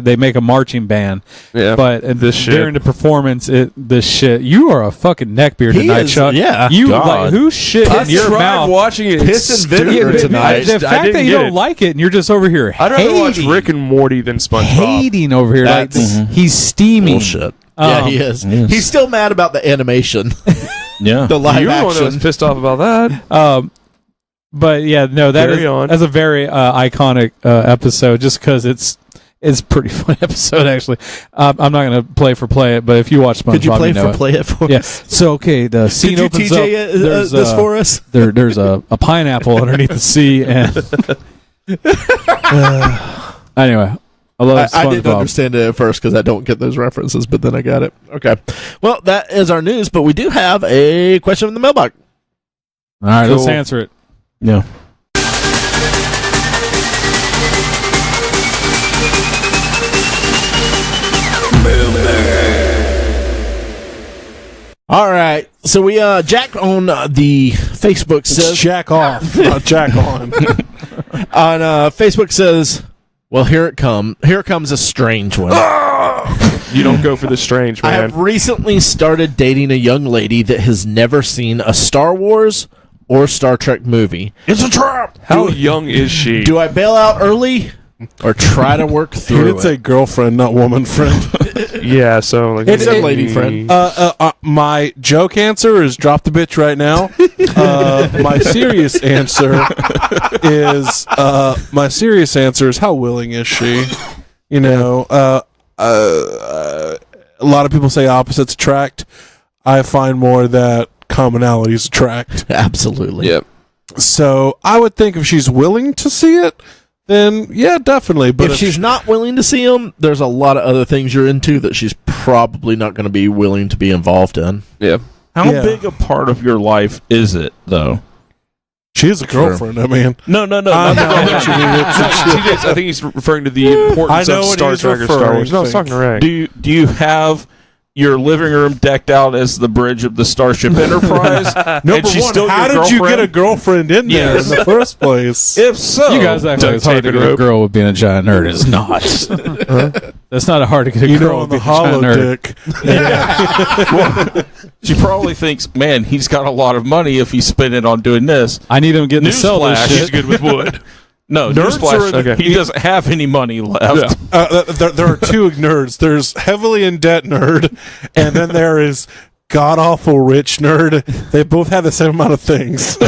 They make a marching band, Yeah, but this shit. during the performance, this shit. You are a fucking neckbeard He tonight, is, Chuck. yeah. You God. like who shit in your mouth? watching it. Piss and vinegar Yeah, tonight. The fact that you don't like it and you're just over here I'd rather hating, watch Rick and Morty than SpongeBob. hating over here. Like That's he's steaming. bullshit. Yeah, he is. yes. He's still mad about the animation, Yeah. the live You're the one that was action. pissed off about that. But yeah, no, Carry on. that's a very iconic episode. Just because it's a pretty fun episode. Actually, I'm not going to play it, but if you watch SpongeBob, Could you play know it. play it for Yeah. us? So okay, the scene Could you opens up. TJ There's this for us? there's a pineapple underneath the sea, and anyway, I love I didn't SpongeBob. understand it at first because I don't get those references, but then I got it. Okay. Well, that is our news, but we do have a question from the mailbox. All right, let's Cool. answer it. Yeah. All right. So we Jack on the Facebook It's says jack off, not jack on. on Facebook says, "Well, here comes a strange one. You don't go for the strange, I man. have recently started dating a young lady that has never seen a Star Wars or Star Trek movie. It's a trap. How young is she? Do I bail out early or try to work You through did say it?" girlfriend, not woman friend. Yeah, so like It's a lady friend. My joke answer is drop the bitch right now. My serious answer is how willing is she? You know, a lot of people say opposites attract. I find more that commonalities attract. Absolutely. Yep. So I would think if she's willing to see it, then yeah, definitely. But If she's not willing to see them, there's a lot of other things you're into that she's probably not going to be willing to be involved in. Yeah. How Yeah. big a part of your life is it, though? she is a girlfriend, I mean, No. I know what you mean. I think he's referring to the importance I know of what Star he's Trek or Star referring Wars. No, I was to. talking to Ray. Do you have your living room decked out as the bridge of the Starship Enterprise? Number and she's one, still how your did you get a girlfriend? girlfriend in there Yes. in the first place? If so, You guys act like it's hard to get a girl with being a giant nerd. It's not. That's not hard to get a You girl know, on with the being a giant hollow nerd. dick. she probably thinks, man, he's got a lot of money if he's spending on doing this. I need him getting to sell this Newsflash, shit. he's good with wood. No, Nerds newsflash, are okay. he doesn't have any money left. There are two nerds. There's heavily in debt nerd, and then there is god awful rich nerd. They both have the same amount of things.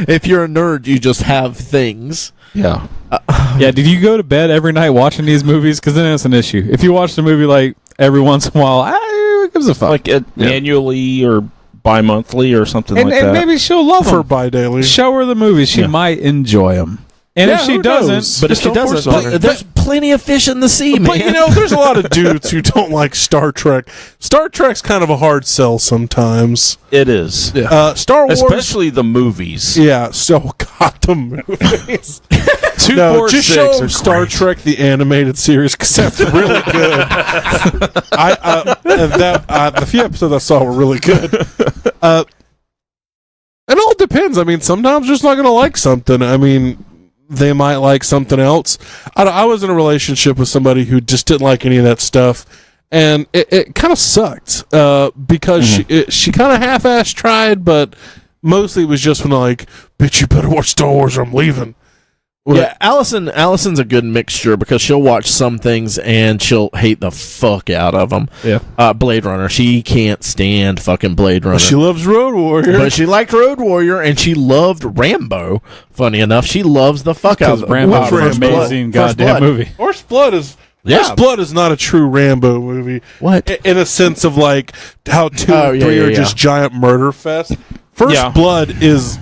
If you're a nerd, you just have things. Yeah. Yeah, did you go to bed every night watching these movies? Because then that's an issue. If you watch the movie like every once in a while, who gives a fuck? Like annually or bi-monthly or something and, like and that. maybe she'll love For them. bi-daily. Show her the movies; she Yeah. might enjoy them. And Yeah, if she who doesn't, knows? But if she don't force doesn't, it on her. there's plenty of fish in the sea, man. But you know, there's a lot of dudes who don't like Star Trek. Star Trek's kind of a hard sell sometimes. It is. Star Wars, Especially the movies. yeah. So God, the movies. 2, No, 4, just 6 show are them Star great. Trek the animated series because that's really good. The few episodes I saw were really good. It all depends. I mean, sometimes you're just not going to like something. I mean, they might like something else. I was in a relationship with somebody who just didn't like any of that stuff, and it kind of sucked because she kind of half-assed tried, but mostly it was just when like, bitch, you better watch Star Wars or I'm leaving. Yeah, Allison's a good mixture because she'll watch some things and she'll hate the fuck out of them. Yeah. Blade Runner. She can't stand fucking Blade Runner. She loves Road Warrior. But she liked Road Warrior and she loved Rambo. Funny enough, she loves the fuck out because of Rambo's an First Blood. amazing First goddamn Blood. movie. First Blood is First Blood is not a true Rambo movie. What? In a sense of like how 2 and 3 are just giant murder fest. First Blood is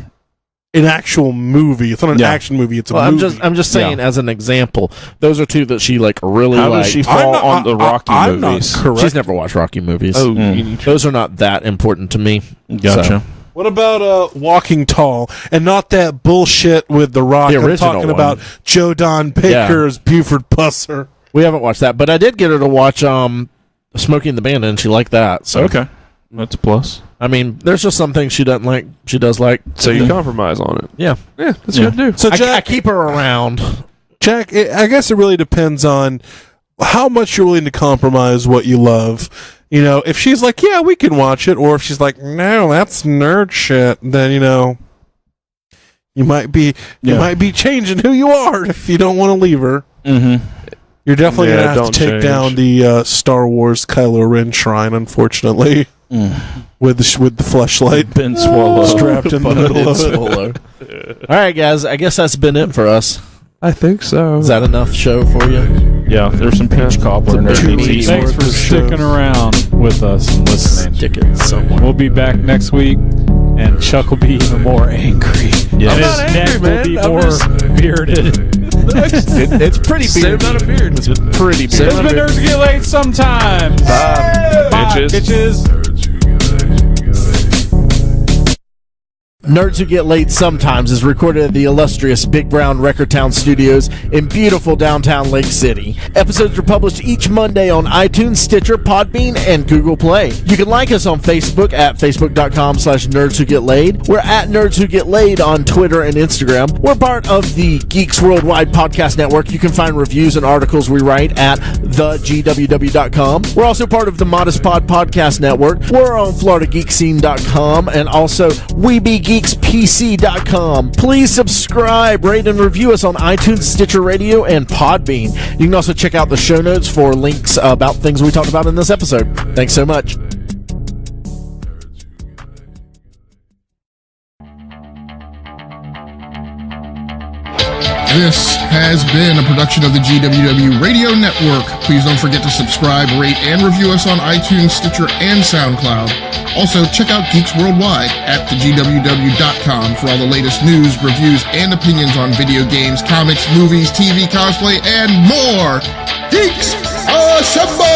an actual movie. It's not an action movie. It's a Well, movie. I'm just saying as an example. Those are two that she like really How liked. does she fall on the Rocky I'm movies? not correct. She's never watched Rocky movies. Oh, Those are not that important to me. Gotcha. So, What about Walking Tall? And not that bullshit with The Rock. The I'm original talking one. about Joe Don Baker's Buford Pusser. We haven't watched that, but I did get her to watch Smokey and the Bandit, and she liked that. So Okay, that's a plus. I mean, there's just some things she doesn't like. She does like. So you compromise on it. Yeah. Yeah, that's good to do. So I Jack, keep her around. Jack, I guess it really depends on how much you're willing to compromise what you love. You know, if she's like, yeah, we can watch it, or if she's like, no, that's nerd shit, then, you know, you might be changing who you are if you don't want to leave her. Mm-hmm. You're definitely Yeah, going to have to don't take change. down the Star Wars Kylo Ren shrine, unfortunately, with the fleshlight Been swallowed. strapped in the middle of it. All right, guys. I guess that's been it for us. I think so. Is that enough show for you? Yeah, there's some peach cobbler in there. Two Needs to weeks eat. Thanks for sticking around with us and listening. Stick it somewhere. We'll be back next week, and Chuck will be even more angry. Yeah. And I'm not his neck angry, will be man. I'm more just- bearded. It's pretty Same bearded. amount of beard. It's pretty It's bearded. been Nerds Get Laid sometimes. Bye, Bye, bitches. Nerds Who Get Laid Sometimes is recorded at the illustrious Big Brown Record Town Studios in beautiful downtown Lake City. Episodes are published each Monday on iTunes, Stitcher, Podbean, and Google Play. You can like us on Facebook at facebook.com/Nerds Who Get Laid. We're at Nerds Who Get Laid on Twitter and Instagram. We're part of the Geeks Worldwide Podcast Network. You can find reviews and articles we write at thegww.com. We're also part of the Modest Pod Podcast Network. We're on FloridaGeekscene.com and also WeBeGeeksPC.com. Please subscribe, rate, and review us on iTunes, Stitcher Radio, and Podbean. You can also check out the show notes for links about things we talked about in this episode. Thanks so much. This has been a production of the GWW Radio Network. Please don't forget to subscribe, rate, and review us on iTunes, Stitcher, and SoundCloud. Also, check out Geeks Worldwide at thegww.com for all the latest news, reviews, and opinions on video games, comics, movies, TV, cosplay, and more. Geeks Assemble!